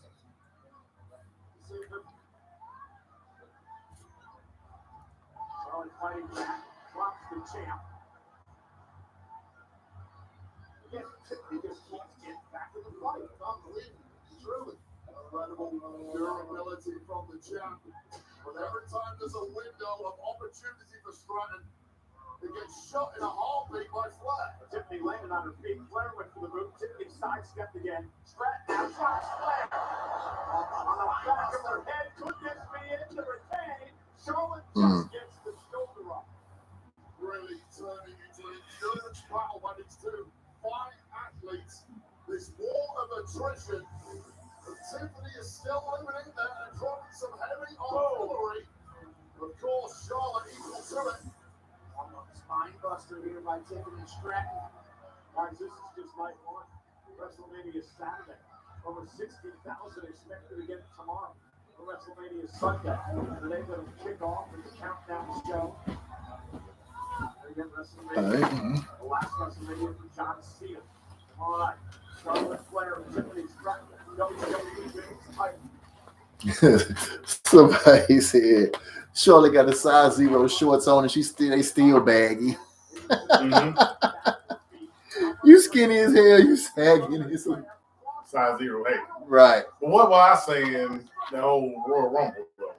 Charlotte fighting back, drops the champ. Again, Tiffany just can't get back in the fight. Unbelievable. Truly. Incredible durability from the champ. But every time there's a window of opportunity for Stratton, to get shot in a heartbeat by Flair. Tiffany landed on her feet. Flair went for the boot. Tiffany sidestepped again. Stratton now shots Flair. On the back of her head. Could this be it to retain? Charlotte just gets the shoulder up. Really turning into an endurance battle by these two fine athletes. This war of attrition. Tiffany is still living in there and dropping some heavy artillery. Of course, Charlotte equal to it. Spine buster here by Tiffany Stratton. Guys, this is just night one. WrestleMania is Saturday. Over 60,000 expected again tomorrow. WrestleMania is Sunday. Today we're going to kick off with the countdown show. Again, WrestleMania. The last WrestleMania for John Cena. All right. Charlotte Flair and Tiffany Stratton. WWE Women's title. Somebody said Charlotte got the size 0 shorts on and they still baggy. You skinny as hell, you sagging as hell. Size 0, hey. Right. But what was I saying the whole Royal Rumble though?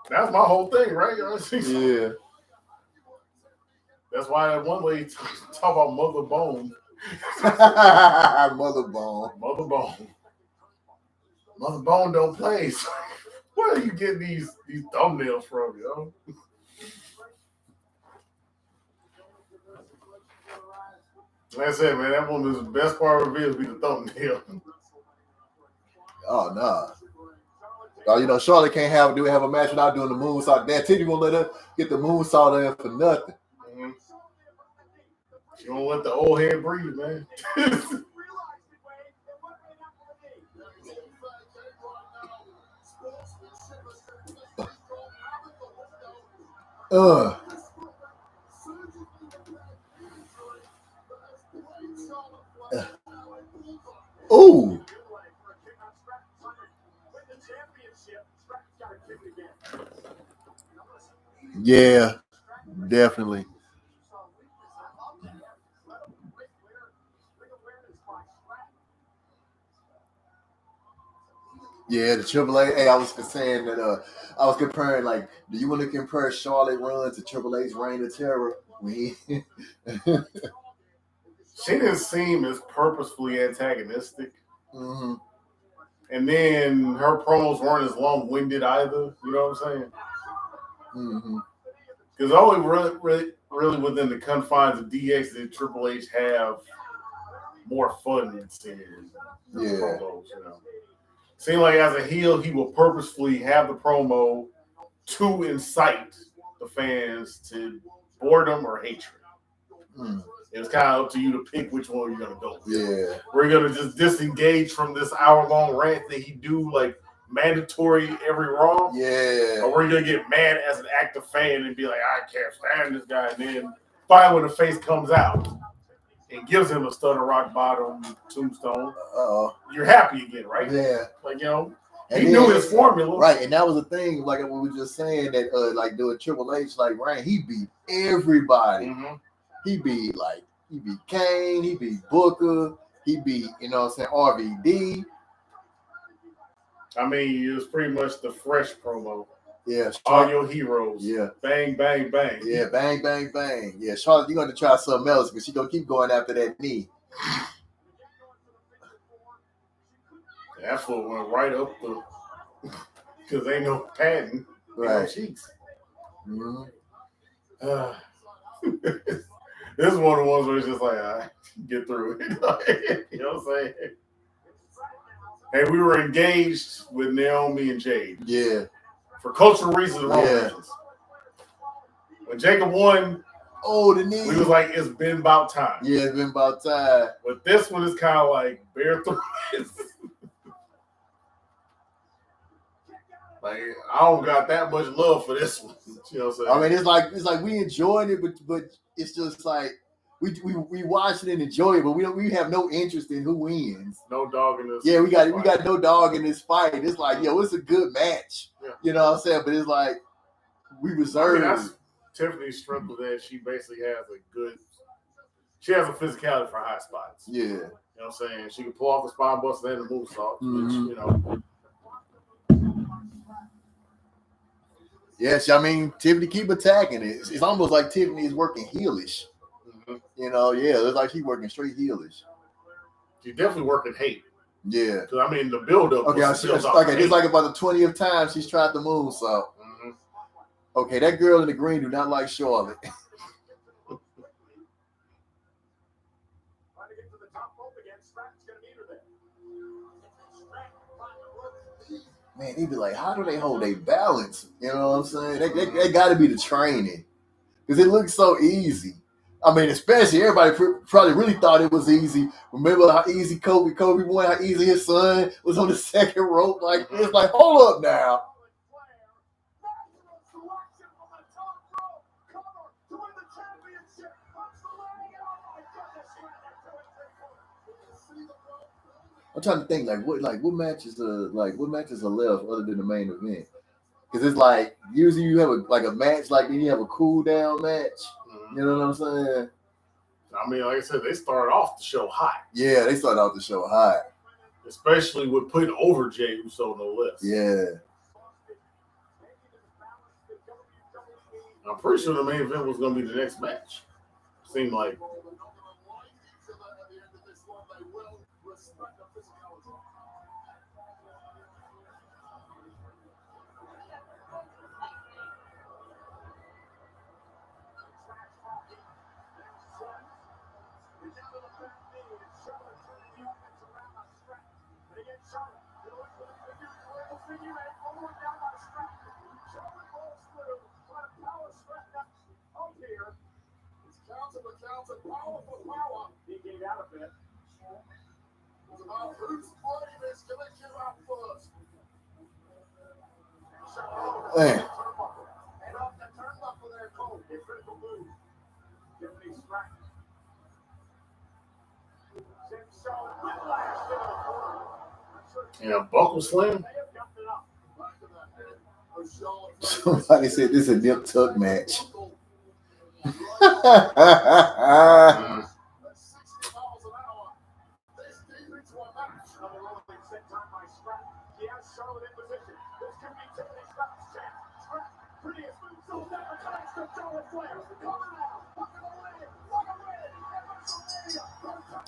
That's my whole thing, right? Yeah. That's why that one lady talk about Mother Bone. Mother Bone. Mother Bone. Mother Bone don't play. Where are you getting these thumbnails from, yo? Like I said, man, that woman's the best part of the video be the thumbnail. Oh no. Oh, you know, Charlotte can't have a match without doing the moonsault. That Titty won't let her get the moonsault in for nothing. She don't let the old head breathe, man. Oh. Yeah, definitely. Yeah, the Triple H. Hey, I was saying that I was comparing, like, do you want to compare Charlotte run to Triple H's reign of terror? She didn't seem as purposefully antagonistic. Mm-hmm. And then her promos weren't as long-winded either. You know what I'm saying? Mm-hmm. Because only really within the confines of DX did Triple H have more fun than promos, you know. Seemed like as a heel, he will purposefully have the promo to incite the fans to boredom or hatred. It's kind of up to you to pick which one you're going to go with. Yeah. We're going to just disengage from this hour-long rant that he do, like, mandatory every Raw. Yeah. Or we're going to get mad as an active fan and be like, I can't stand this guy. And then finally when the face comes out and gives him a stunner rock bottom tombstone, you're happy again, right? Yeah. Like, you know, he knew his formula. Right. And that was the thing, like we were just saying that, like, doing Triple H, like, Reign, he beat everybody. Mm-hmm. He beat Kane, he beat Booker, he beat, you know what I'm saying, RVD. I mean, it was pretty much the fresh promo. Yeah. All your heroes. Yeah. Bang, bang, bang. Yeah, bang, bang, bang. Yeah, Charlotte, you're going to try something else because she's going to keep going after that knee. That foot went right up the... Because ain't no padding. Right. No cheeks. Mm-hmm. This is one of the ones where it's just like, get through it. You know what I'm saying? Hey, we were engaged with Naomi and Jade. Yeah. For cultural reasons and wrong reasons. When Jacob won, the knee. we was like, it's been about time. Yeah, it's been about time. But this one is kind of like, bear through it. Like, I don't got that much love for this one. You know what I'm saying? I mean, it's like we enjoyed it, but it's just like we watch it and enjoy it, but we have no interest in who wins. No dog in this. Yeah, we got no dog in this fight. It's like, yo, it's a good match. Yeah. You know what I'm saying? But it's like we reserve. I mean, that's Tiffany's strength with that. She basically has she has a physicality for high spots. Yeah. You know what I'm saying? She can pull off the spine buster and the moonsault, which, you know. Yes, I mean Tiffany keep attacking it. It's almost like Tiffany is working heelish. Mm-hmm. You know, yeah, it's like she's working straight heelish. She's definitely working hate. Yeah. Because I mean the build-up. Okay, it's like about the 20th time she's tried the moonsault. Mm-hmm. Okay, that girl in the green do not like Charlotte. Man, they be like, how do they hold their balance? You know what I'm saying? They got to be the training because it looks so easy. I mean, especially everybody probably really thought it was easy. Remember how easy Kobe won? How easy his son was on the second rope? Like it's like, hold up now. I'm trying to think what matches are left other than the main event. Because it's like usually you have a match, like then you have a cool down match. Mm-hmm. You know what I'm saying? I mean, like I said, they started off the show hot. Yeah, they started off the show hot. Especially with putting over Jey Uso on the list. Yeah. I'm pretty sure the main event was going to be the next match. Seemed like. Man. Yeah, buckle slam. Somebody said this is a nip tuck match.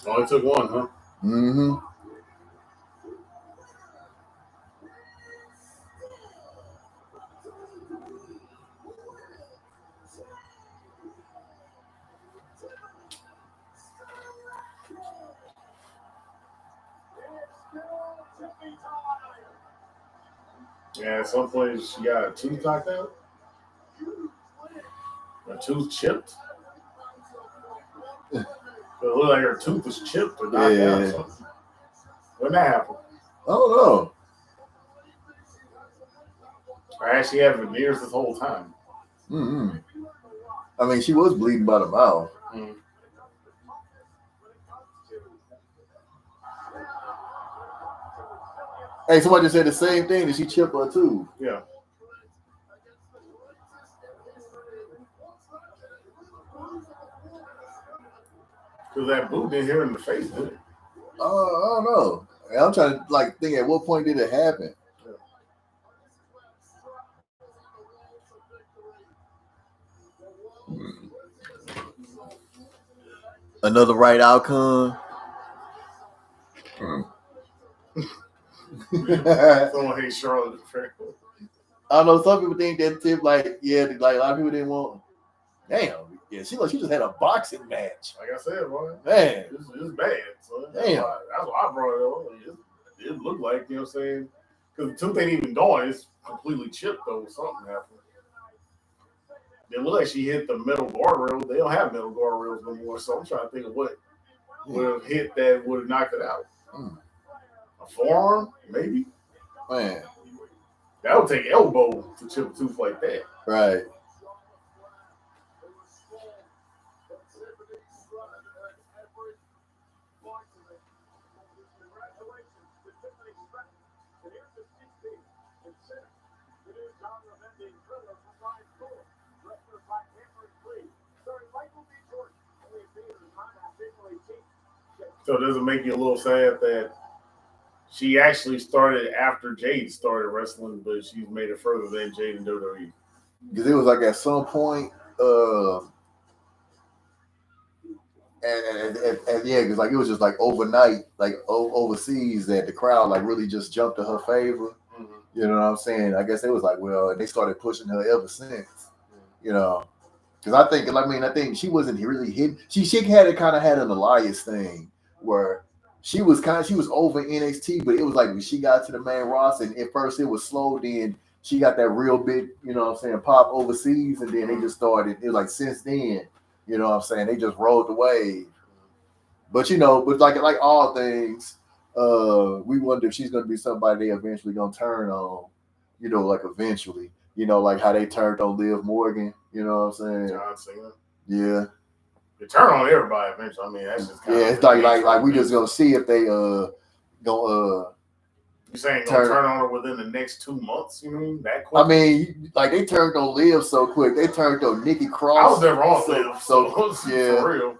Only took one, huh? Mm-hmm. Yeah, at some point she got a tooth knocked out. A tooth chipped. It looked like her tooth was chipped or knocked out or something. When that happened? I don't know. I actually had veneers this whole time. Mm-hmm. I mean, she was bleeding by the mouth. Mm. Hey, somebody just said the same thing that she chipped her tooth. Yeah. Because that boot didn't hit her in the face, did it? I don't know. I'm trying to think at what point did it happen? Another right outcome. Someone hates Charlotte. I don't know. Some people think that tip, a lot of people didn't want. Damn, yeah, she just had a boxing match. Like I said, boy, man, it's bad. So damn, that's why I brought it up. It looked like, you know what I'm saying, because the tooth ain't even gone. It's completely chipped though. Something happened. It looked like she hit the metal guardrail. They don't have metal guardrails no more. So I'm trying to think of what would have hit that would have knocked it out. A forearm, maybe. Man, that would take elbow to chip a tooth like that. Right. So does it make you a little sad that she actually started after Jade started wrestling, but she's made it further than Jade in WWE? because it was like at some point, and yeah, because like it was just like overnight, like overseas, that the crowd like really just jumped to her favor. Mm-hmm. You know what I'm saying? I guess it was like, well, they started pushing her ever since. You know, because I think she wasn't really hidden. She kind of had an Elias thing where she was over NXT, but it was like when she got to the main roster, and at first it was slow, then she got that real big, you know what I'm saying, pop overseas, and then they just started. It was like since then, you know what I'm saying, they just rode the wave. But you know, but like all things, we wonder if she's gonna be somebody they eventually gonna turn on, you know, like eventually. You know, like how they turned on Liv Morgan, you know what I'm saying? John Cena. Yeah. They turn on everybody eventually. I mean, that's just kind of it's like we just gonna see if they gonna You saying gonna turn on her within the next 2 months? You mean that quick? I mean, like they turned on Liv so quick. They turned on Nikki Cross. I was never on Liv, so yeah, for real.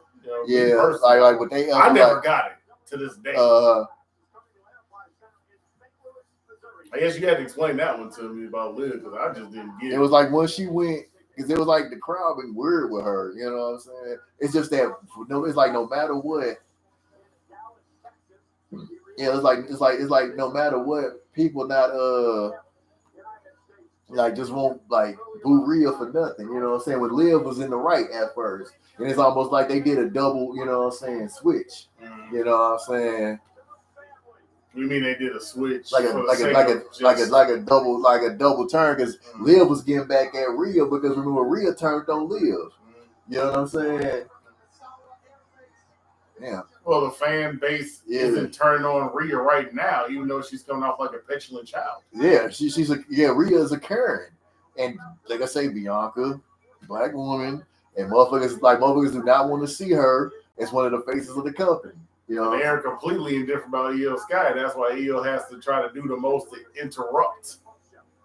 You know, like what they. I never got it to this day. I guess you had to explain that one to me about Liv because I just didn't get it. It was like when she went, because it was like the crowd been weird with her. You know what I'm saying? It's just that it's like no matter what. Yeah, it's like no matter what, people not like just won't like boo Rhea for nothing. You know what I'm saying? When Liv was in the right at first, and it's almost like they did a double. You know what I'm saying? Switch. You know what I'm saying? You mean they did a switch? Like a double turn because Liv was getting back at Rhea because remember Rhea turned on Liv. You know what I'm saying? Yeah. Well, the fan base isn't turning on Rhea right now, even though she's coming off like a petulant child. Yeah, Rhea is a Karen, and like I say, Bianca, black woman, and motherfuckers do not want to see her as one of the faces of the company. You know, they are completely indifferent about Io Sky. That's why Io has to try to do the most to interrupt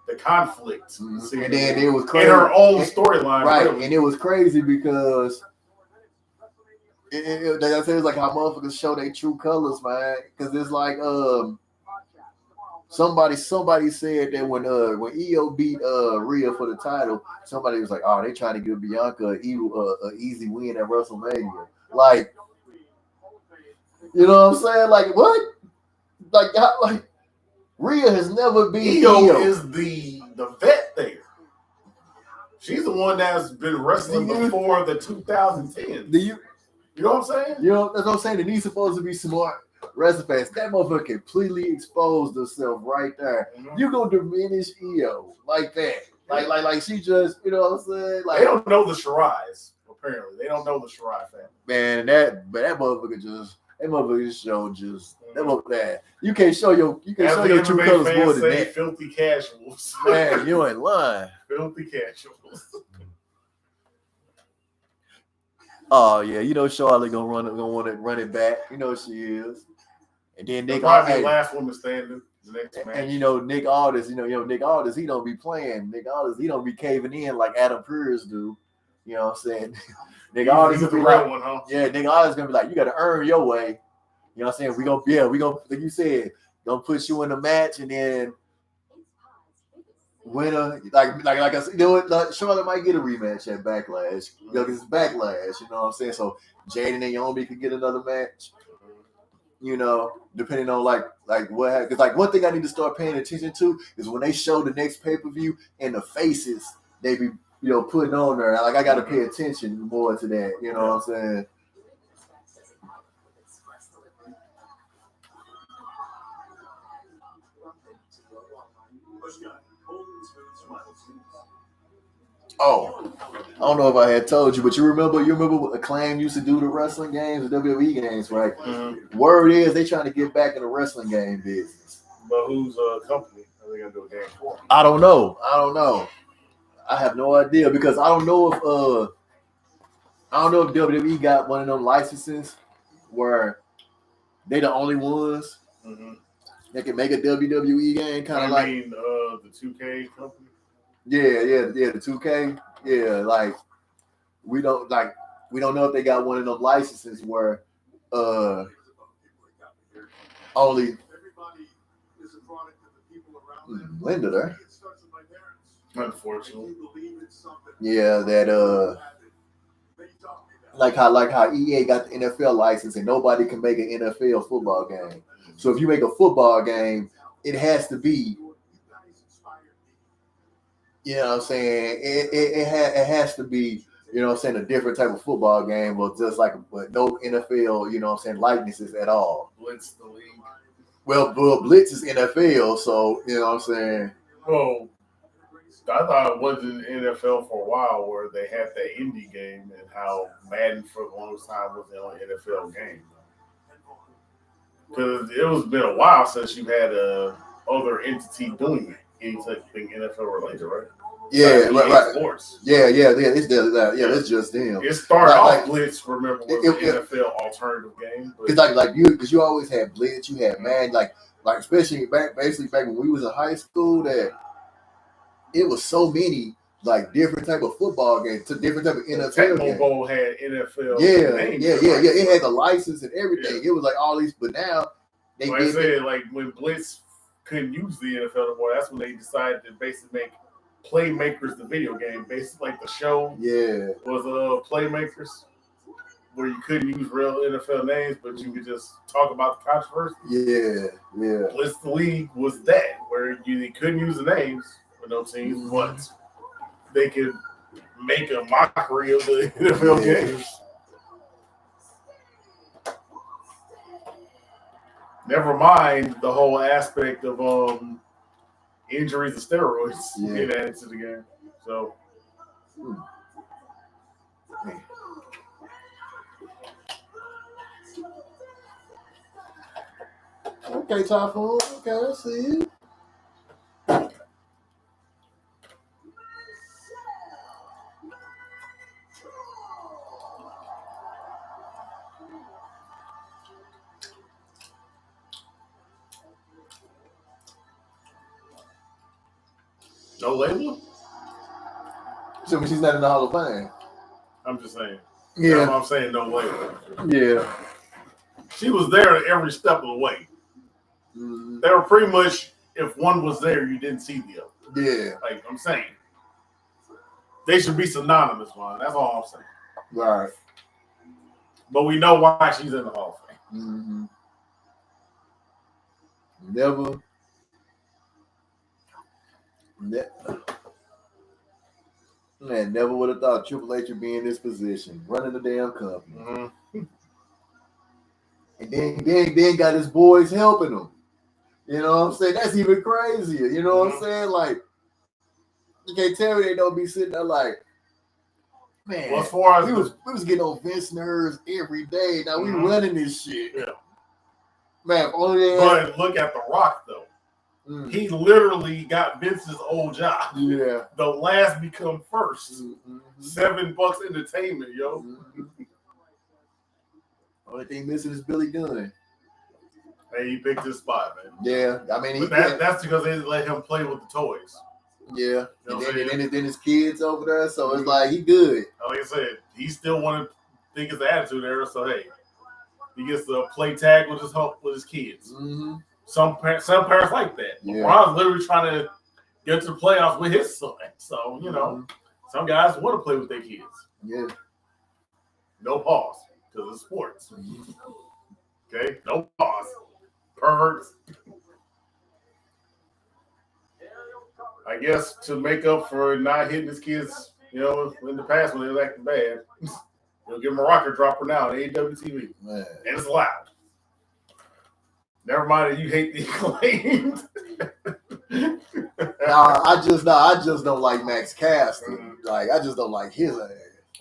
the conflict. Mm-hmm. And then it was crazy in her own storyline, right? Really. And it was crazy because like I said, it's like how motherfuckers show their true colors, man. Because it's like somebody said that when Io beat Rhea for the title, somebody was like, oh, they trying to give Bianca an easy win at WrestleMania, like. You know what I'm saying? Like what? Like Rhea has never been. Io is the vet there. She's the one that's been wrestling before the 2010s. You know what I'm saying? You know that's what I'm saying. He's supposed to be smart wrestling fans. That motherfucker completely exposed herself right there. Mm-hmm. You gonna diminish Io like that? Like she just, you know what I'm saying? Like they don't know the Shirai's. Apparently, they don't know the Shirai family. Man, that motherfucker just. That motherfucker show just that you can't show your true colors more than that. Filthy casuals. Man, you ain't lying. Filthy casuals. Oh yeah, you know Charlotte gonna want to run it back. You know she is. And then Nick probably the last woman standing. The next match. And you know Nick Aldis, Nick Aldis, he don't be playing. Nick Aldis, he don't be caving in like Adam Pearce do. You know what I'm saying? Nick Aldis gonna be like, one, huh? Yeah, Nick Aldis gonna be like, you gotta earn your way. You know what I'm saying? We gonna like you said, gonna put you in a match and then winner, like I said, you know what? Like Charlotte might get a rematch at Backlash. You know, it's Backlash. You know what I'm saying? So Jade and Naomi could get another match. You know, depending on like what happens. Because like one thing I need to start paying attention to is when they show the next pay-per-view and the faces they be putting on there. Like I gotta pay attention more to that. You know what I'm saying? Oh, I don't know if I had told you, but you remember what Acclaim used to do the wrestling games, the WWE games, right? Mm-hmm. Word is they trying to get back in the wrestling game business. But whose company are they gonna do a game for? I don't know. I have no idea because I don't know if WWE got one of them licenses where they the only ones that can make a WWE game, kind of like the 2K company. Yeah, the 2K. Yeah, like we don't know if they got one of them licenses where only Linda there. Unfortunately. Yeah, that like how EA got the NFL license and nobody can make an NFL football game. So if you make a football game, it has to be, you know what I'm saying? It has to be, you know what I'm saying, a different type of football game, but just like but no NFL, you know what I'm saying, likenesses at all. Blitz the league. Well, Blitz is NFL, so you know what I'm saying. Well, I thought it was in NFL for a while where they had that indie game and how Madden for the longest time was the only NFL game. Because it was been a while since you had a other entity doing anything NFL related, right? Yeah, right. Sports. Yeah. It's just them. It started off Blitz. Remember, was an NFL alternative game. Because you always had Blitz, you had Madden, like especially back when we was in high school, that it was so many like different type of football games, to different type of NFL games. Bowl had NFL. It had the license and everything. Yeah. It was like all these, but now like when Blitz couldn't use the NFL anymore, that's when they decided to basically make Playmakers the video game. Basically, like the show was Playmakers, where you couldn't use real NFL names, but you could just talk about the controversy. Yeah. Blitz the League was that, where they couldn't use the names for no teams, but they could make a mockery of the NFL games. Never mind the whole aspect of injuries and steroids get added to the game. So, okay, Typhoon. Okay, I see you. No label? So she's not in the Hall of Fame. I'm just saying. Yeah. That's what I'm saying, no label. Yeah. She was there every step of the way. Mm-hmm. They were pretty much, if one was there, you didn't see the other. Yeah. Like I'm saying. They should be synonymous, man. That's all I'm saying. Right. But we know why she's in the Hall of Fame. Mm-hmm. Never would have thought Triple H would be in this position, running the damn company. Mm-hmm. And then got his boys helping him. You know what I'm saying? That's even crazier. You know what I'm saying? Like, you can't tell me they don't be sitting there like, man, well, as far as we was getting on Vince nerves every day. Now we running this shit. Yeah. Man, only but look at The Rock, though. He literally got Vince's old job. Yeah. The last become first. Mm-hmm. $7 entertainment, yo. Mm-hmm. Only thing missing is Billy Gunn. Hey, he picked his spot, man. Yeah. I mean, that's because they didn't let him play with the toys. Yeah. You know and then his kids over there, so it's like he good. Like I said, he still want to think his attitude there, so hey, he gets to play tag with his kids. Mm-hmm. Some parents like that. Yeah. LeBron's literally trying to get to the playoffs with his son. So, you know, some guys want to play with their kids. Yeah. No pause, because it's sports. Okay? No pause. Perverts. I guess to make up for not hitting his kids, you know, in the past when they was acting bad, he'll give him a rocket dropper now on AWTV. Man. And it's loud. Never mind that you hate the Acclaimed. I just don't like Max Caster. Like, I just don't like his ass.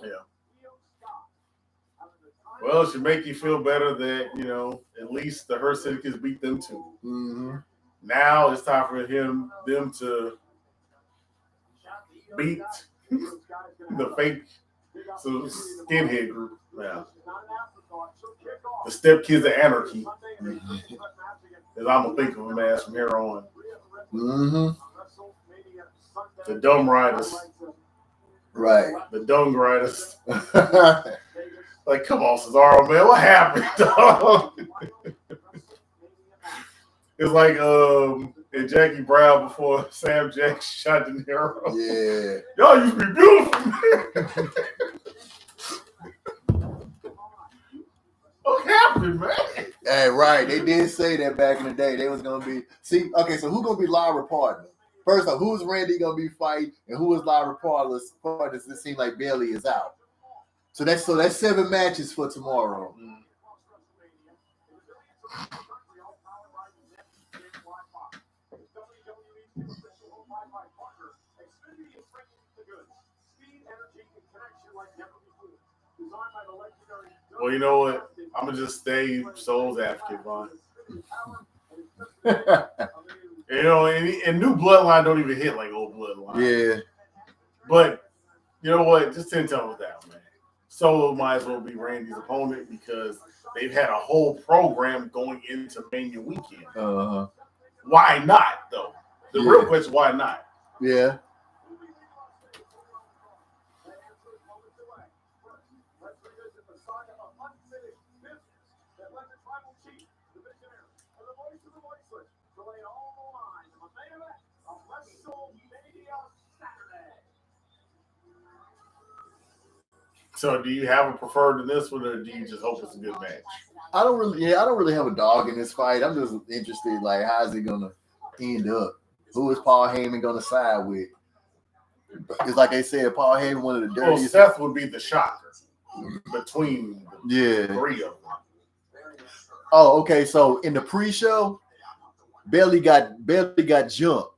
Yeah. Well, it should make you feel better that, you know, at least the Hurt Syndicate beat them too. Mm-hmm. Now it's time for them to beat the fake skinhead group now. The Step Kids of Anarchy. As I'm going to think of them as from here on. Mm-hmm. The Dumb Riders. Right. The Dung Riders. Like, come on, Cesaro, man. What happened, dog? It's like and Jackie Brown before Sam Jackson shot De Niro. Yeah. Y'all used to be beautiful, man. What happened, man? Hey, right. They did say that back in the day. They was gonna be so who's gonna be Lyra partner? First off, who's Randy gonna be fighting, and who is Lyra partners? It seems like Bailey is out. So that's 7 matches for tomorrow. Well, you know what? I'm gonna just stay Soul's advocate, Vaughn. You know, and new bloodline don't even hit like old bloodline. Yeah. But you know what? Just 10 tones down, man. Solo might as well be Randy's opponent because they've had a whole program going into Mania weekend. Why not, though? The real question: why not? Yeah. So, do you have a preferred in this one, or do you just hope it's a good match? I don't really have a dog in this fight. I'm just interested, like, how's it gonna end up? Who is Paul Heyman gonna side with? It's like they said, Paul Heyman, one of the dirtiest. Well, Seth would be the shocker between the 3 of them. Oh, okay. So in the pre-show, Bailey got jumped.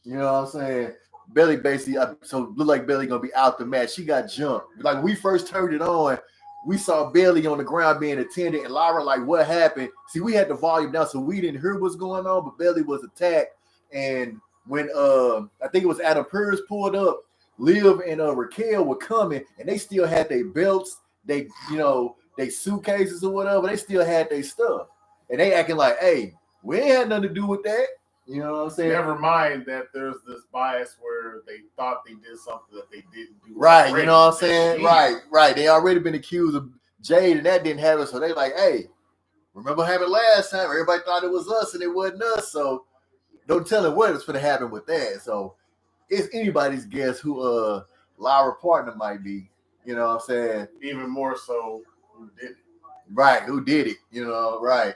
You know what I'm saying? Bailey basically, so look like Bailey gonna be out the match. She got jumped. Like when we first turned it on, we saw Bailey on the ground being attended, and Lyra like, what happened? See, we had the volume down, so we didn't hear what's going on. But Bailey was attacked, and when I think it was Adam Pearce pulled up, Liv and Raquel were coming, and they still had their belts, they suitcases or whatever. They still had their stuff, and they acting like, hey, we ain't had nothing to do with that. You know what I'm saying? Never mind that there's this bias where they thought they did something that they didn't do. Right, you know what I'm saying? Right. They already been accused of Jade, and that didn't happen. So they like, hey, remember what happened last time? Everybody thought it was us, and it wasn't us. So don't tell them what was going to happen with that. So it's anybody's guess who Lyra partner might be. You know what I'm saying? Even more so, who did it? Right, who did it? You know, right.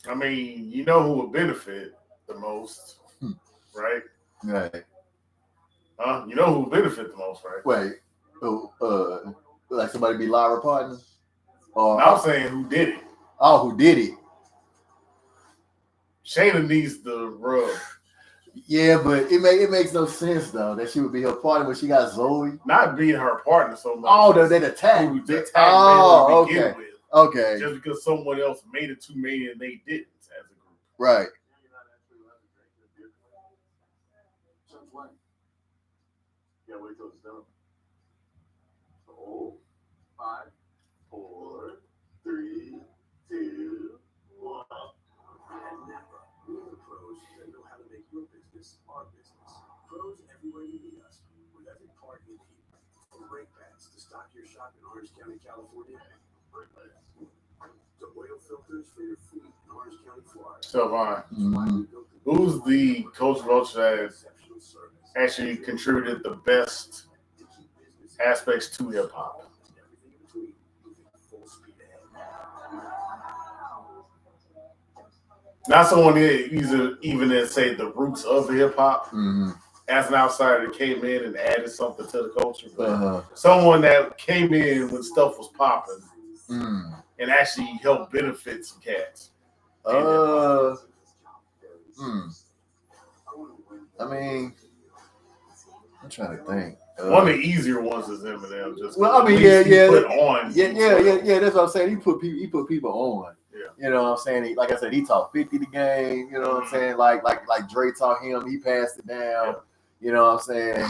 I mean, you know who would benefit the most, right? Right. Huh? You know who would benefit the most, right? Wait, like somebody be Lyra partner? Or I'm saying who did it. Oh, who did it? Shayna needs the rub. Yeah, but it makes no sense though that she would be her partner when she got Zoe. Not being her partner so much. Oh, they attacked. Oh, okay. With, okay. Just because someone else made it too many and they didn't as a group. Right. Yeah, wait till it's done. 5, 4, 3, 2, 1. And never. We're the pros that know how to make your business our business. Pros everywhere you need us, with every part you need. From brake pads to stock your shop in Orange County, California. To oil filters for your fleet in Orange County, Florida. So, who's the coach Roach that actually contributed the best aspects to hip hop? Not someone that even that say the roots of hip hop. As an outsider that came in and added something to the culture, but someone that came in when stuff was popping and actually helped benefit some cats. I mean, I'm trying to think. One of the easier ones is Eminem. Just well, I mean, put on. Yeah. That's what I'm saying. He put people on. Yeah. You know what I'm saying? Like I said, he taught 50 the game. You know what I'm saying? Like Dre taught him. He passed it down. Yeah. You know what I'm saying?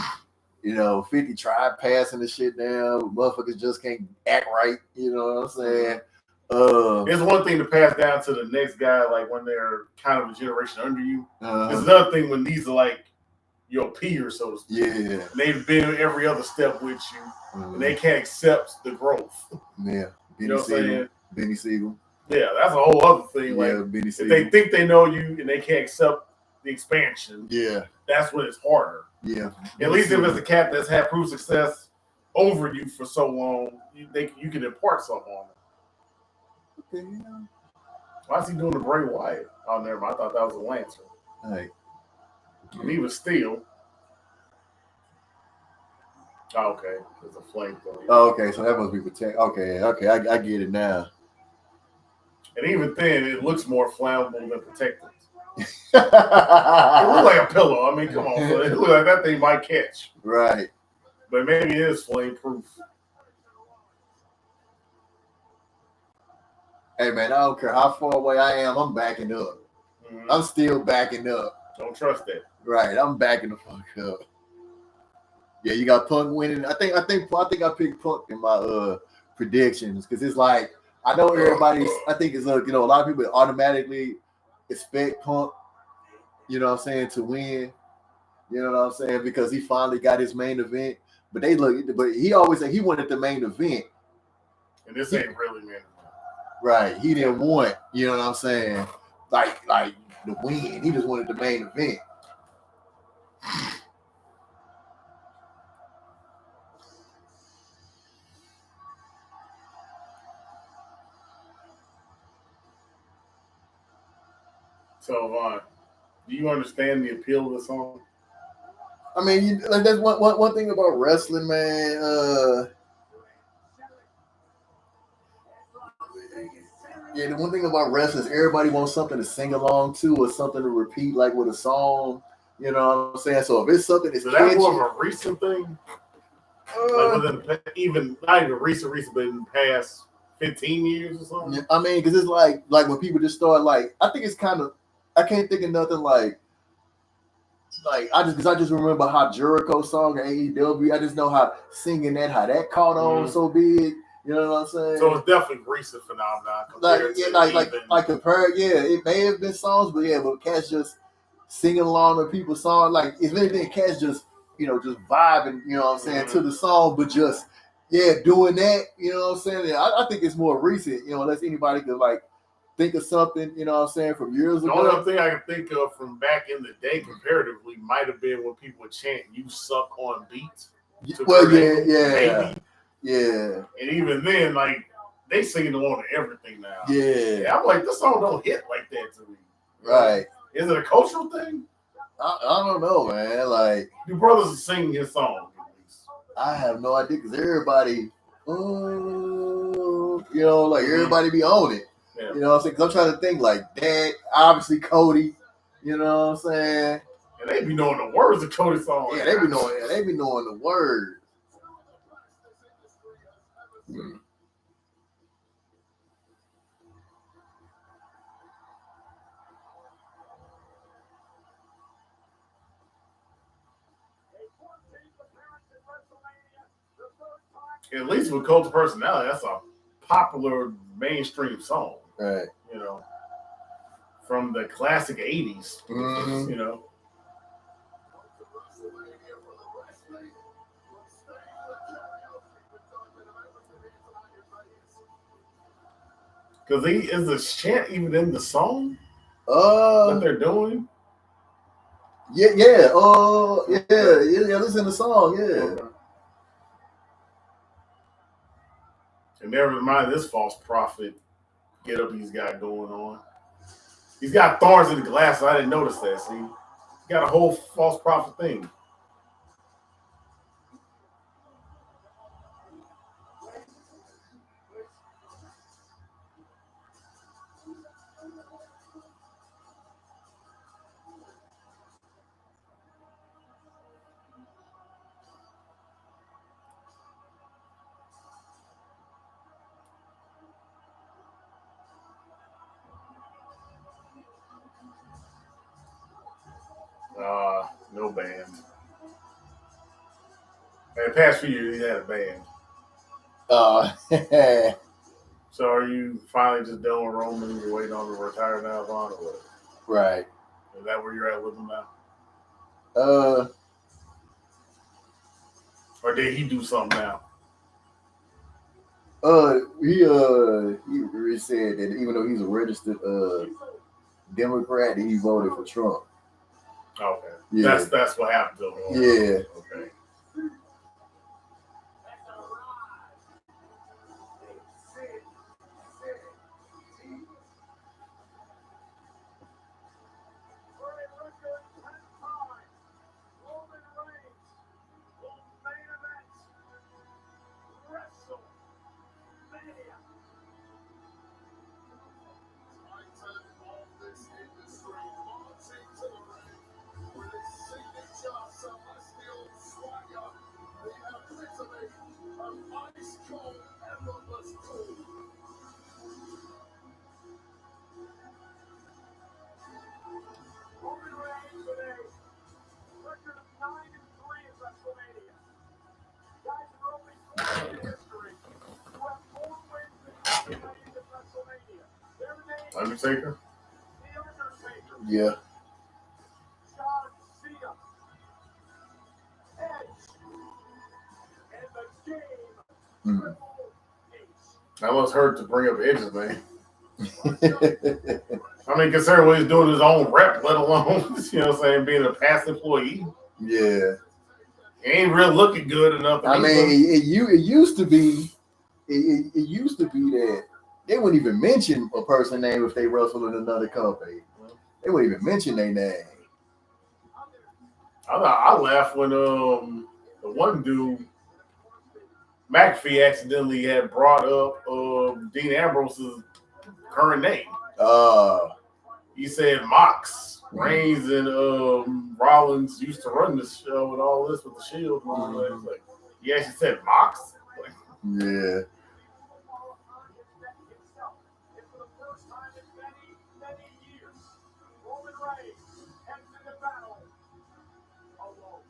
You know, 50 tried passing the shit down. Motherfuckers just can't act right. You know what I'm saying? It's one thing to pass down to the next guy, like when they're kind of a generation under you. It's another thing when these are like your peer, so to speak. Yeah. And they've been every other step with you, Mm-hmm. and they can't accept the growth. Yeah. You know what I'm saying? Benny Siegel. Yeah, that's a whole other thing. Yeah, like, Benny if Siegel. they think they know you and they can't accept the expansion, yeah, that's when it's harder. Yeah. At least if it's a cat that's had proved success over you for so long, you can impart something on them. Yeah. Why is he doing the Bray Wyatt? Oh, never mind. I thought that was a Lancer. Hey. And he was Steel. Oh, okay. It's a flame thing. Oh, okay, so that must be protect. Okay, I get it now. And even then, it looks more flammable than protected. It looks like a pillow. I mean, come on. So it looks like that thing might catch. Right. But maybe it is flame proof. Hey, man, I don't care how far away I am, I'm backing up. Mm-hmm. I'm still backing up. Don't trust that. Right, I'm backing the fuck up. Yeah, you got Punk winning. I think I picked Punk in my predictions because it's like I know everybody's. I think it's a lot of people automatically expect Punk. You know what I'm saying, to win. You know what I'm saying, because he finally got his main event. But he always said he wanted the main event. And this ain't really main event. Right, he didn't want. You know what I'm saying, like the win. He just wanted the main event. So, do you understand the appeal of the song? I mean, that's one thing about wrestling, man. Yeah, the one thing about wrestling is everybody wants something to sing along to or something to repeat, like with a song. You know what I'm saying? So if it's something that's that's more of a recent thing. Like even not even recent, but in the past 15 years or something. I mean, because it's like when people just start I think it's kind of, I can't think of nothing I just remember how Jericho song at AEW. I just know how singing how that caught on so big. You know what I'm saying? So it's definitely recent phenomenon compared it may have been songs, but cats just singing along to people's songs. Like if anything, cats just just vibing. You know what I'm saying, to the song, but just doing that. You know what I'm saying? I think it's more recent. Unless anybody could think of something. You know what I'm saying, from years ago. The only thing I can think of from back in the day, comparatively, might have been when people would chant "You suck" on beat. Maybe. Yeah. And even then, they singing along to everything now. Yeah. I'm like, this song don't hit like that to me. Right. Is it a cultural thing? I don't know, man. Do brothers sing his song? I have no idea because everybody, everybody be on it. Yeah. You know what I'm saying? Because I'm trying to think Dad, obviously Cody. You know what I'm saying? And they be knowing the words of Cody's song. Yeah, they be knowing the words. At least with Cody's personality, that's a popular mainstream song. Right. From the classic 80s. Mm-hmm. Because is the chant even in the song that they're doing? Yeah. It's in the song. Yeah. Okay. And never mind this false prophet get up he's got going on. He's got thorns in the glasses. I didn't notice that. See, he got a whole false prophet thing. No band. In the past few years, he had a band. So are you finally just done with Roman? You're waiting on him to retire now, Vaughn, or what? Right. Is that where you're at with him now? Or did he do something now? He really said that even though he's a registered Democrat, he voted for Trump. Okay. Yeah. That's what happened to him. Yeah. Okay. WrestleMania. Roman Reigns with a record of 9-3 at WrestleMania. Guys in wrestling history who have more wins than Roman Reigns at WrestleMania. Their names: Undertaker? The Undertaker, Yeah. John Cena, Edge, and the Game Triple H. I must hurt to bring up Edge's name. I mean, considering what he's doing his own rep, let alone, you know what I'm saying, being a past employee. Yeah. He ain't really looking good enough. I mean, it used to be that they wouldn't even mention a person's name if they wrestled in another company. They wouldn't even mention their name. I laughed when the one dude, McAfee, accidentally had brought up Dean Ambrose's current name. He said Mox, Reigns, and Rollins used to run this show and all this with the Shield. And all that. It's like, he actually said Mox? Like, Yeah. For the first time in many years, Roman Reigns heads into battle alone.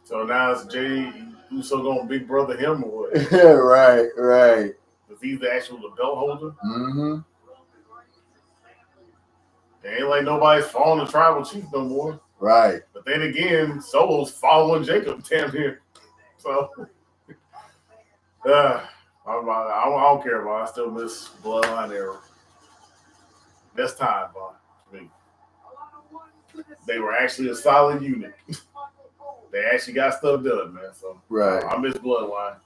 so now it's Jay Uso gonna big brother him or what? Right. Because he's the actual belt holder. Mm-hmm. It ain't like nobody's following the tribal chief no more. Right. But then again, Solo's following Jacob damn here. So, I don't care about it. I still miss Bloodline era. That's time, Bob. I mean, they were actually a solid unit. They actually got stuff done, man. So, Right. I miss Bloodline.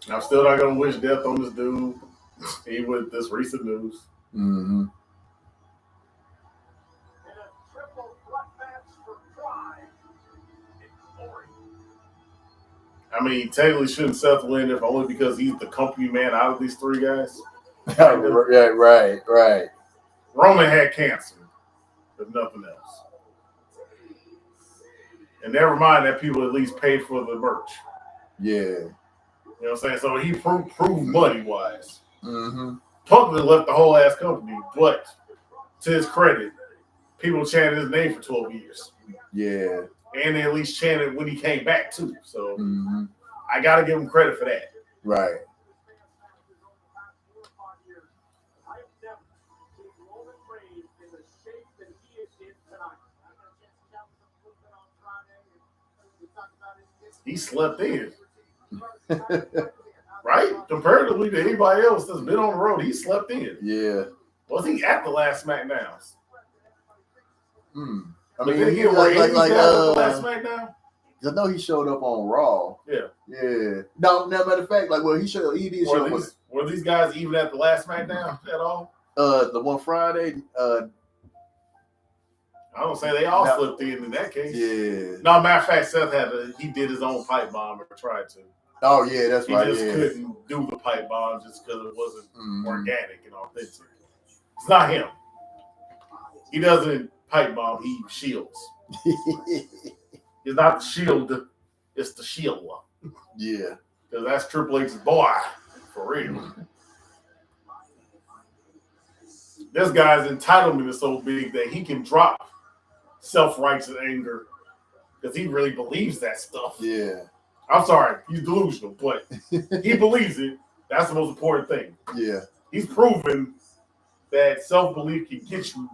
I'm still not gonna wish death on this dude, even with this recent news. Mm-hmm. I mean, technically shouldn't Seth win if only because he's the company man out of these three guys. Right. Roman had cancer, if nothing else. And never mind that people at least paid for the merch. Yeah. You know what I'm saying? So he proved money-wise. Mm-hmm. Punk left the whole ass company, but to his credit, people chanted his name for 12 years. Yeah. And they at least chanted when he came back, too. So Mm-hmm. I got to give him credit for that. Right. He slept in. Right? Comparatively to anybody else that's been on the road, he slept in. Yeah. Was he at the last SmackDowns? I mean, then again, were at the last SmackDown? I know he showed up on Raw. Yeah. No, matter of fact, like, well, he did show up. Were these guys even at the last SmackDown at all? The one Friday. I don't say they all slipped in that case. Yeah. No, matter of fact, Seth he did his own pipe bomb or tried to. Oh yeah, that's right. He just couldn't do the pipe bomb just because it wasn't organic and authentic. It's not him. He doesn't pipe bomb. He shields. It's not the shield. It's the shield one. Yeah. Because that's Triple H's boy. For real. This guy's entitlement is so big that he can drop self-righteous anger because he really believes that stuff. Yeah. I'm sorry, he's delusional, but he believes it. That's the most important thing. Yeah. He's proven that self-belief can get you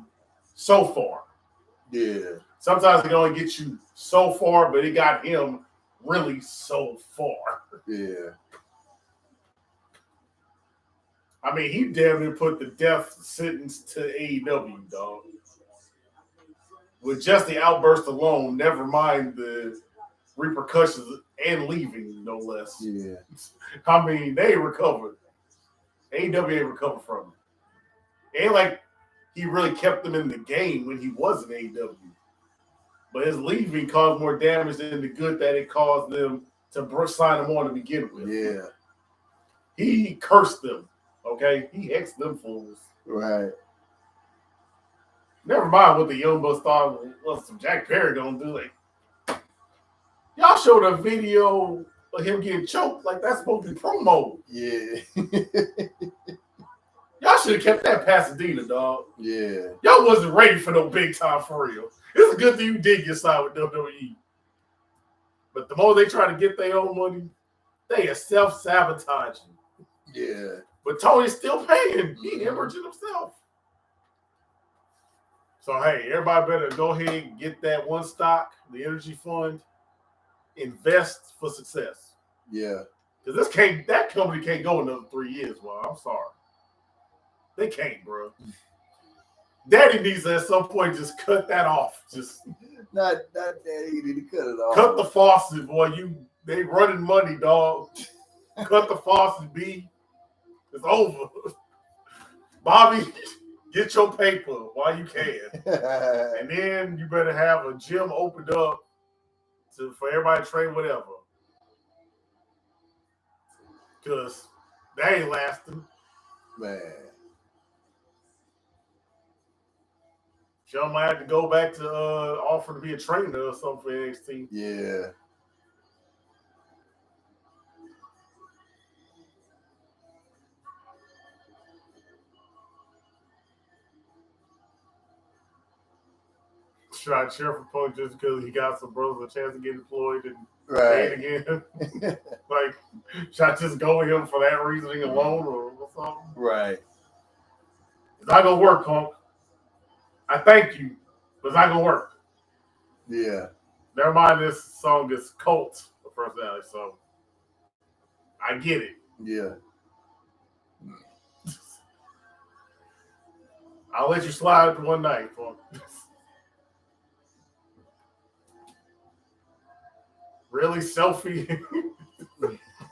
so far. Yeah. Sometimes it can only get you so far, but it got him really so far. Yeah. I mean, he damn near put the death sentence to AEW, dog. With just the outburst alone, never mind the repercussions and leaving, no less. Yeah. I mean, they recovered. AEW ain't recovered from it. Ain't like he really kept them in the game when he was in AEW. But his leaving caused more damage than the good that it caused them to sign him on to begin with. Yeah. He cursed them, okay? He hexed them fools. Right. Never mind what the Young Bucks thought was some Jack Perry gonna do. Like, y'all showed a video of him getting choked like that's supposed to be promo. Yeah. Y'all should have kept that Pasadena, dog. Yeah. Y'all wasn't ready for no big time for real. It's a good thing you did get signed with WWE. But the more they try to get their own money, they are self-sabotaging. Yeah. But Tony's still paying. He hemorrhaging himself. So, hey, everybody better go ahead and get that one stock, the energy fund, invest for success. Yeah. Because that company can't go another 3 years. Well, I'm sorry. They can't, bro. Daddy needs to at some point just cut that off. Just not Daddy. You need to cut it off. cut the faucet, boy. They running money, dog. Cut the faucet, B. It's over. Bobby, get your paper while you can. And then you better have a gym opened up for everybody to train whatever. Because they ain't lasting. Man. Y'all might have to go back to offer to be a trainer or something for NXT. Yeah. Try to cheer for Punk just because he got some brothers a chance to get employed and Right. again. Like, should I just go with him for that reasoning alone or something? Right. It's not gonna work, Punk. I thank you, but it's not gonna work. Yeah. Never mind, this song is cult for personality, so I get it. Yeah. I'll let you slide one night, Punk. Really, selfie?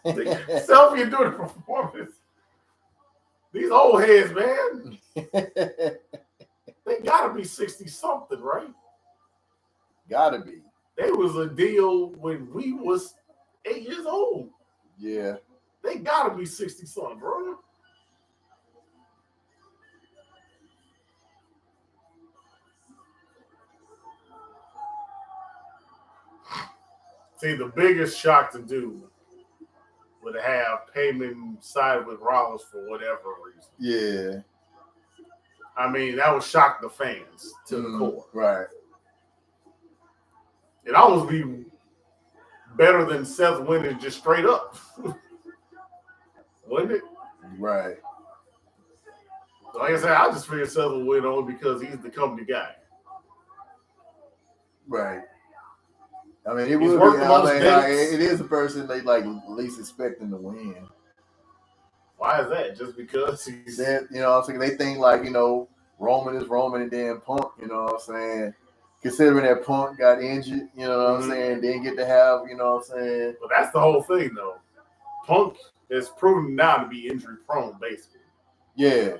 Selfie and doing a performance. These old heads, man. They gotta be 60-something, right? Gotta be. They was a deal when we was 8 years old. Yeah. They gotta be 60-something, bro. See, the biggest shock to do would have Payman side with Rollins for whatever reason. Yeah. I mean, that would shock the fans to the core. Right. It'd almost be better than Seth winning just straight up. Wouldn't it? Right. Like I said, I just figured Seth would win only because he's the company guy. Right. I mean, it He's would worked be. the most I mean, dates. it is a person they like least expecting to win. Why is that? Just because he's Then, you know what I'm saying? They think like, you know, Roman is Roman and then Punk, you know what I'm saying? Considering that Punk got injured, you know what I'm saying? Didn't get to have, you know what I'm saying? But that's the whole thing, though. Punk is proven now to be injury prone, basically. Yeah.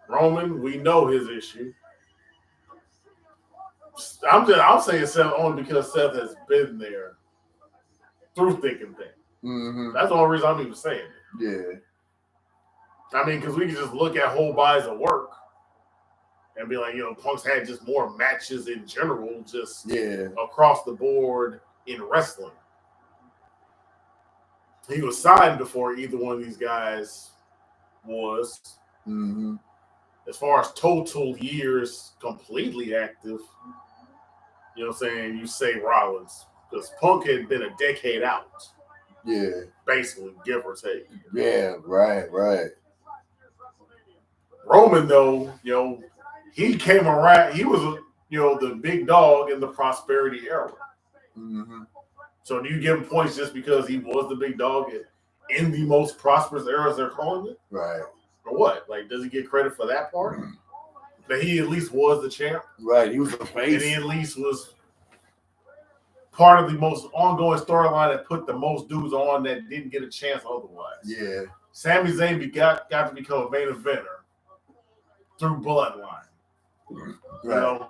Roman, we know his issue. I'm saying Seth only because Seth has been there through thick and thin. Mm-hmm. That's the only reason I'm even saying it. Yeah. I mean, because we can just look at whole bodies of work and be like, you know, Punk's had just more matches in general, just across the board in wrestling. He was signed before either one of these guys was. Mm-hmm. As far as total years completely active, You know what I'm saying? You say Rollins. Because Punk had been a decade out. Yeah. Basically, give or take. Yeah, right. Roman, though, he came around. He was, the big dog in the prosperity era. Mm-hmm. So do you give him points just because he was the big dog in the most prosperous era, as they're calling it? Right. Or what? Like, does he get credit for that part? That he at least was the champ? Right. He was the face. And he at least was part of the most ongoing storyline that put the most dudes on that didn't get a chance otherwise. Yeah. Sami Zayn got to become a main eventer through Bloodline. Right.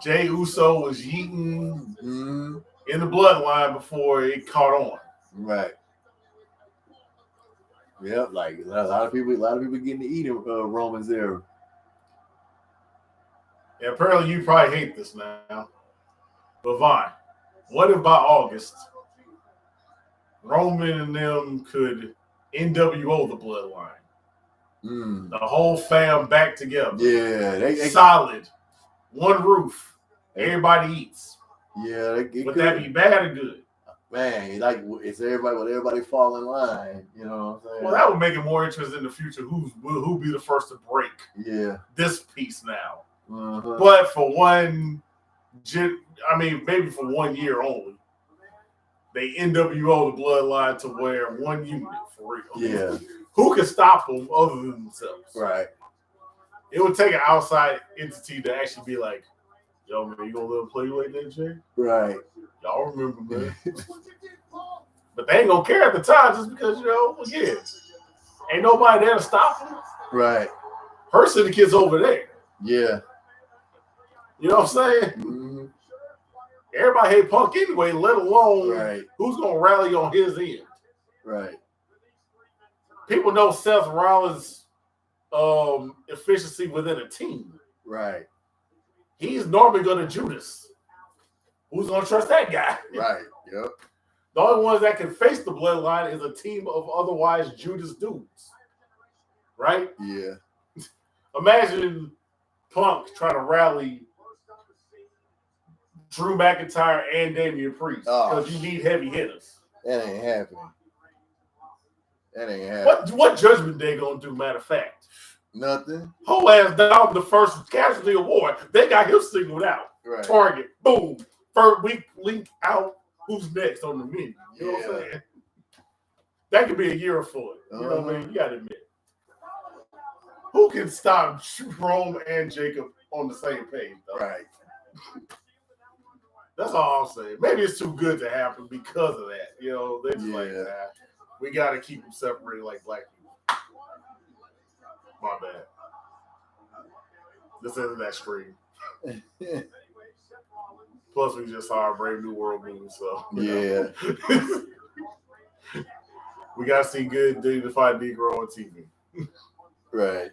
Jey Uso was yeeting in the Bloodline before it caught on. Right. Yep, like a lot of people getting to eat in Roman's era. Yeah, apparently you probably hate this now. But Vaughn, what if by August Roman and them could NWO the Bloodline? The whole fam back together. Yeah, they solid. One roof. Everybody eats. Yeah, would that be bad or good? Man, like it's everybody. Would everybody fall in line? You know what I'm saying? Well, that would make it more interesting in the future. Who be the first to break? Yeah, this piece now. Uh-huh. But for maybe for 1 year only. They NWO the Bloodline to where one unit for real. Yeah. Who can stop them other than themselves? Right. It would take an outside entity to actually be like, yo, man, you gonna let him play you like that, Jay? Right. Y'all remember, man. But they ain't gonna care at the time just because, again, ain't nobody there to stop them. Right. Her syndicate's over there. Yeah. You know what I'm saying? Mm-hmm. Everybody hate Punk anyway, let alone right. Who's gonna rally on his end. Right. People know Seth Rollins' efficiency within a team. Right. He's normally going to Judas. Who's going to trust that guy? Right. Yep. The only ones that can face the Bloodline is a team of otherwise Judas dudes. Right? Yeah. Imagine Punk trying to rally Drew McIntyre and Damian Priest because you need heavy hitters. That ain't happening. What Judgment Day gonna do? Matter of fact, nothing. Whole ass down the first casualty award. They got him singled out. Right. Target. Boom. First week link out. Who's next on the menu? You know what I'm saying? That could be a year for it. You know what I mean? You gotta admit. Who can stop Rome and Jacob on the same page? Though? Right. That's all I'm saying. Maybe it's too good to happen because of that. They're just like, nah, we got to keep them separated like black people. My bad. This isn't that stream. Plus, we just saw our Brave New World movie, so. Yeah. We got to see good dignified Negro on TV. Right.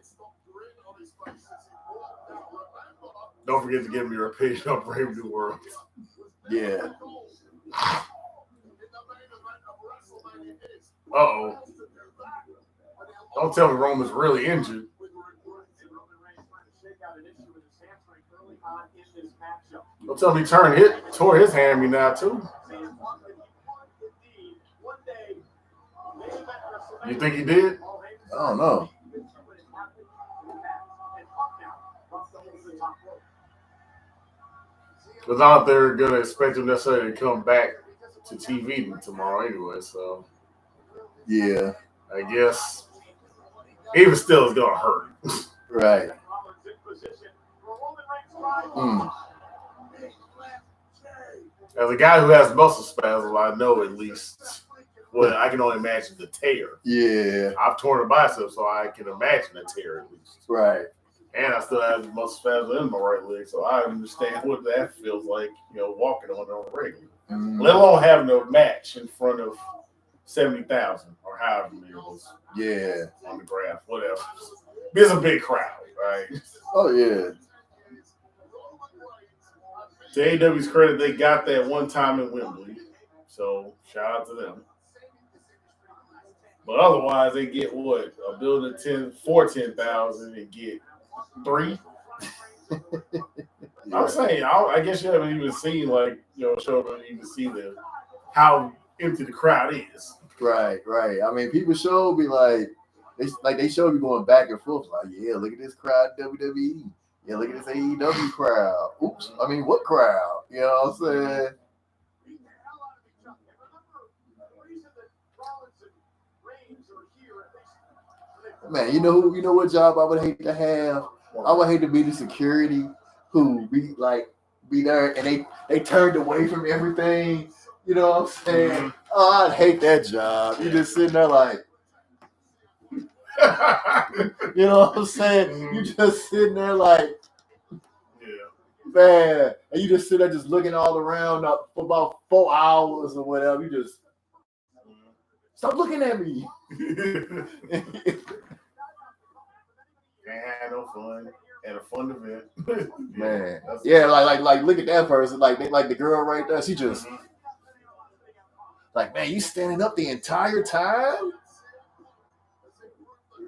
Don't forget to give me your opinion on Brave New World. Yeah. Uh-oh. Don't tell me Roman's really injured. Don't tell me he tore his hammy now, too. You think he did? I don't know. Because I don't think they're going to expect him necessarily to come back to TV tomorrow anyway, so. Yeah. I guess even still it's going to hurt. Right. As a guy who has muscle spasms, I know at least. Well, I can only imagine the tear. Yeah. I've torn a bicep, so I can imagine a tear at least. Right. And I still have muscle spasms in my right leg, so I understand what that feels like, walking on it on a regular. Let alone having a match in front of 70,000 or however many it was. Yeah. On the graph, whatever. It's a big crowd, right? Oh, yeah. To AEW's credit, they got that one time in Wembley. So, shout out to them. But otherwise, they get what? A building for 10,000 and get 3? Yeah. I'm saying, I guess you haven't even seen show them even see how empty the crowd is. Right. I mean, people show me they show me going back and forth. Like, yeah, look at this crowd WWE. Yeah, look at this AEW crowd. Oops, I mean, what crowd? You know what I'm saying? Man, you know what job I would hate to have? I would hate to be the security who be there and they turned away from everything. You know what I'm saying? Mm-hmm. Oh, I'd hate that job. You just sitting there like, you know what I'm saying? Mm-hmm. You just sitting there like, man, and you just sit there just looking all around for about 4 hours or whatever. You just stop looking at me. Can't have no fun at a fun event. Man. Yeah, like look at that person. Like the girl right there. She just like, man, you standing up the entire time?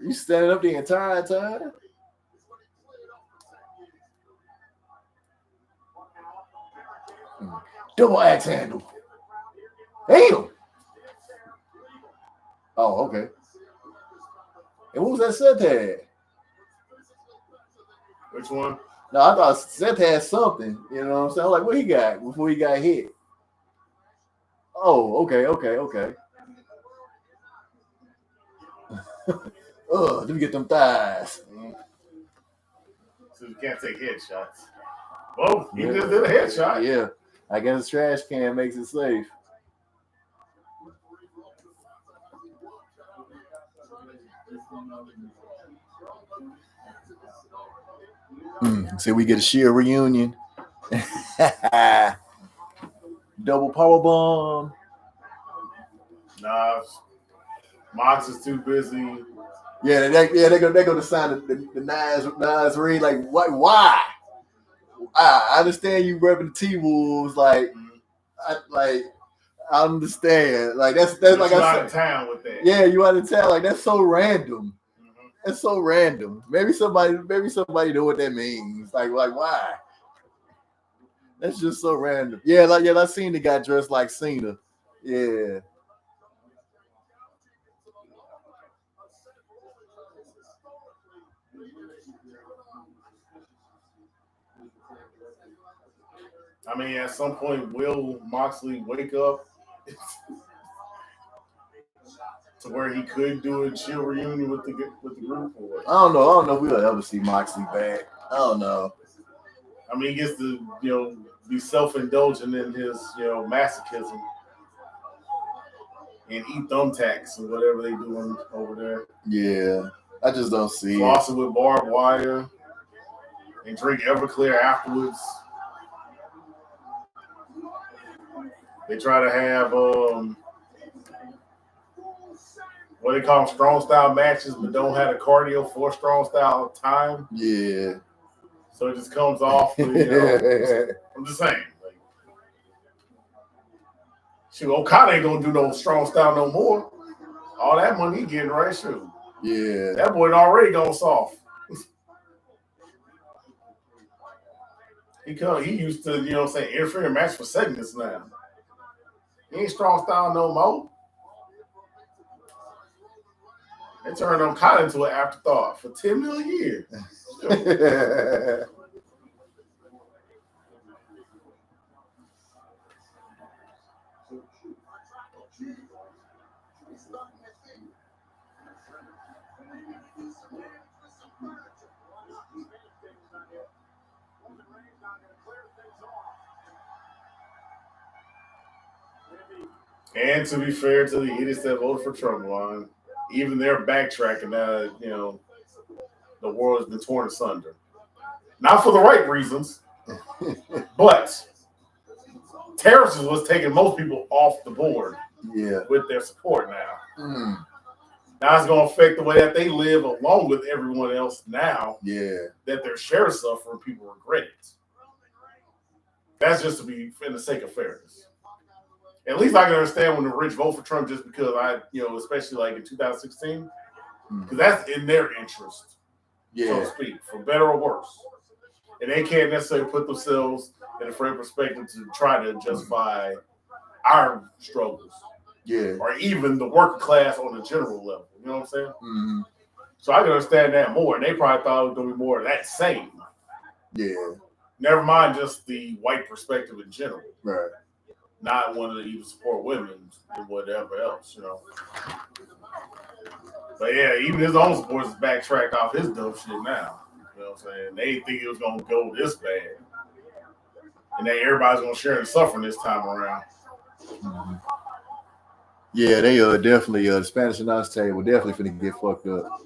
You standing up the entire time? Double axe handle. Damn. Oh, okay. And what was that Seth had? Which one? No, I thought Seth had something. You know what I'm saying? Like, what he got before he got hit? Oh, okay. Let me get them thighs. So you can't take headshots. Well, he just did a headshot. Yeah. I guess a trash can makes it safe. So we get a sheer reunion. Double power bomb. Nah, Mox is too busy. Yeah, they're gonna sign the Nas ring. Like, why? I understand you repping the T-Wolves. Like, I understand. Like that's like you out of town with that. Yeah, you out of town. Like that's so random. Mm-hmm. That's so random. Maybe somebody know what that means. Like why? That's just so random. Yeah, I seen the guy dressed like Cena. Yeah. I mean, at some point, will Moxley wake up to where he could do a chill reunion with the group? Or what? I don't know if we'll ever see Moxley back. I don't know. I mean, he gets to be self-indulgent in his masochism and eat thumbtacks or whatever they doing over there. Yeah, I just don't see Floss it with barbed wire and drink Everclear afterwards. They try to have what they call them, strong style matches, but don't have the cardio for strong style time. Yeah. So it just comes off. I'm just saying. Like, shoot, Okada ain't gonna do no strong style no more. All that money he getting, right? Shoot. Yeah. That boy already gone soft. He used to, interfere in match for segments now. He ain't strong style no more. They turned Okada into an afterthought for 10 million years. And to be fair to the idiots that voted for Trump, line, even they're backtracking now. The world has been torn asunder. Not for the right reasons, but tariffs is what's taking most people off the board. Yeah. With their support now. Now it's going to affect the way that they live along with everyone else now. Yeah. That their share suffering, people regret it. That's just to be in the sake of fairness. At least I can understand when the rich vote for Trump just because especially like in 2016, because that's in their interest, so to speak, for better or worse. and they can't necessarily put themselves in a frame perspective to try to justify our struggles. Yeah. Or even the working class on the general level. You know what I'm saying? Mm-hmm. So I can understand that more. And they probably thought it was going to be more of that same. Yeah. Never mind just the white perspective in general. Right. Not wanting to even support women and whatever else, you know. But yeah, even his own supporters backtracked off his dumb shit now. You know what I'm saying? They didn't think it was going to go this bad. And then everybody's going to share the suffering this time around. Mm-hmm. Yeah, they definitely the Spanish announce table definitely finna get fucked up.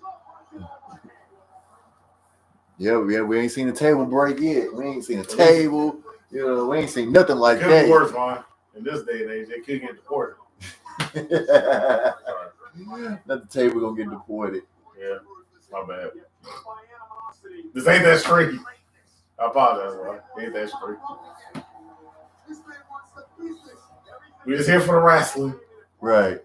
Yeah, we ain't seen the table break yet. We ain't seen a table. You know, we ain't seen nothing like that. Could be worse, man. In this day and age, they could get deported. Not the table gonna get deported. Yeah, my bad. This ain't that straight. I apologize, man. Ain't that straight. We just here for the wrestling. Right.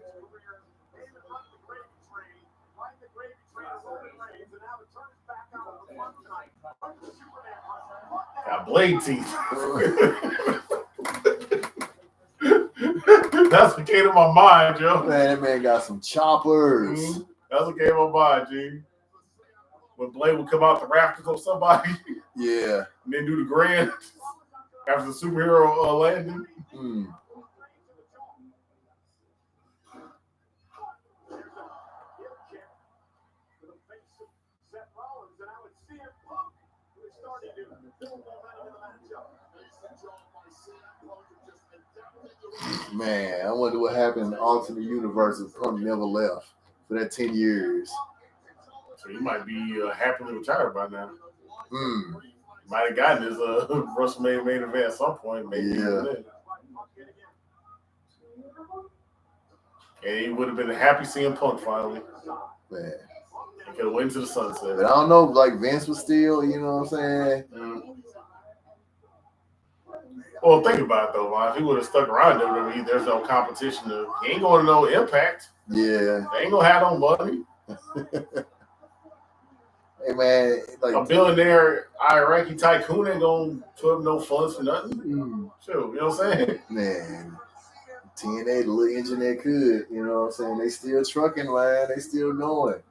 Got blade teeth. That's what came to my mind, Joe. Man, that man got some choppers. Mm-hmm. That's what came to my mind, G. When Blade would come out the rafters on somebody. Yeah. And then do the grand after the superhero landing. Mm. Man, I wonder what happened in the alternate universe if Punk never left for that 10 years. So he might be happily retired by now. Mm. Might have gotten his Wrestlemania main event at some point, maybe. Yeah. And he would have been happy seeing Punk finally. Man. He could have went to the sunset. But I don't know, like Vince was still, you know what I'm saying? Mm. Well, think about it though, man. If he would have stuck around WWE, there's no competition. He ain't going to no Impact. Yeah. They ain't going to have no money. Hey, man. Like, a billionaire Iraqi tycoon ain't going to put up no funds for nothing. Sure, you know what I'm saying? Man. TNA, the little engine they could, you know what I'm saying? They still trucking, man. They still going.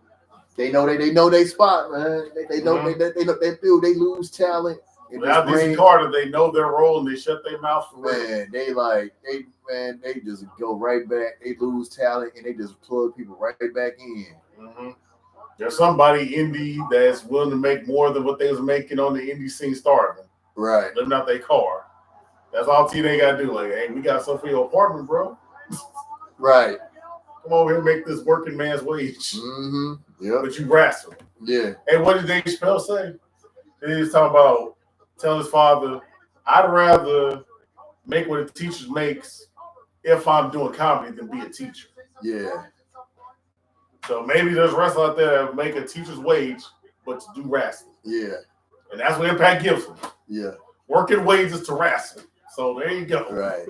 They know they spot, man. They know they feel they lose talent. Without DC Carter, they know their role and they shut their mouth for man. They just go right back. They lose talent and they just plug people right back in. Mm-hmm. There's somebody indie that's willing to make more than what they was making on the indie scene starting. Right. Living out their car. That's all TNA got to do. Like, hey, we got something for your apartment, bro. Right. Come over here and make this working man's wage. Mm-hmm. Yeah. But you wrestle. Yeah. Hey, what did Dave Chappelle say? He was talking about telling his father, I'd rather make what a teacher makes if I'm doing comedy than be a teacher. Yeah. So maybe there's wrestlers out there that make a teacher's wage, but to do wrestling. Yeah. And that's what Impact gives them. Yeah. Working wages to wrestle. So there you go. Right.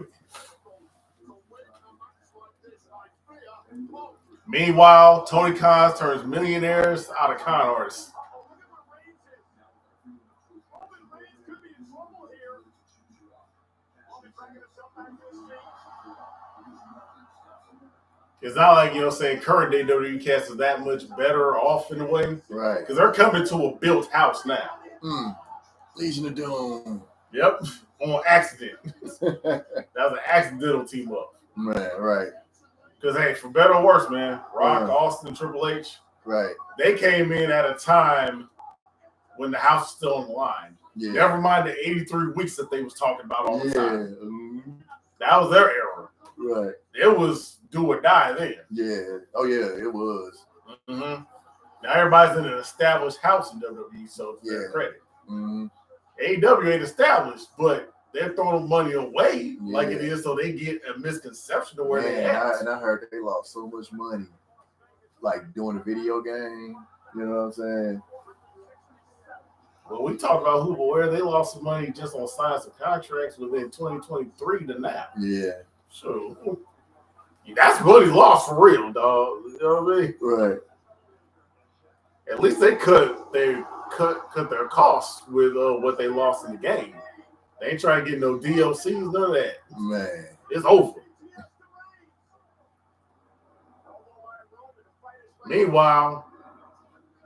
Meanwhile, Tony Khan turns millionaires out of con artists. It's not like, you know, saying current day WWE cast is that much better off in a way. Right. Because they're coming to a built house now. Legion of Doom. Yep. On accident. That was an accidental team up. Man, right. Because, hey, for better or worse, man, Rock, Austin, Triple H, right. They came in at a time when the house was still on the line. Yeah. Never mind the 83 weeks that they was talking about all the time. Mm-hmm. That was their era. Right. It was do or die then. Yeah. Oh, yeah, it was. Mm-hmm. Now everybody's in an established house in WWE, so it's their credit. Mm-hmm. AEW ain't established, but they're throwing money away like it is, so they get a misconception of where they're at. And I heard they lost so much money, like doing a video game. You know what I'm saying? Well, we talked about who, but where they lost some money just on signs of contracts within 2023 to now. Yeah. So that's money lost for real, dog. You know what I mean? Right. At least they cut their cut their costs with what they lost in the game. They ain't trying to get no DLCs, none of that. Man, it's over. Meanwhile,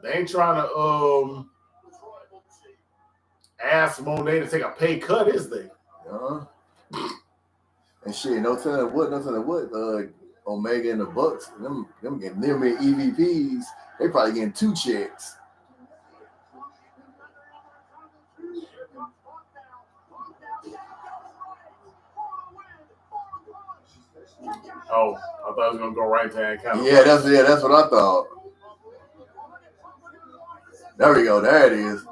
they ain't trying to ask Monet to take a pay cut, is they? And shit, no telling what. Omega and the Bucks, them getting them EVPs. They probably getting 2 checks. Oh, I thought it was gonna go right to account. Yeah, that's what I thought. There we go. There it is.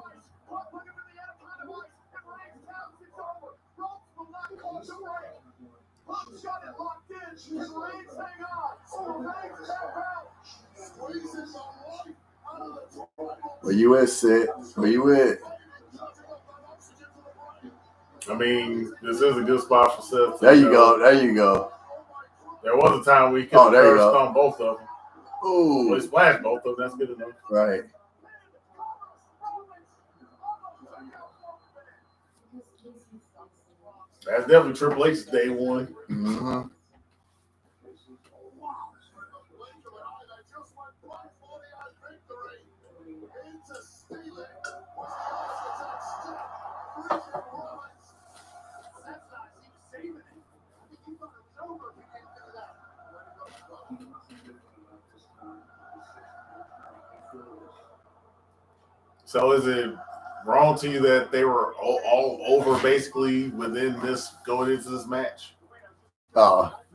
Where you at, Seth? Where you at? I mean, this is a good spot for Seth. There you go. There you go. There was a time we could first on both of them. Ooh. Well, he splashed both of them. That's good enough. Right. That's definitely Triple H's day one. Mm-hmm. So is it wrong to you that they were all over basically within this going into this match?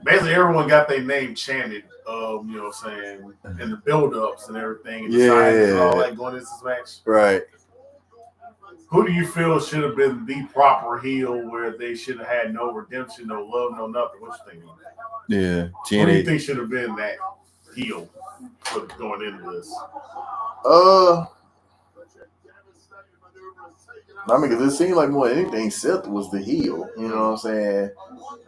Basically, everyone got their name chanted, you know what I'm saying, in the build-ups and everything, and the signs and all that going into this match. Right. Who do you feel should have been the proper heel where they should have had no redemption, no love, no nothing? What you think on that? Yeah. Who do you think should have been that heel for going into this? I mean, because it seemed like more than anything, Seth was the heel. You know what I'm saying?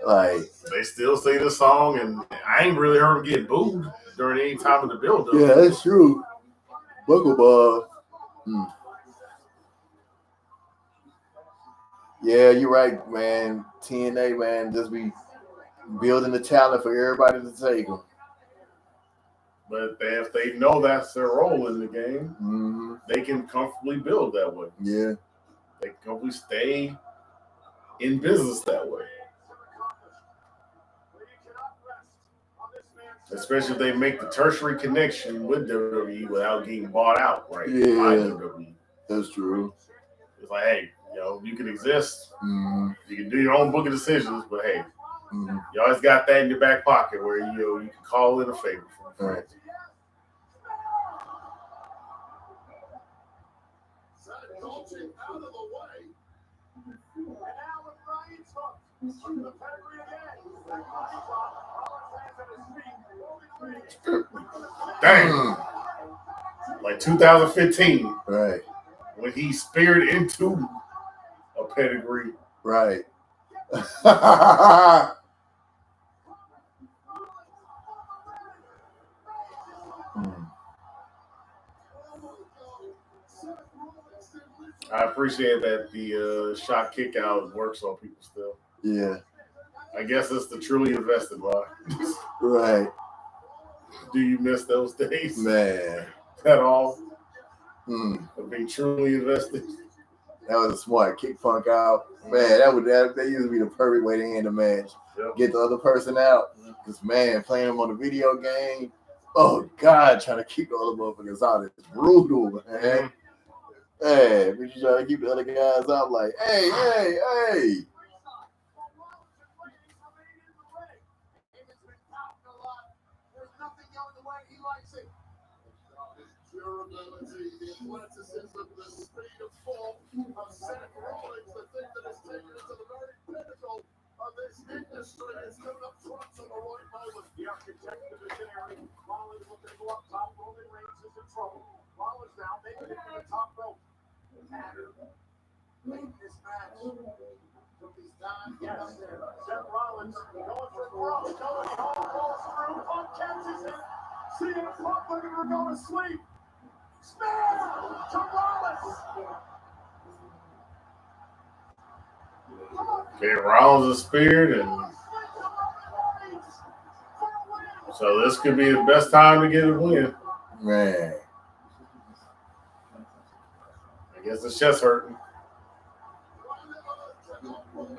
Like, they still sing the song, and I ain't really heard him get booed during any time of the build-up. Yeah, that's true. Buckle Bob. Yeah, you're right, man. TNA, man, just be building the talent for everybody to take them. But if they know that's their role in the game, they can comfortably build that way. Yeah. They can comfortably stay in business that way. Especially if they make the tertiary connection with WWE without getting bought out, right? Yeah, WWE. That's true. It's like, hey, you can exist. You can do your own booking decisions, but hey, you always got that in your back pocket where you can call in a favor from right. Dang. Like 2015. Right. When he speared into a pedigree. Right. I appreciate that the shot kick out works on people still. Yeah. I guess it's the truly invested line. Right. Do you miss those days? Man. At all? Of being truly invested? That was a smart kick Punk out. Man, that used to be the perfect way to end the match. Yep. Get the other person out. Because, man, playing them on the video game, oh, God, trying to keep the other motherfuckers out is brutal, man. Hey, but you trying to keep the other guys out like, hey. Durability, the athleticism, the speed of fall of Seth Rollins, the thing that has taken it to the very pinnacle of this industry is coming up front to the right moment. The architect of the visionary, Rollins looking to go up top, Roman Reigns is in trouble. Rollins now making it to the top rope. Late this match. Took his time, get up there. Seth Rollins going for broke, going home, falls through, Punk catches it. CM Punk looking to go to sleep. Spear to Rollins. Okay, Rollins is speared, and so this could be the best time to get a win. Man. I guess his chest hurting.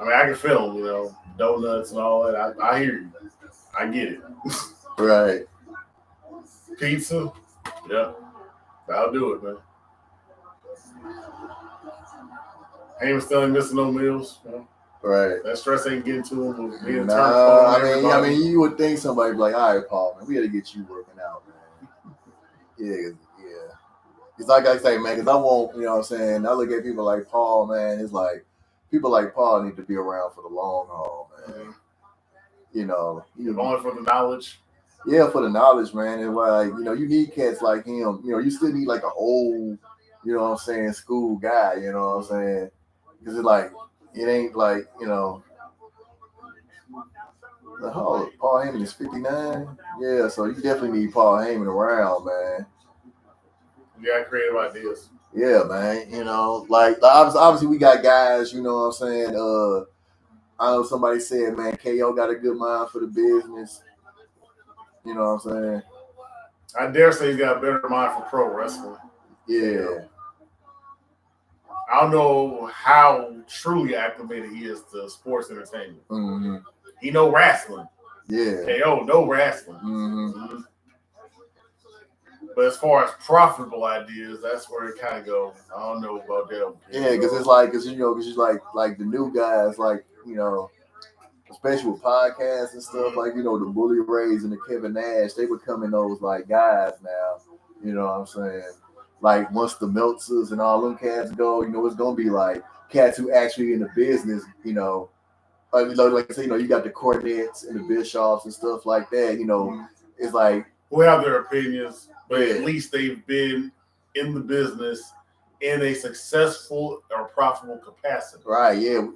I mean, I can feel him, you know, donuts and all that. I hear you. I get it. Right. Pizza, yep, that'll do it, man. Heyman still ain't missing no meals. You know? Right. That stress ain't getting to him. Being Nah, I mean, you would think somebody would be like, all right, Paul, man, we got to get you working out, man. Yeah. It's like I say, man, because I won't, you know what I'm saying? I look at people like Paul, man, it's like people like Paul need to be around for the long haul, man. Mm-hmm. You know. Only for the knowledge. Yeah, for the knowledge, man. And like, you know, you need cats like him. You know, you still need like an old, you know what I'm saying, school guy, you know what I'm saying? Because it's like, it ain't like, you know, Paul Heyman is 59. Yeah, so you definitely need Paul Heyman around, man. You got creative ideas. Yeah, man. You know, like obviously we got guys, you know what I'm saying? I know somebody said, man, KO got a good mind for the business. You know what I'm saying? I dare say he's got a better mind for pro wrestling. Yeah. I don't know how truly acclimated he is to sports entertainment. Mm-hmm. He know wrestling. Yeah. KO know wrestling. Mm-hmm. But as far as profitable ideas, that's where it kind of goes. I don't know about that. Yeah, because it's like, because you like the new guys, like, you know, especially with podcasts and stuff, like, you know, the Bully Rays and the Kevin Nash, they becoming those like guys now. You know what I'm saying? Like once the Meltzers and all them cats go, you know, it's gonna be like cats who actually in the business, you know. Like I say, you know, you got the Cornettes and the Bischoffs and stuff like that. You know, it's like who have their opinions, but at least they've been in the business in a successful or profitable capacity. Right? Yeah.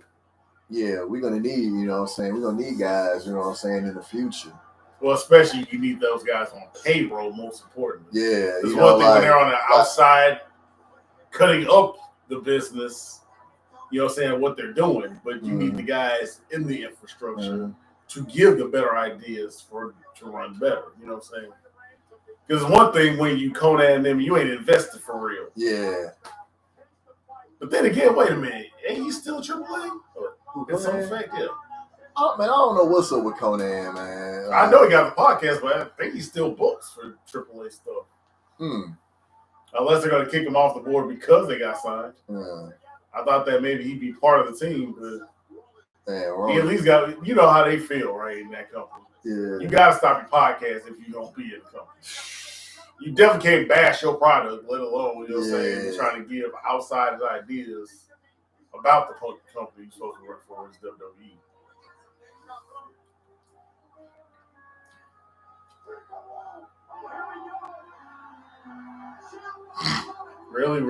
Yeah, we're gonna need, you know what I'm saying, we're gonna need guys, you know what I'm saying, in the future. Well, especially you need those guys on payroll, most importantly. Yeah. There's one thing when they're on the outside cutting up the business, you know what I'm saying, what they're doing, but you need the guys in the infrastructure to give the better ideas to run better, you know what I'm saying? Because one thing when you Conan them, you ain't invested for real. Yeah. But then again, wait a minute, ain't he still AAA? It's some fact, yeah. Oh, man, I don't know what's up with Conan, man. I know he got the podcast, but I think he still books for AAA stuff. Unless they're going to kick him off the board because they got signed. I thought that maybe he'd be part of the team, but he at least got, you know how they feel, right, in that company. Yeah. You got to stop your podcast if you're going to be in the company. You definitely can't bash your product, let alone, you know what I'm saying, you're trying to give outside ideas about the company you're supposed to work for is WWE. Really?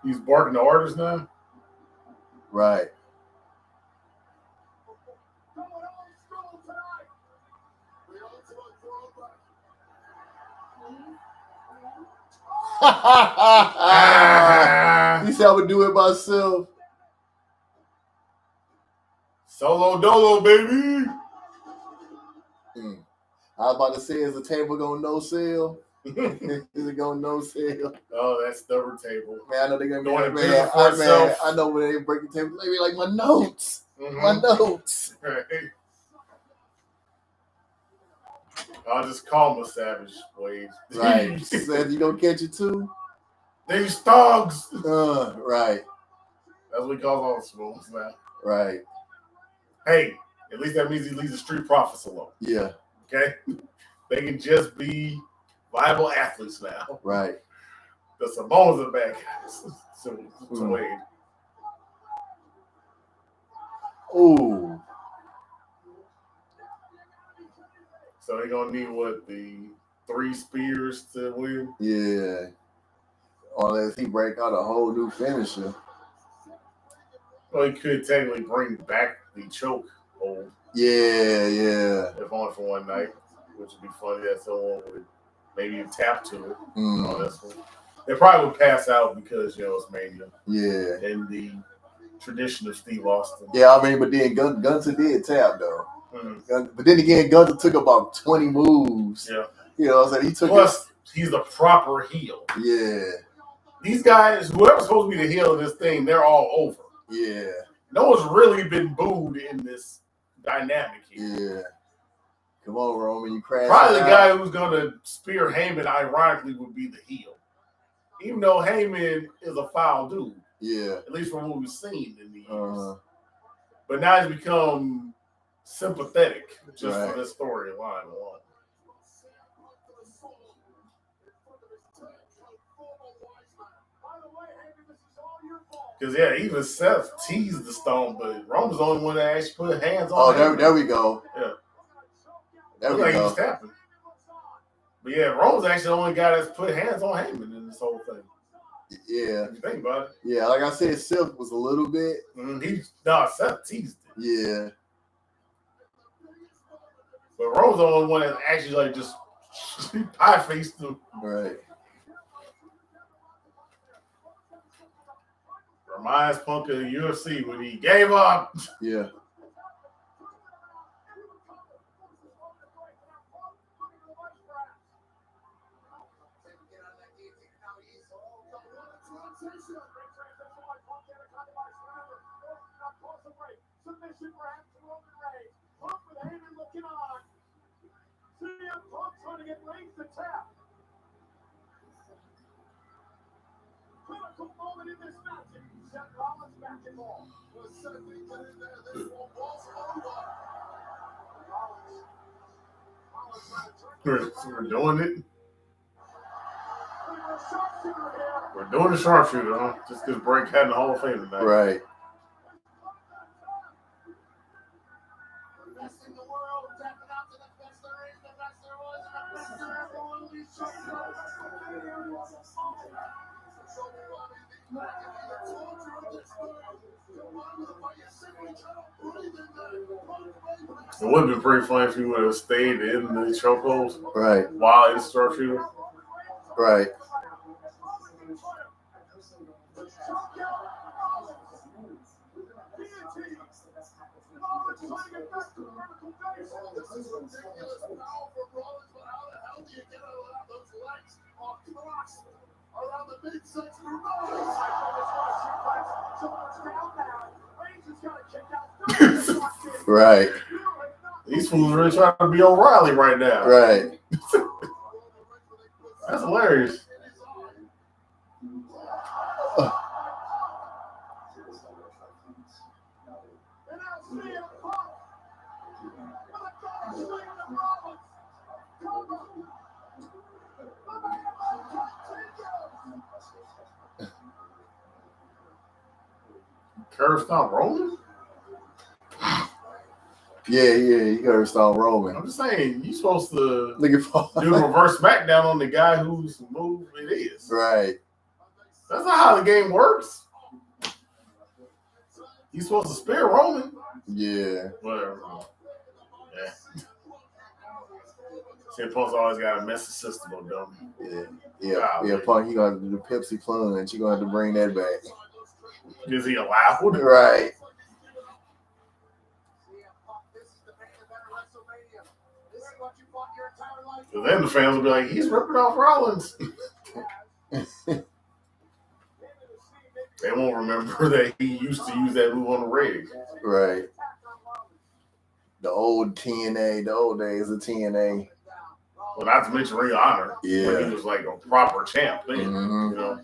He's barking the orders now? Right. He said I would do it myself. Solo dolo, baby. I was about to say, is the table going no sale? Is it going no sale? Oh, that stubborn table. Man, I know they're going to be like, I know when they break the table, they be like, my notes. My notes. Right. I'll just call him a savage, Wade. Right. Said you don't catch it too? These thugs. Right. That's what he calls all the schools now. Right. Hey, at least that means he leaves the street profits alone. Yeah. Okay? They can just be viable athletes now. Right. The Samoans are bad guys. So Wade. Ooh. So they're going to need, what, the 3 spears to win? Yeah. Unless he break out a whole new finisher. Well, he could technically bring back the choke hold. Yeah. If only for one night, which would be funny that someone would maybe tap to it on this one. They probably would pass out because it's Mania. Yeah. And the tradition of Steve Austin. Yeah, I mean, but then Gunther did tap though. But then again, Gunther took about 20 moves. Yeah. You know what I'm saying? He took he's the proper heel. Yeah. These guys, whoever's supposed to be the heel of this thing, they're all over. Yeah. No one's really been booed in this dynamic here. Yeah. Come on, Roman, you crashed. Probably the guy who's going to spear Heyman, ironically, would be the heel. Even though Heyman is a foul dude. Yeah. At least from what we've seen in the years. But now he's become sympathetic just for this storyline alone. Because, even Seth teased the Stone, but Roman's the only one that actually put hands on him. There we go. Yeah. There we go. But Roman's actually the only guy that's put hands on Heyman in this whole thing. Yeah. If you think about it. Yeah, like I said, Seth was a little bit. Seth teased it. Yeah. But Roman's the only one that actually just pie-faced him. Right. Reminds Punk of the UFC when he gave up. Yeah. Submission perhaps to Roman Reigns. Punk with Heyman looking on. CM Punk trying to get Reigns to tap. Critical moment in this match. Seth Rollins back in ball. Was Seth get in there? This one was over. We're doing it. We're doing the sharpshooter, huh? Just because Bray had in the Hall of Fame tonight. Right. It would have been pretty funny if he would have stayed in the chokeholds. Right. While in sharpshooter. Right. Right. These fools really trying to be O'Reilly right now. Right. That's hilarious. Curve stomp Roman? Yeah, you got to start Roman. I'm just saying, you're supposed to Looking for do a reverse smackdown on the guy whose move it is. Right. That's not how the game works. You're supposed to spare Roman. Yeah. Whatever. Yeah. CM Punk's always got a messy system on them. Yeah, Punk, he gonna do the Pepsi plunge. He gonna have to bring that back. Is he allowed? Right. So then the fans will be like, he's ripping off Rollins. They won't remember that he used to use that move on the rig. Right. The old TNA, the old days of TNA. Well, not to mention Ring of Honor. Yeah. When he was like a proper champ then, Mm-hmm. you know.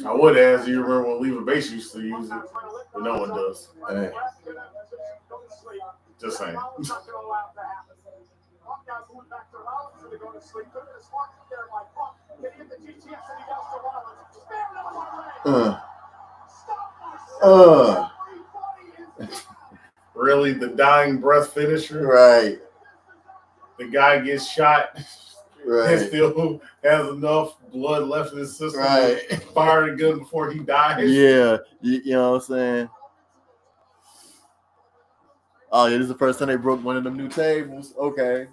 I would ask you remember when Leva Bates used to use it, but no one does. Hey. Just saying. Really, the dying breath finisher? Right. The guy gets shot. Right. And still has enough blood left in his system Right. to fire the gun before he dies. Yeah. You know what I'm saying? Oh, yeah, this is the first time they broke one of them new tables. Okay.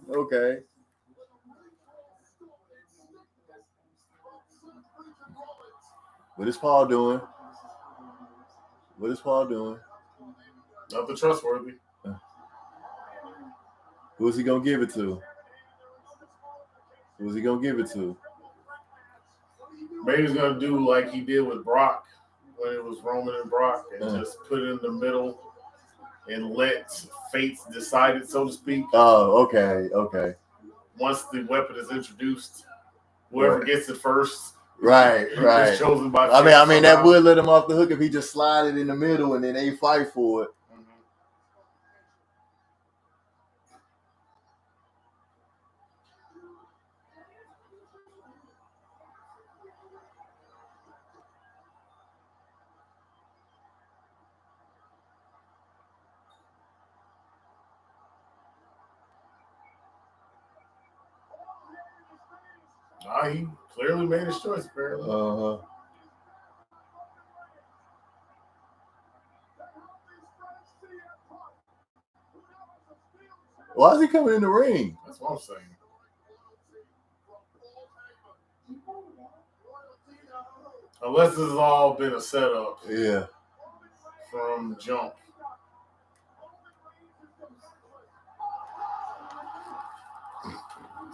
What is Paul doing? Nothing trustworthy. Who's he gonna give it to? Maybe he's gonna do like he did with Brock when it was Roman and Brock, and just put it in the middle and let fates decide it, so to speak. Oh, okay. Once the weapon is introduced, whoever gets it first, right, is chosen by. I mean, that would let him off the hook if he just slide it in the middle and then they fight for it. He clearly made his choice, apparently. Why is he coming in the ring? That's what I'm saying. Unless this has all been a setup. Yeah. From jump.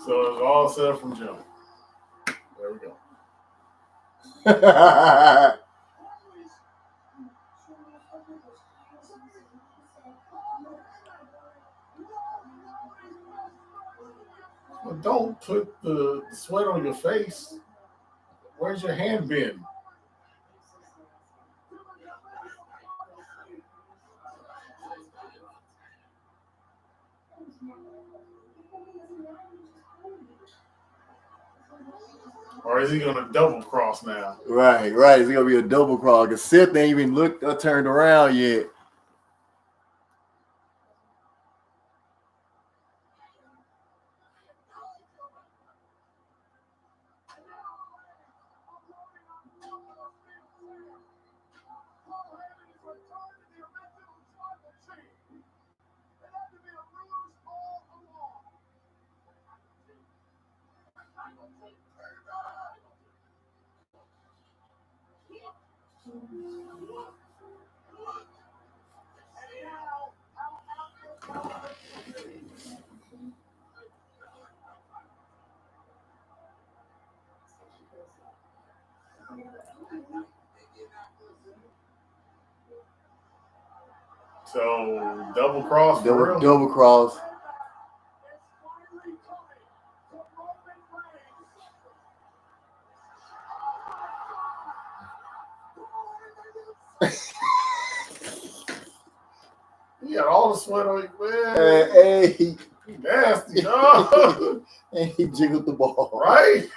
So it's all set up from jump. There we go. Well, don't put the sweat on your face. Where's your hand been? Or is he going to double cross now? Right. It's going to be a double cross. Because Seth ain't even looked or turned around yet. So double cross for real? Double cross. He got all the sweat on you, man. Hey. Nasty, dog. And he jiggled the ball. Right?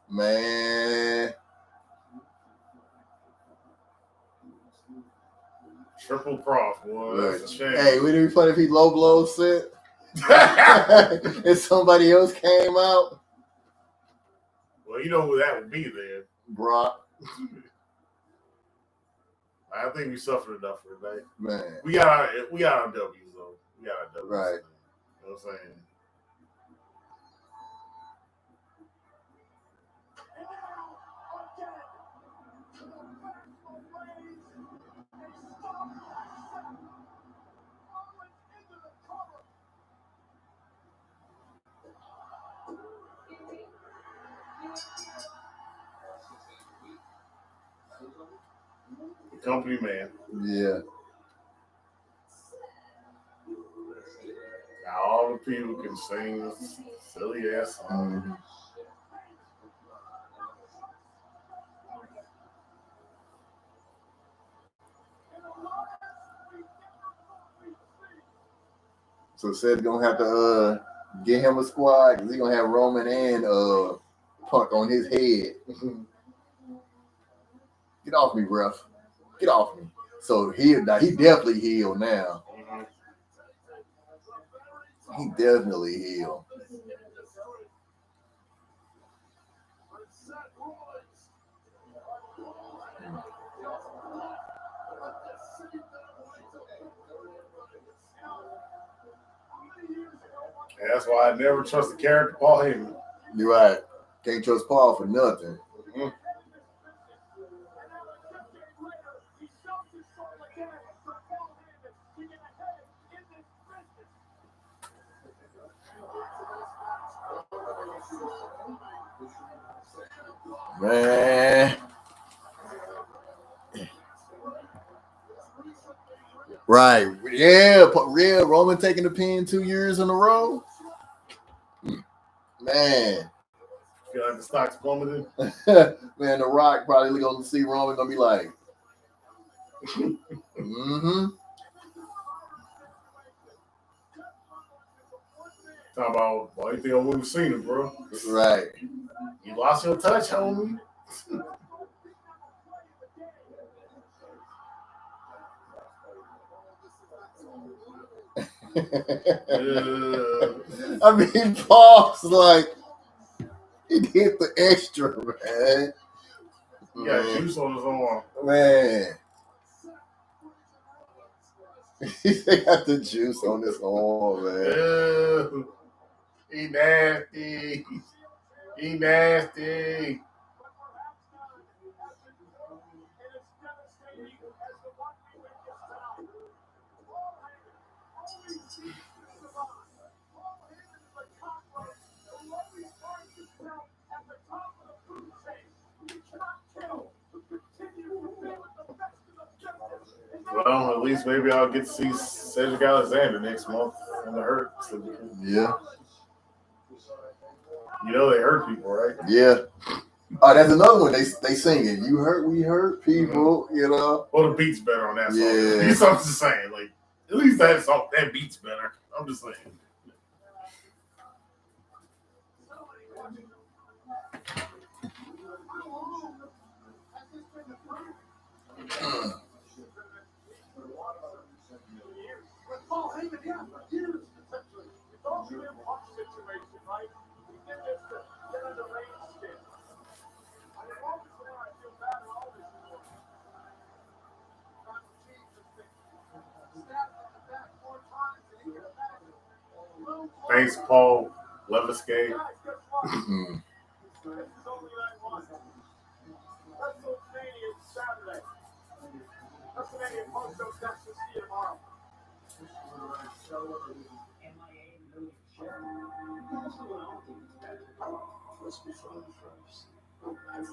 Man. Triple cross, boy. That's a shame. Hey, wouldn't it be funny if he low blow set? If somebody else came out? Well, you know who that would be then. Brock. I think we suffered enough for today. Man. We got our W's, though. We got our W's. Right. You know what I'm saying? The company man. Yeah. Now all the people can sing this silly ass song. Mm-hmm. So Seth gonna have to get him a squad because he's gonna have Roman and Punk on his head. Get off me, ref. Get off me. So he definitely healed now. He definitely healed. And that's why I never trust the character Paul Heyman. You're right. Can't trust Paul for nothing. Mm-hmm. Man. Right. Yeah. Roman taking the pin 2 years in a row. Man. Feel like the stock's plummeted. Man, The Rock probably gonna see Roman gonna be like, mm-hmm. Talking about, why you think I wouldn't have seen it, bro? Right. You lost your touch, homie. I mean, Paul's like, he hit the extra, man. He got juice on his arm. Man. He got the juice on his arm, man. He nasty. He nasty. Well, at least maybe I'll get to see Cedric Alexander next month in the Hurt. Yeah. You know they hurt people, right? Yeah. Oh, that's another one. They sing it. You hurt, we hurt people. Mm-hmm. You know. Well, the beat's better on that song. Yeah. I'm just saying, like at least that beat's better. I'm just saying. Thanks, Paul Leviskay. I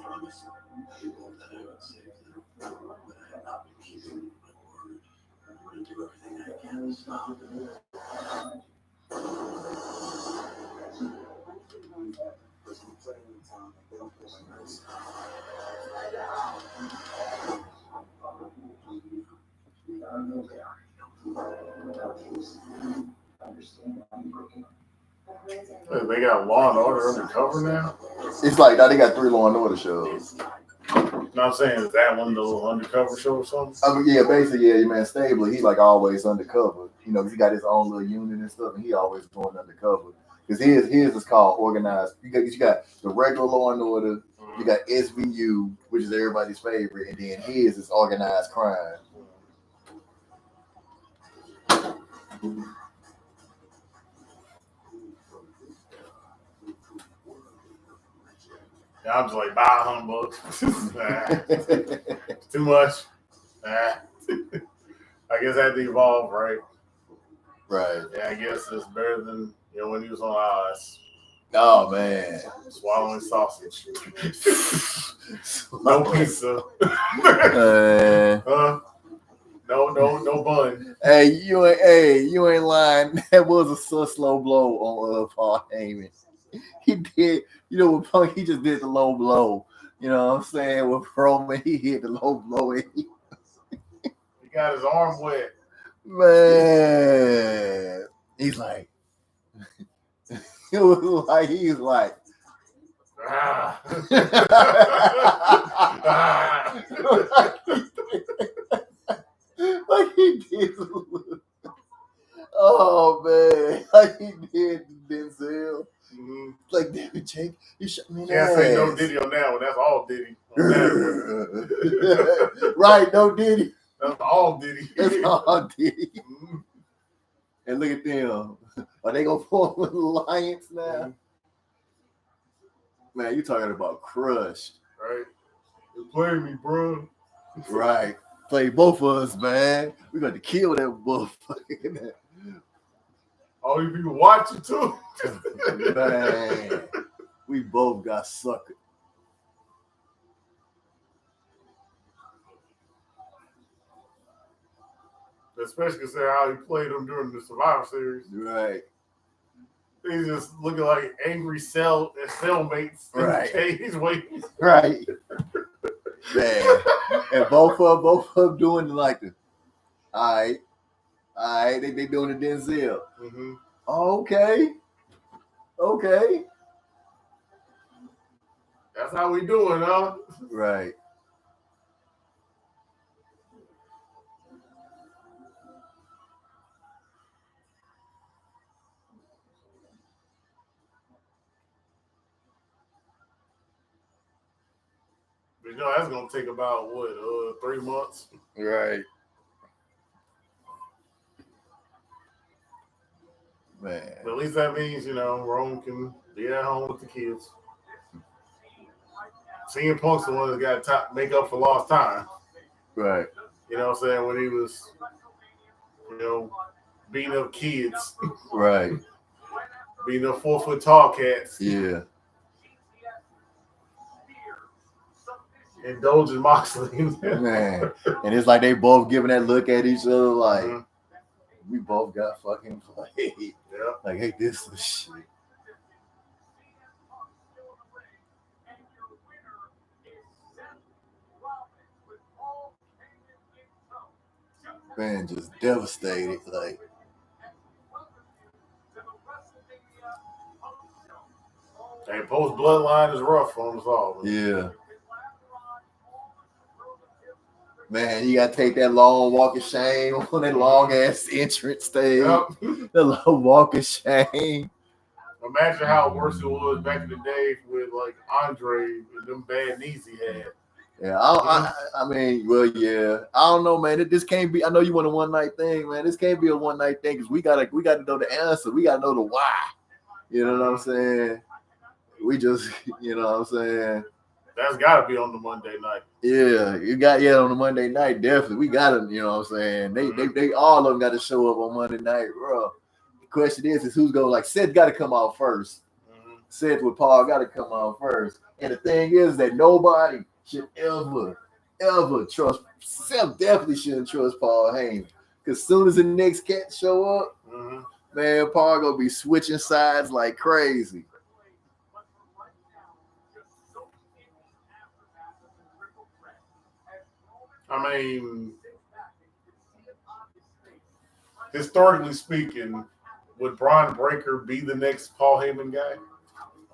promise people that I would save them, but I have not been keeping my word. I'm going to do everything I can to stop them. They got Law and Order Undercover now? It's like now they got 3 Law and Order shows. You know what I'm saying? Is that one of those undercover shows or something? I mean, yeah, basically, yeah, man, Stabler, he like always undercover. You know, he got his own little unit and stuff, and he always going undercover. Because his is called organized. You got the regular Law and Order, you got SVU, which is everybody's favorite, and then his is organized crime. Yeah, I'm just like, bye, humbug. Too much. I guess that had to evolve, right? Right. Yeah, I guess it's better than when he was on Oz. Oh man, swallowing sausage. No pizza. No bun. Hey, you ain't lying. That was a slow blow on Paul Heyman. He did, with Punk, he just did the low blow. You know what I'm saying? With Roman, he hit the low blow. He got his arm wet. Man. He's like, it was like he's like, Ah. like he did. Oh man, like he did Denzel. Mm-hmm. Like, damn it, Jake, you shut me in the Can't ass. say no Diddy on that one. That's all Diddy. On that one. Right, no Diddy. That's all Diddy. That's all Diddy. Mm-hmm. And look at them. Are they gonna form an alliance now? Mm-hmm. Man, you talking about crushed. Right. You play me, bro. Right. Play both of us, man. We got to kill that motherfucker. All you people watching too. Man, we both got suckered. Especially considering how he played them during the Survivor Series. Right. He's just looking like angry cellmates in Right. the cage waiting. Right. Man. And both of them doing like the, all right, they doing the Denzel. Mm-hmm. Oh, okay. That's how we doing, huh? Right. But you know, that's going to take about, 3 months? Right. Man. But at least that means, Rome can be at home with the kids. CM Punk's the one that got to make up for lost time. Right. You know what I'm saying? When he was, beating up kids. Right. Beating up 4-foot tall cats. Yeah. Indulging Moxley. Man. And it's like they both giving that look at each other like, Mm-hmm. we both got fucking played. Yeah. Like, hey, this is shit. Man, just devastated. Like, Hey, post bloodline is rough on us all. yeah. Man, you gotta take that long walk of shame on that long ass entrance stage. Yep. The long walk of shame. Imagine how worse it was back in the day with like Andre and them bad knees he had. Yeah, I mean, well, yeah. I don't know, man. This can't be. I know you want a one night thing, man. This can't be a one night thing because we gotta know the answer. We gotta know the why. You know what I'm saying? We just, you know what I'm saying? That's got to be on the Monday night. Yeah, on the Monday night, definitely. We got to, you know what I'm saying? They all of them got to show up on Monday night, bro. The question is who's going, like, Seth got to come out first. Mm-hmm. Seth with Paul got to come out first. And the thing is that nobody should ever trust, Seth definitely shouldn't trust Paul Heyman. Because as soon as the next cat show up, Mm-hmm. man, Paul going to be switching sides like crazy. I mean, historically speaking, would Braun Breaker be the next Paul Heyman guy?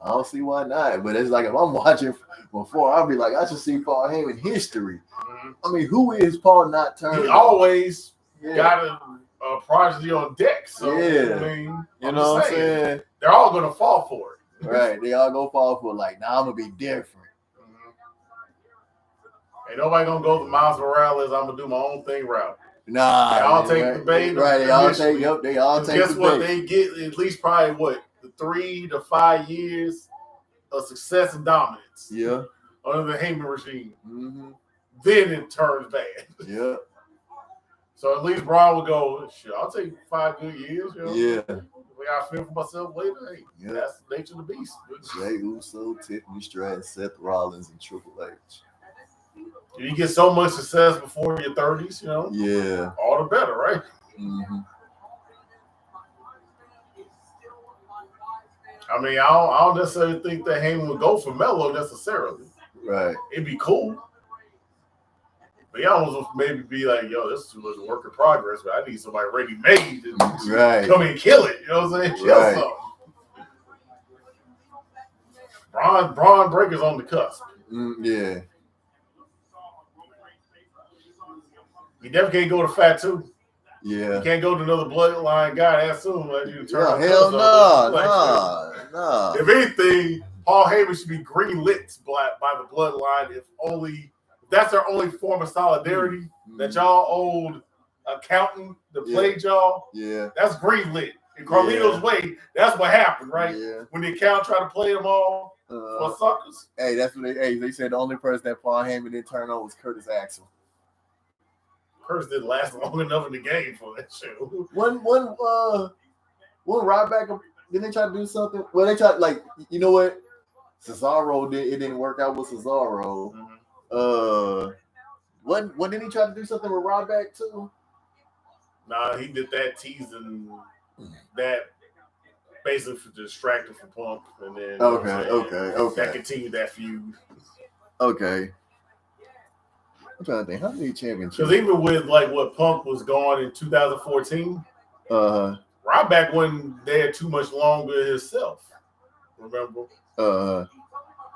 I don't see why not. But it's like if I'm watching before, I'll be like, I should see Paul Heyman history. Mm-hmm. I mean, who is Paul not turning? He always got a prodigy on deck. So, yeah. I mean, you know what I'm saying? They're all going to fall for it. Right. They all go fall for it. Like, nah, I'm going to be different. Ain't nobody gonna go to Miles Morales. I'm gonna do my own thing route. Nah, they all take the bait. Right, they all take. Yep, they all take. Guess what? They get at least probably the 3 to 5 years of success and dominance. Yeah. Under the Heyman regime. Mm-hmm. Then it turns bad. Yeah. So at least Braun will go. Sure, I'll take 5 good years. Yeah. If I feel for myself later, hey, that's the nature of the beast. Jey Uso, Tiffany Stratton, Seth Rollins, and Triple H. You get so much success before your 30s, Yeah. all the better, right? Mm-hmm. I mean, I don't necessarily think that Heyman would go for Melo necessarily. Right. It'd be cool. But y'all almost maybe be like, yo, this was a work in progress, but I need somebody ready made to come and kill it. You know what I'm saying? Kill something. Braun Breaker's on the cusp. Yeah. You definitely can't go to Fat 2. Yeah. You can't go to another bloodline guy that soon. Like you turn hell no. If anything, Paul Heyman should be green-lit by the bloodline if that's their only form of solidarity that y'all owed accountant that played y'all. Yeah. That's green-lit. In Carlito's way, that's what happened, right? Yeah. When the accountant tried to play them all for suckers. Hey, they said the only person that Paul Heyman didn't turn on was Curtis Axel. Curtis didn't last long enough in the game for that show. One Ryback, didn't they try to do something? Well, they tried, like, you know what? Cesaro it didn't work out with Cesaro. When did he try to do something with Ryback too? Nah, he did that teasing that basically to distract him from Punk, and then that continued that feud. Okay. I'm trying to think, how many championships? Because even with like what Punk was gone in 2014, Ryback wasn't there too much longer himself. Remember?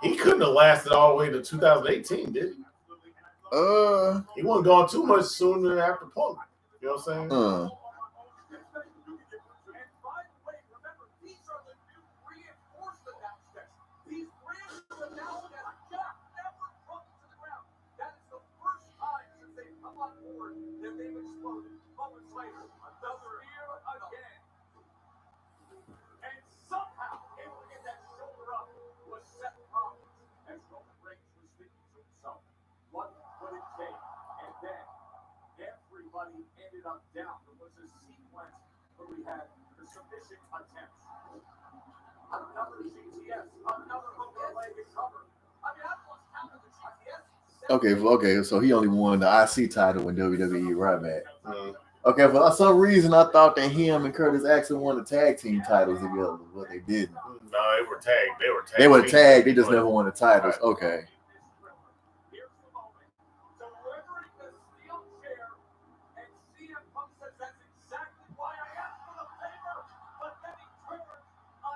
He couldn't have lasted all the way to 2018, did he? He wasn't gone too much sooner after Punk. You know what I'm saying? Ended up down. There was a sequence where we had the submission attempts. Another GTS, another hook leg cover. I mean, I lost count of the GTS. Okay, so he only won the IC title when WWE Ryback. Okay, for some reason I thought that him and Curtis Axel won the tag team titles together, but they didn't. No, they were tagged. They were tagged. They just never won the titles. Okay.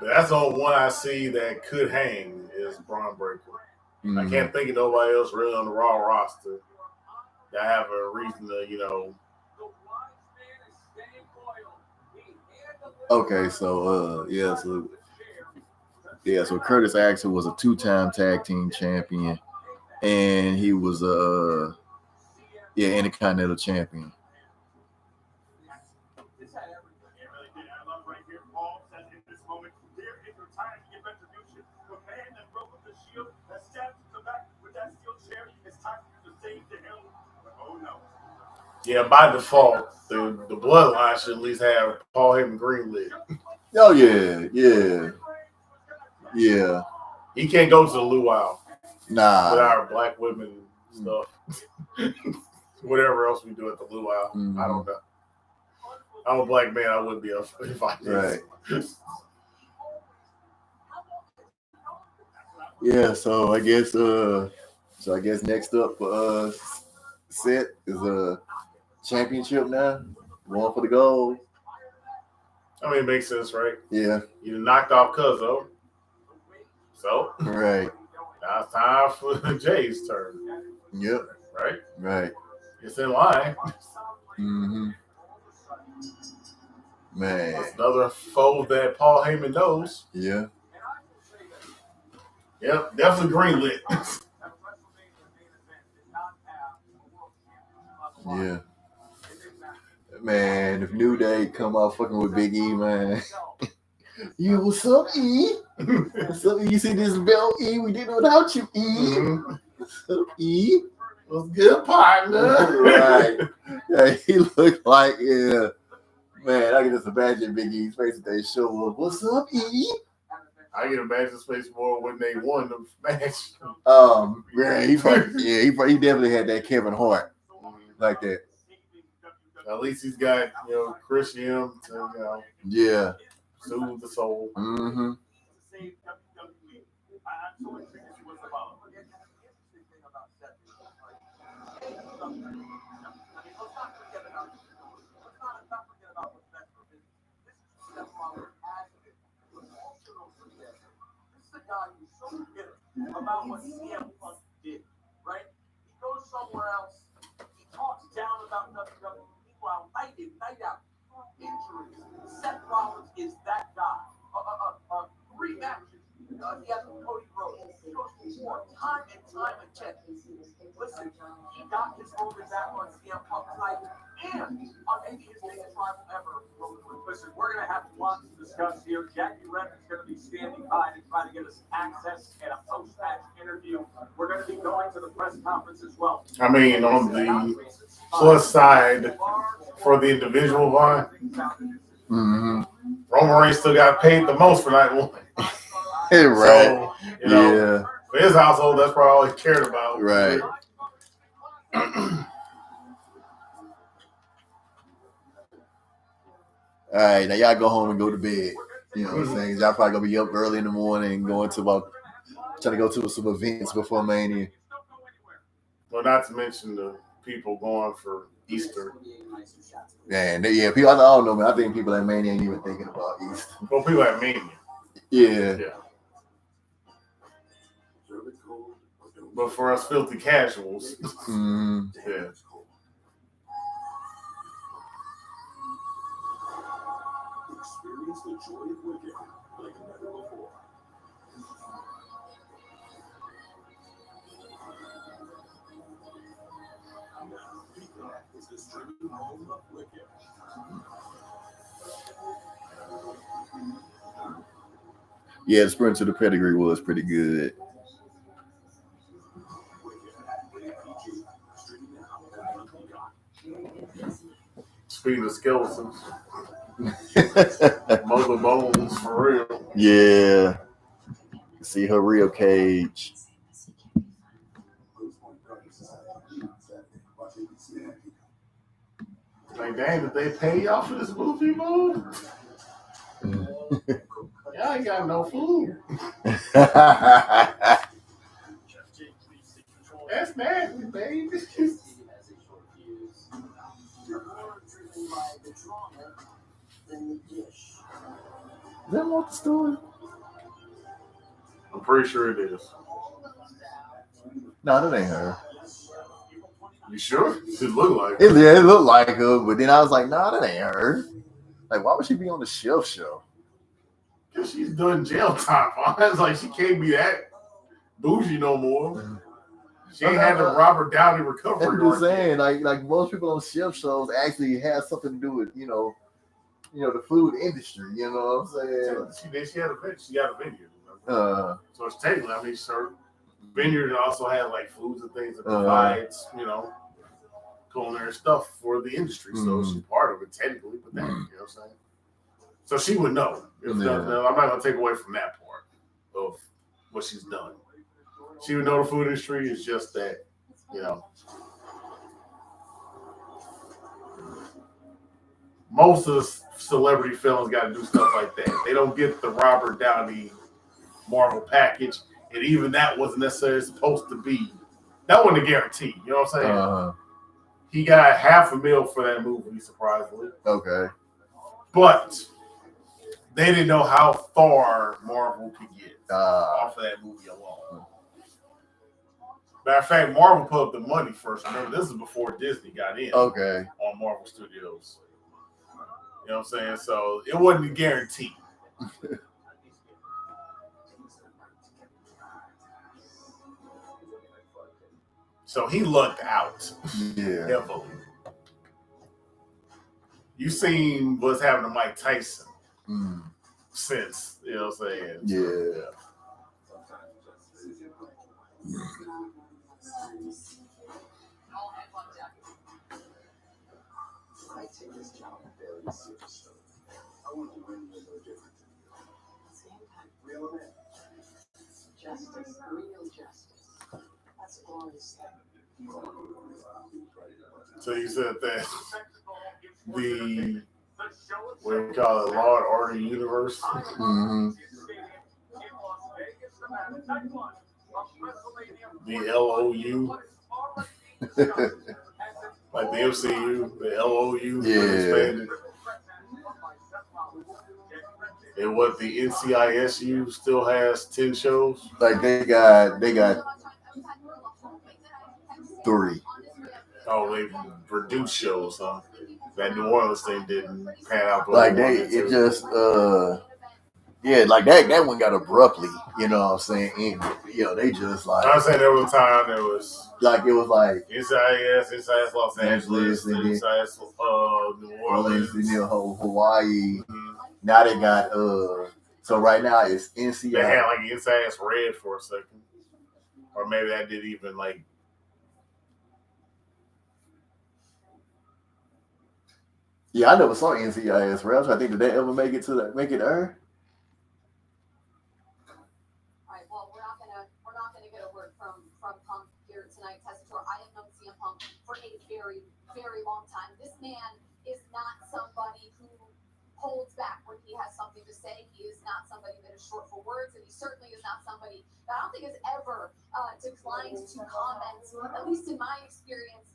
That's the only one I see that could hang is Braun Breaker. I can't think of nobody else really on the Raw roster that have a reason to, Okay, so so Curtis Axel was a 2-time tag team champion, and he was Intercontinental champion. Yeah, by default, the bloodline should at least have Paul Heyman greenlit. Oh yeah. He can't go to the luau. Nah. With our black women stuff. Whatever else we do at the luau. I don't know. I'm a black man. I wouldn't be invited. Right. Yeah. So I guess next up for Seth is a championship now. Going for the gold. I mean, it makes sense, right? Yeah. You knocked off Cuzzo. So. Right. Now it's time for Jay's turn. Yep. Right. It's in line. Man. It's another foe that Paul Heyman knows. Yeah. Yep, definitely greenlit. Yeah. Man, if New Day come out fucking with Big E, man. Yeah, what's up, E? What's up, E? You see this belt, E? We did it without you, E. What's up, E? What's good, partner? Right. Yeah, he looked like, man, I can just imagine Big E's face if they show up. What's up, E? I can imagine his face more when they won the match. Yeah, he definitely had that Kevin Hart like that. At least he's got, Christian to, yeah, soothe the soul. About what CM Punk did, right? He goes somewhere else. He talks down about WWE. Meanwhile, night in, night out, injuries. Seth Rollins is that guy. 3 matches. He has Cody Rhodes. He goes to war time and time again. Listen, he got his moment back on CM Punk's night and on maybe his biggest rival ever. Listen, we're going to have lots to discuss here. Jackie Redmond's going to be standing by to try to get us access and a post-match interview. We're going to be going to the press conference as well. I mean, on the plus side for the individual line, Roman Reigns still got paid the most for night one. Hey, right. So, for his household, that's probably all he cared about. Right. All right, now y'all go home and go to bed. You know what I'm saying? Y'all probably gonna be up early in the morning and trying to go to some events before Mania. Well, not to mention the people going for Easter. People. I don't know, man. I think people at Mania ain't even thinking about Easter. Well, people at Mania. Yeah. But for us filthy casuals, yeah. Experience the joy of Wicked like never before. Now, Peacock is the streaming home of Wicked. Yeah, the sprint to the pedigree was pretty good. Speaking of skeletons, mother bones for real. Yeah. See her real cage. Like, dang, did they pay y'all for this movie, mode? Y'all ain't got no food. That's nasty, baby. Is that what the story? I'm pretty sure it is. No, that ain't her. You sure? It looked like it. It looked like her, but then I was like, nah, that ain't her. Like, why would she be on the Shelf Show? Because she's done jail time. It's like she can't be that bougie no more. She ain't had the Robert Downey recovery. I'm just saying, like most people on Shelf Shows actually have something to do with, the food industry. You know what I'm saying? She had a vineyard. She got a vineyard. So it's technically, I mean, her vineyard also had like foods and things that provides, culinary stuff for the industry. So she's part of it technically, but you know what I'm saying? So she would know. I'm not going to take away from that part of what she's done. She would know the food industry. It's just that, most of the celebrity films got to do stuff like that. They don't get the Robert Downey Marvel package, and even that wasn't necessarily supposed to be. That wasn't a guarantee. You know what I'm saying? He got $500,000 for that movie, surprisingly. Okay. But they didn't know how far Marvel could get off of that movie alone. Matter of fact, Marvel put up the money first. Remember, this is before Disney got in on Marvel Studios. You know what I'm saying? So it wasn't a guarantee. So he lucked out. Yeah. Heavily. You seen what's happening to Mike Tyson since, you know what I'm saying? Yeah. I take this job very seriously. I want to win no different. Real men. Justice, real justice. That's a glorious thing. So you said that what do you call it, Law and Order Universe? The LOU. Like the MCU, the LOU, Yeah. expanded. And what the NCISU still has 10 shows. Like they got 3. Oh, they reduced shows, huh? That New Orleans thing didn't pan out. Like it just like that one got abruptly, you know what I'm saying? And, they just like I'm saying there was a time there was like it was like NCIS Los Angeles, and then NCIS New Orleans, Hawaii. Mm-hmm. Now they got so right now it's NCIS. They had like NCIS Red for a second, or maybe that did even like. Yeah, I never saw NCIS Red. I think did they ever make it there? All right. Well, we're not gonna get a word from Punk here tonight, Tessitore. I have known CM Punk for a very, very long time. This man is not somebody who holds back when he has something to say. He is not somebody that is short for words, and he certainly is not somebody that I don't think has ever declined to comment, at least in my experience,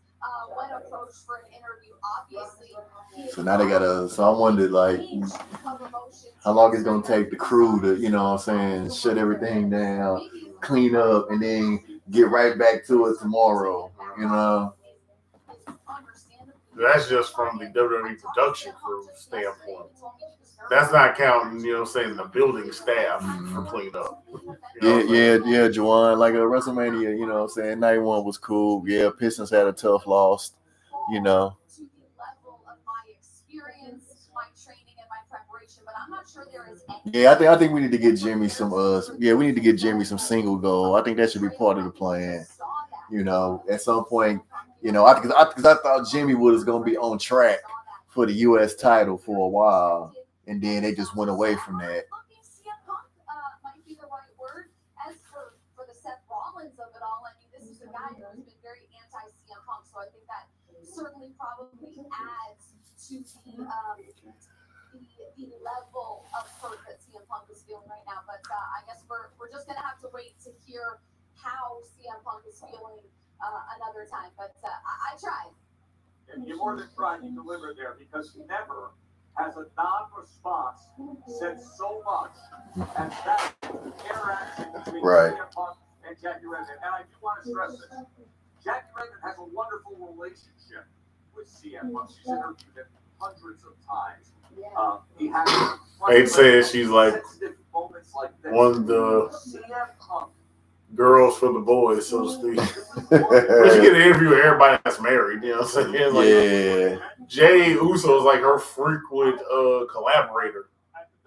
when approached for an interview. Obviously, so now they gotta. So I wondered, like, how long it's gonna take the crew to, shut everything down, clean up, and then get right back to it tomorrow. That's just from the WWE production crew standpoint. That's not counting, saying the building staff for cleanup. Yeah, Juwan. Like a WrestleMania, night one was cool. Yeah, Pistons had a tough loss, Yeah, I think we need to get Jimmy some. We need to get Jimmy some single goal. I think that should be part of the plan. At some point, because I thought Jimmy was going to be on track for the U.S. title for a while, and then they just went away from that. Might be the right word. As for the Seth Rollins of it all, I mean, this is a guy who has been very anti-CM Punk, so I think that certainly probably adds to the level of hurt that CM Punk is feeling right now. But I guess we're just gonna have to wait to hear how CM Punk is feeling another time. But I tried. And you more than tried, you delivered there, because never has a non-response said so much as that interaction between CM Punk and Jackie Redmond. And I do want to stress this. Jackie Redmond has a wonderful relationship with CM Punk. She's interviewed him hundreds of times. He has I'd say she's like one of the girls for the boys, so to speak. We should get an interview with everybody that's married, you know what I'm saying? Like, Jay Uso is like her frequent collaborator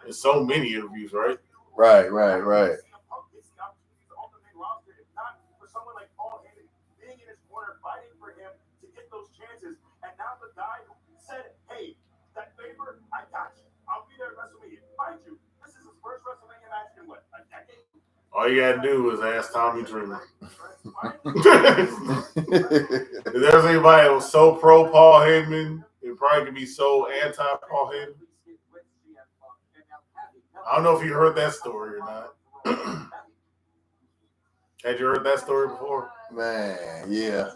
in so many interviews, right? Right. All you gotta do is ask Tommy Dreamer. If there's anybody that was so pro Paul Heyman, it probably could be so anti Paul Heyman. I don't know if you heard that story or not. Had you heard that story before? Man, yeah.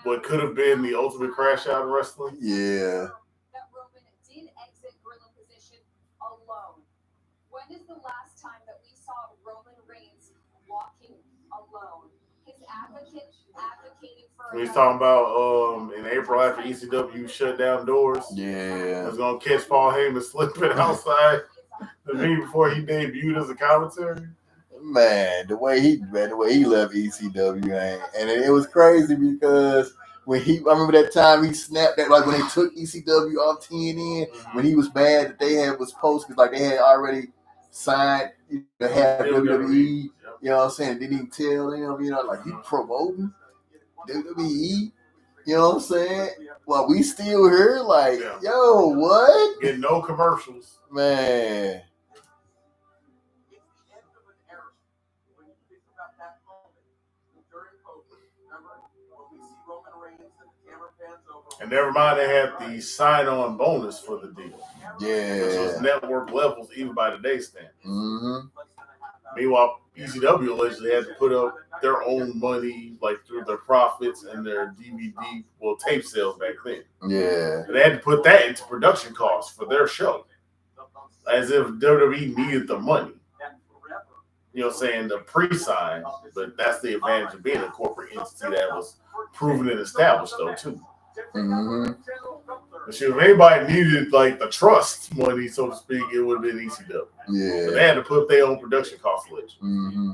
What could have been the ultimate crash out of wrestling? Yeah. That Roman did exit gorilla position alone. When is the last time that we saw Roman Reigns walking alone? His advocating for. He's talking about in April after ECW shut down doors. Yeah. I was gonna catch Paul Heyman slipping outside the venue before he debuted as a commentary. Man, the way he left ECW, and it was crazy because I remember that time he snapped that, like when they took ECW off TNN, when he was bad that they had was post because like they had already signed to have WWE, you know what I'm saying? Didn't even tell them, like you promoting WWE, you know what I'm saying? Well, we still here, like, yo, what? Get no commercials, man. And never mind, they had the sign-on bonus for the deal. Yeah. So it's network levels, even by today's standards. Meanwhile, ECW allegedly had to put up their own money, like through their profits and their DVD, tape sales back then. Yeah. And they had to put that into production costs for their show, as if WWE needed the money. You know what I'm saying? The pre-sign, but that's the advantage of being a corporate entity that was proven and established, though, too. Mm-hmm. But if anybody needed, like, the trust money, so to speak, it would have been ECW. Yeah. But they had to put their own production costs on it. Mm-hmm.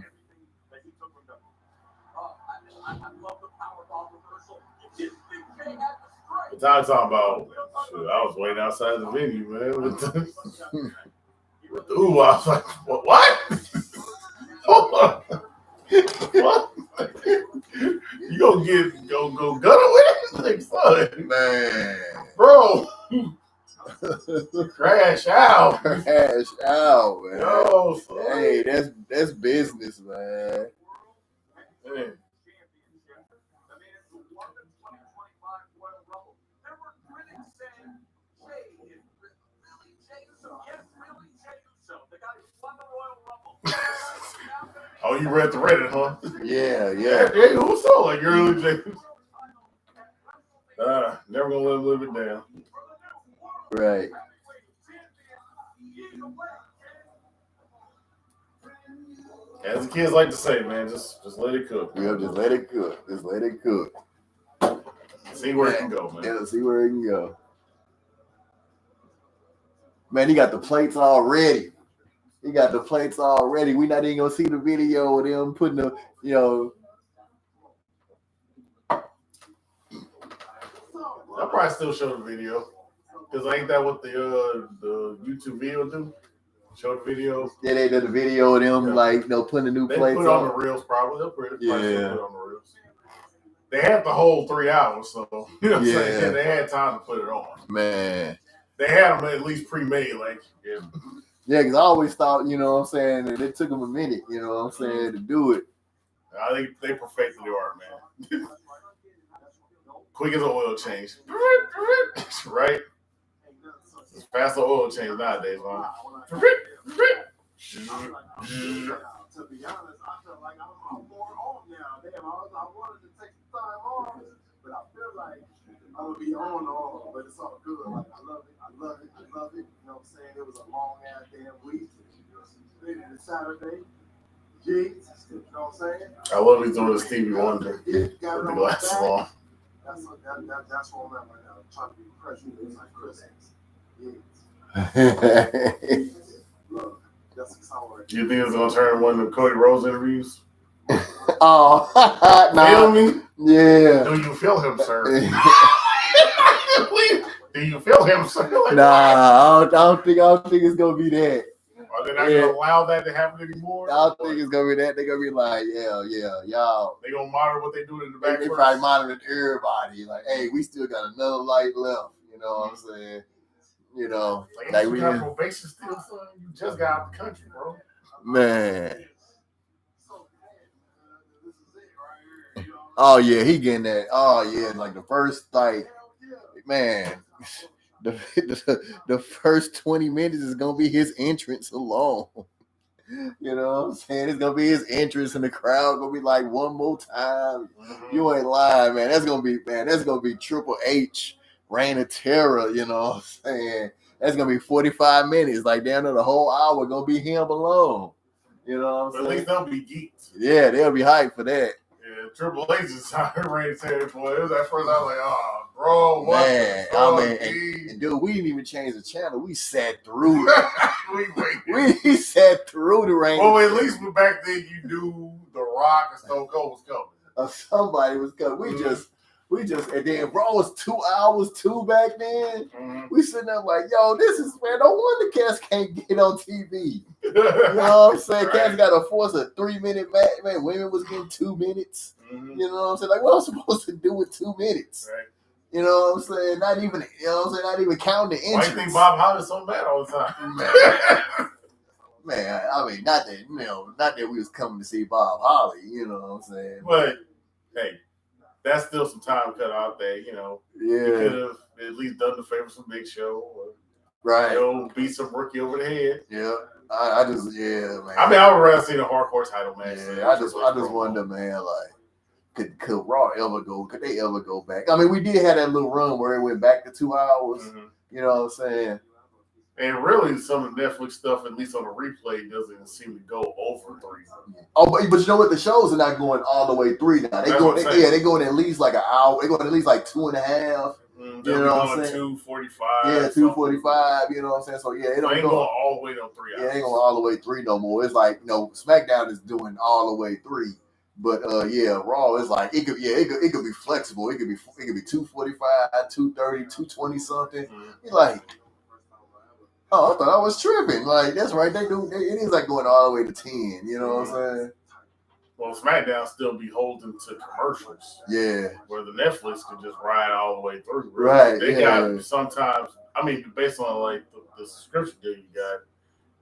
But I'm talking about, shoot, I was waiting outside the venue, man. With the ooh, I was like, what? Hold on. What? You gonna go gutter with it? Like, son, Man. bro. Crash out. Crash out, man. Yo, son. Hey, that's business, man. Man. Oh, you read the Reddit, huh? Yeah. Hey, who's so like early James? Never gonna let him live it down. Right. As the kids like to say, man, just let it cook. Yeah, just let it cook. Just let it cook. See where it can go, man. Yeah, see where it can go. Man, he got the plates already. We not even gonna see the video of them putting the, I'll probably still show the video. Because ain't that what the YouTube video do? Show the video. Yeah, they did the video of them putting the new they plates put it on the reels probably. They'll probably still put it on the reels. They had the whole 3 hours, so you know what I'm saying? They had time to put it on. Man. They had them at least pre-made, Yeah, because I always thought, that it took them a minute, to do it. I think they perfected the art, man. Quick as an oil change. Right? It's fast as oil change nowadays, man. To be honest, I feel like I'm more on now. Damn, I wanted to take some time off, but I feel like I'm gonna be on, but it's all good. Like I love it. You know what I'm saying? It was a long ass damn week. It's Saturday. Jeez, you know what I'm saying? I love he's doing the Stevie Wonder with the glasses on. That's where I'm at right now. Trying to be present. It's like Christmas. Look, that's exciting. Do you think it's gonna turn one of the Cody Rhodes interviews? Oh, Feel me? Yeah. Do you feel him, sir? Do you feel him, sir? Nah, I don't think it's gonna be that. Are they not gonna allow that to happen anymore? I don't think it's gonna be that. They're gonna be like, y'all. They gonna monitor what they do in the back. They probably monitoring everybody. Like, hey, we still got another light left. You know what I'm saying? Like we got probation still, son. You just got out the country, bro. Man. Oh yeah, he getting that. Oh yeah, like the first man. The first 20 minutes is gonna be his entrance alone. You know what I'm saying? It's gonna be his entrance, and the crowd gonna be like, one more time. Mm-hmm. You ain't lying, man. That's gonna be Triple H, Reign of Terror. You know what I'm saying? That's gonna be 45 minutes. Like down to the whole hour gonna be him alone. You know what I'm saying? At least they'll be geeked. Yeah, they'll be hyped for that. Yeah, Triple H is Reign of Terror for it. It was at first I was like, oh, bro, what? Man, and dude, we didn't even change the channel. We sat through it. we sat through the Reign. Well, at least back then you knew The Rock and Stone Cold was coming. Somebody was coming. We just, and then Raw was 2 hours too back then. Mm-hmm. We sitting there like, yo, this is, man, no wonder Cass can't get on TV. You know what I'm saying? Right. Cass got to force a 3-minute match. Man, women was getting 2 minutes. Mm-hmm. You know what I'm saying? Like, what am I supposed to do with 2 minutes? Right. You know what I'm saying? Not even, not even counting the entrance. Why do you think Bob Holly's so bad all the time? Man, I mean, not that we was coming to see Bob Holly, you know what I'm saying? But, hey, that's still some time cut out there, you know. Yeah. You could have at least done the favor some Big Show. Or, right. beat some rookie over the head. Yeah. I just, man. I mean, I would rather see the hardcore title match. Yeah, I just wonder, man, like, could Raw ever go? Could they ever go back? I mean, we did have that little run where it went back to 2 hours. Mm-hmm. You know what I'm saying? And really, some of the Netflix stuff, at least on the replay, doesn't seem to go over 3. Oh, but you know what? The shows are not going all the way 3 now. They're going at least like an hour. They're going at least like 2.5. You know what I'm saying? 2:45. Yeah, 2:45. You know what I'm saying? So yeah, it ain't going all the way to 3 hours. Yeah, it ain't going all the way 3 no more. It's like SmackDown is doing all the way 3. But Raw is like it could be flexible. It could be 2:45, 2:30, 2:20 something. You're like, oh, I thought I was tripping. Like, that's right. It is like going all the way to 10. You know what I'm saying? Well, SmackDown still be holding to commercials. Yeah. Where the Netflix can just ride all the way through. Right. They got sometimes, I mean, based on like the subscription deal you got,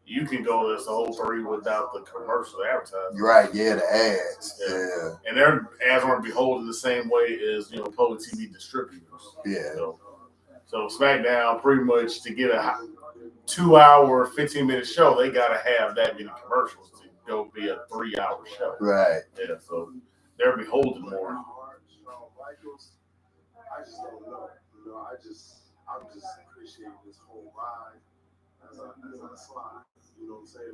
you can go this whole 3 without the commercial advertising. Right. Yeah, the ads. Yeah. And their ads aren't beholden the same way as, public TV distributors. Yeah. So SmackDown, pretty much to get a 2-hour, 15-minute show, they got to have that many commercials to go be a 3-hour show. Right. Yeah, so they're beholden more. I just don't know. I'm just appreciating this whole ride as I slide. You know what I'm saying?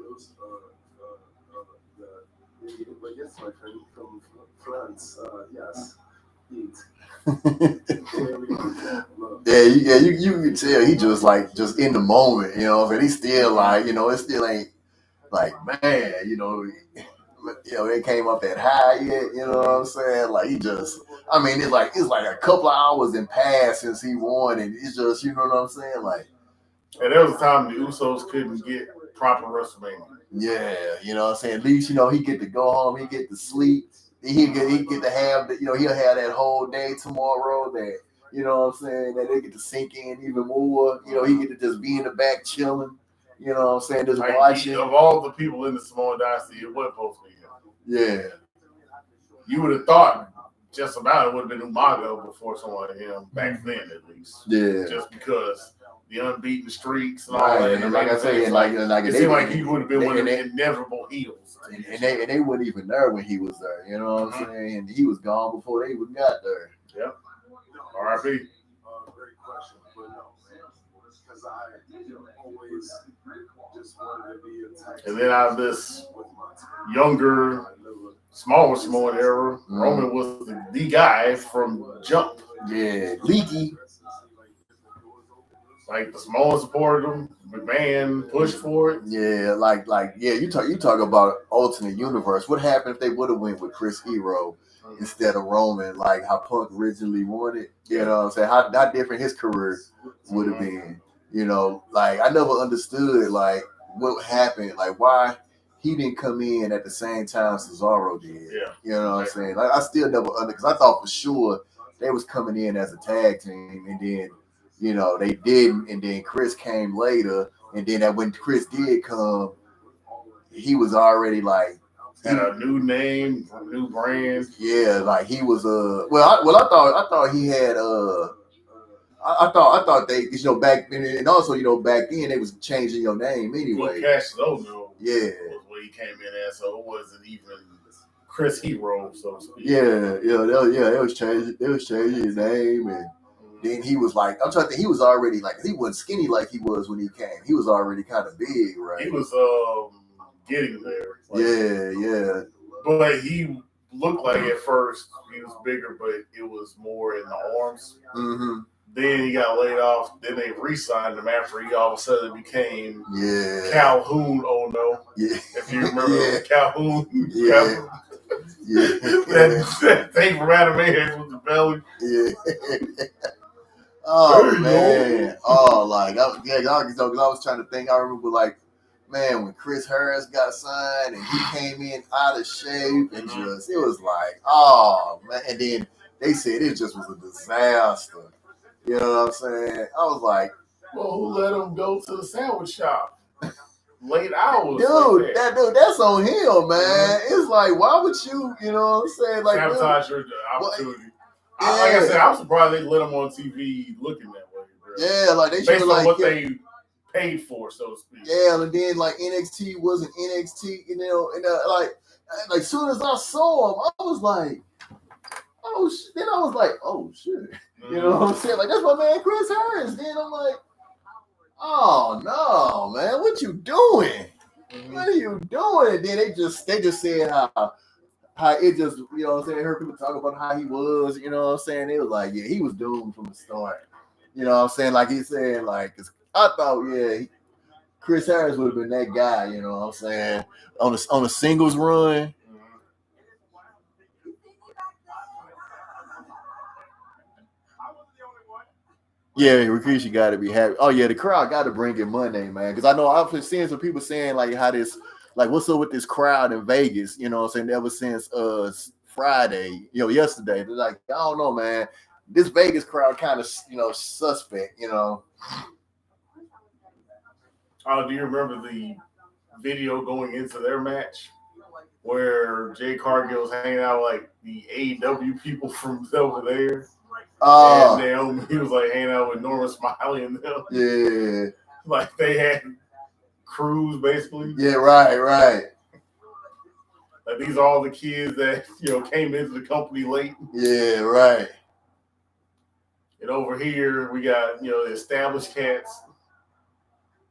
But yes, my friend from France, yes. You can tell he just in the moment, you know what I'm saying? He's still like, it still ain't like, man, they came up that high yet, you know what I'm saying? Like it's like a couple of hours in past since he won, and it's just, you know what I'm saying? Like, and there was a time the Usos couldn't get proper WrestleMania. Yeah, you know what I'm saying? At least, he get to go home, he get to sleep. He get to have he'll have that whole day tomorrow that, you know what I'm saying, that they get to sink in even more. He get to just be in the back chilling. You know what I'm saying? Just watching. Of all the people in the Samoan Dynasty, it wasn't supposed to be him. Yeah. You would have thought just about it would have been Umaga before someone like him back then, at least. Yeah. Just because the unbeaten streaks and all right. that. And like I say, it seemed like he would have been one of the inevitable heels. And they weren't even there when he was there. You know what I'm saying? And he was gone before they even got there. Yep. R.I.P. Great question, but no, because I always just wanted to be a tag. And then out of this younger, smaller Samoan era, Roman was the guy from Jump. Yeah, Leaky. Like the Samoan supported him, McMahon pushed for it. Yeah, you talk about alternate universe. What happened if they would have went with Chris Hero instead of Roman, like how Punk originally wanted? You know what I'm saying? How different his career would have been. Like I never understood like what happened, like why he didn't come in at the same time Cesaro did. Yeah. You know what I'm saying? Like I still never because I thought for sure they was coming in as a tag team, and then they didn't, and then Chris came later, and then when Chris did come, he was already like had a new name, a new brand. Yeah, like he was I thought he had I thought they back then, and also back then they was changing your name anyway. Well, Cash Logo, was what he came in as, so it wasn't even Chris Hero, so to speak. They was changing his name, and then he was like, I'm trying to think, he was already like, he wasn't skinny like he was when he came. He was already kind of big, right? He was getting there. Yeah. But he looked like at first he was bigger, but it was more in the arms. Mm-hmm. Then he got laid off. Then they re-signed him after he all of a sudden became Calhoun. Oh no! Yeah, if you remember Calhoun. Yeah. that thing from Animaniacs with the belly. Yeah. Oh man! Oh, like I was trying to think. I remember like, man, when Chris Harris got signed and he came in out of shape and just it was like, oh man! And then they said it just was a disaster. You know what I'm saying? I was like, well, who let him go to the sandwich shop? Late hours. Dude, that's on him, man. It's like, why would you, you know what I'm saying? Like, sabotage your opportunity. Like I said, I'm surprised they let him on TV looking that way, bro. Yeah, like they based on like what they paid for, so to speak. Yeah, and then like NXT wasn't NXT, you know, and like soon as I saw him, I was like, oh shit. Then I was like, oh shit. You know what I'm saying? Like that's my man Chris Harris. Then I'm like, oh no, man, what you doing? What are you doing? And then they just said how it just, you know what I'm saying, I heard people talk about how he was, you know what I'm saying? They was like, yeah, he was doomed from the start. You know what I'm saying? Like he said, like, I thought, yeah, Chris Harris would have been that guy, you know what I'm saying? On a singles run. Yeah, Rikishi got to be happy. Oh yeah, the crowd got to bring in money, man. Because I know I've been seeing some people saying like how this, like what's up with this crowd in Vegas? You know what I'm saying? Ever since Friday, you know, yesterday, they're like, I don't know, man. This Vegas crowd kind of, you know, suspect, you know. Oh, do you remember the video going into their match where Jay Cargill's hanging out like the AEW people from over there? And Naomi, he was like hanging out with Norma Smiley and them. Yeah. Like they had crews basically. Yeah, right. Like these are all the kids that, you know, came into the company late. Yeah, right. And over here we got, you know, the established cats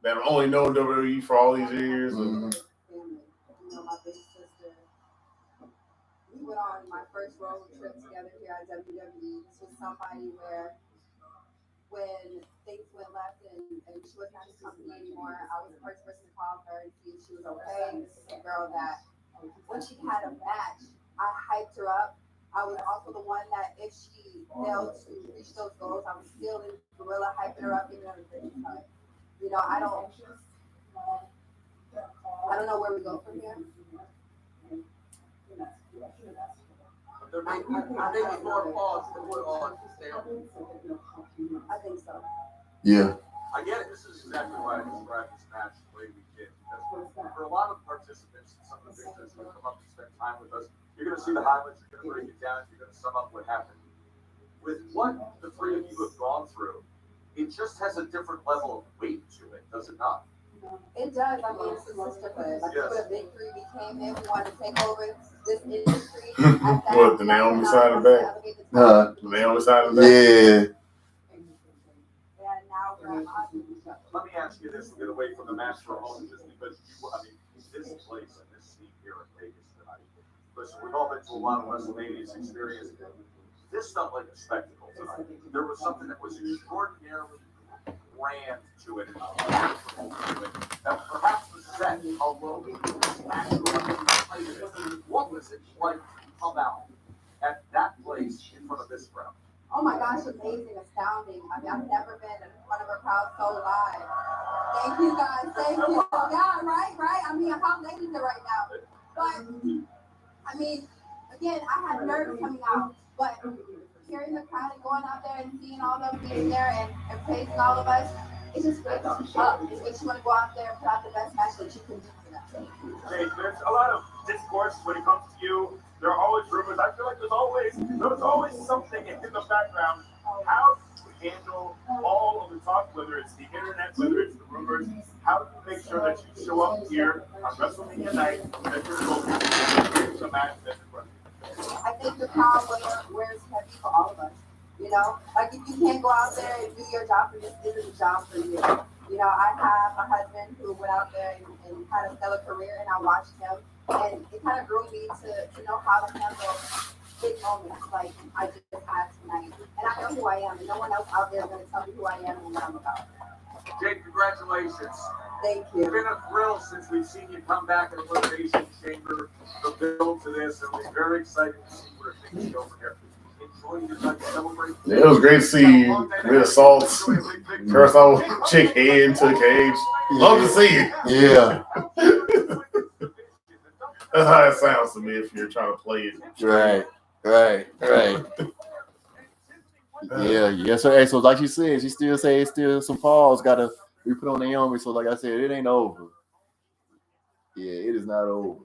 that have only known WWE for all these years. Mm-hmm. You know, my big sister, we went on my first road trip together here at WWE. This was somebody where when things went left and she wasn't at the company anymore, I was the first person to call her and see if she was okay. This is a girl that when she had a match, I hyped her up. I was also the one that if she failed to reach those goals, I was still in gorilla hyping her up, giving her the business card. You know, I don't know where we go from here. I think it's more pause to put on to stay on. I think so. Yeah. I get it. This is exactly why I described this match the way we did. Because for a lot of participants, some of the things that's going to come up and spend time with us, you're going to see the highlights, you're going to break it down, you're going to sum up what happened. With what the three of you have gone through, it just has a different level of weight to it, does it not? It does. I mean, it's a sisterhood. Like, yes. When a big three became in, we wanted to take over this industry. What, the Naomi side of that? The Naomi side of that? Yeah. And now we're Let me ask you this, we'll get away from the match for a moment, just because this place and this scene here in Vegas tonight. Listen, we've all been to a lot of WrestleMania's experience. This felt like a spectacle tonight. There was something that was extraordinarily grand to it and wonderful to it. That perhaps the set, although it was actually, what was it like to come out at that place in front of this crowd? Oh my gosh, amazing, astounding. I mean, I've never been in front of a crowd so live. Thank you guys, thank you. Yeah, right. I mean, how late is it right now? But, I mean, again, I had nerves coming out, but hearing the crowd and going out there and seeing all of them being there and praising all of us, it just wakes you up. It makes you want to go out there and put out the best match that you can do for them. Hey, there's a lot of discourse when it comes to you. There are always rumors. I feel like there's always something in the background. How do you handle all of the talk, whether it's the internet, whether it's the rumors? How do you make sure that you show up here on WrestleMania night that you're focused on the match that you're running? I think the crowd wears heavy for all of us. You know, like if you can't go out there and do your job for this isn't a job for you. You know, I have a husband who went out there and had a stellar career, and I watched him, and it kind of grew me to know how to handle big moments like I just had tonight. And I know who I am, and no one else out there is going to tell me who I am and what I'm about. Jake, congratulations. Thank you. It's been a thrill since we've seen you come back in the Elimination Chamber, the build to this, and we're very excited to see where things go from here. Enjoy your time to celebrate. Yeah, it was great to see Red Assaults. First off, chick head into the cage. Love to see it. Yeah. That's how it sounds to me if you're trying to play it. Right. Yeah, yes, sir. Hey, so like she said, she still say still some falls gotta be put on Naomi. So like I said, it ain't over. Yeah, it is not over.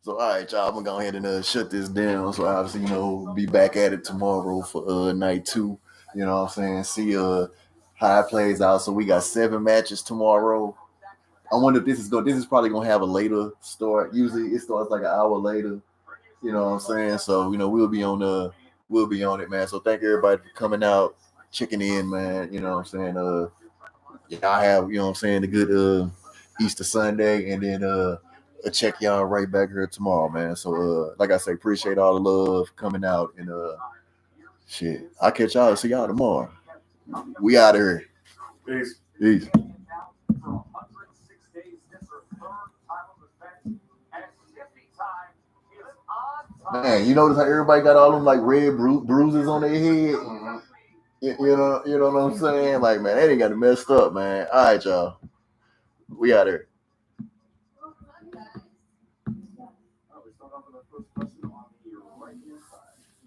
So all right, y'all, I'm gonna go ahead and shut this down. So obviously, be back at it tomorrow for night 2. You know what I'm saying? See how it plays out. So we got 7 matches tomorrow. I wonder if this is probably gonna have a later start. Usually it starts like an hour later. You know what I'm saying? So, we'll be on it, man. So thank everybody for coming out, checking in, man. You know what I'm saying? Y'all have, you know what I'm saying, a good Easter Sunday, and then I'll check y'all right back here tomorrow, man. So like I say, appreciate all the love coming out, and shit. I'll catch y'all. See y'all tomorrow. We out of here. Peace. Peace. For 106 days, this her third time on the bench, and 50 time is on time. Man, you notice how everybody got all them like red bruises on their head? Mhm. You know what I'm saying? Like, man, they done got it messed up, man. All right, y'all. We out here.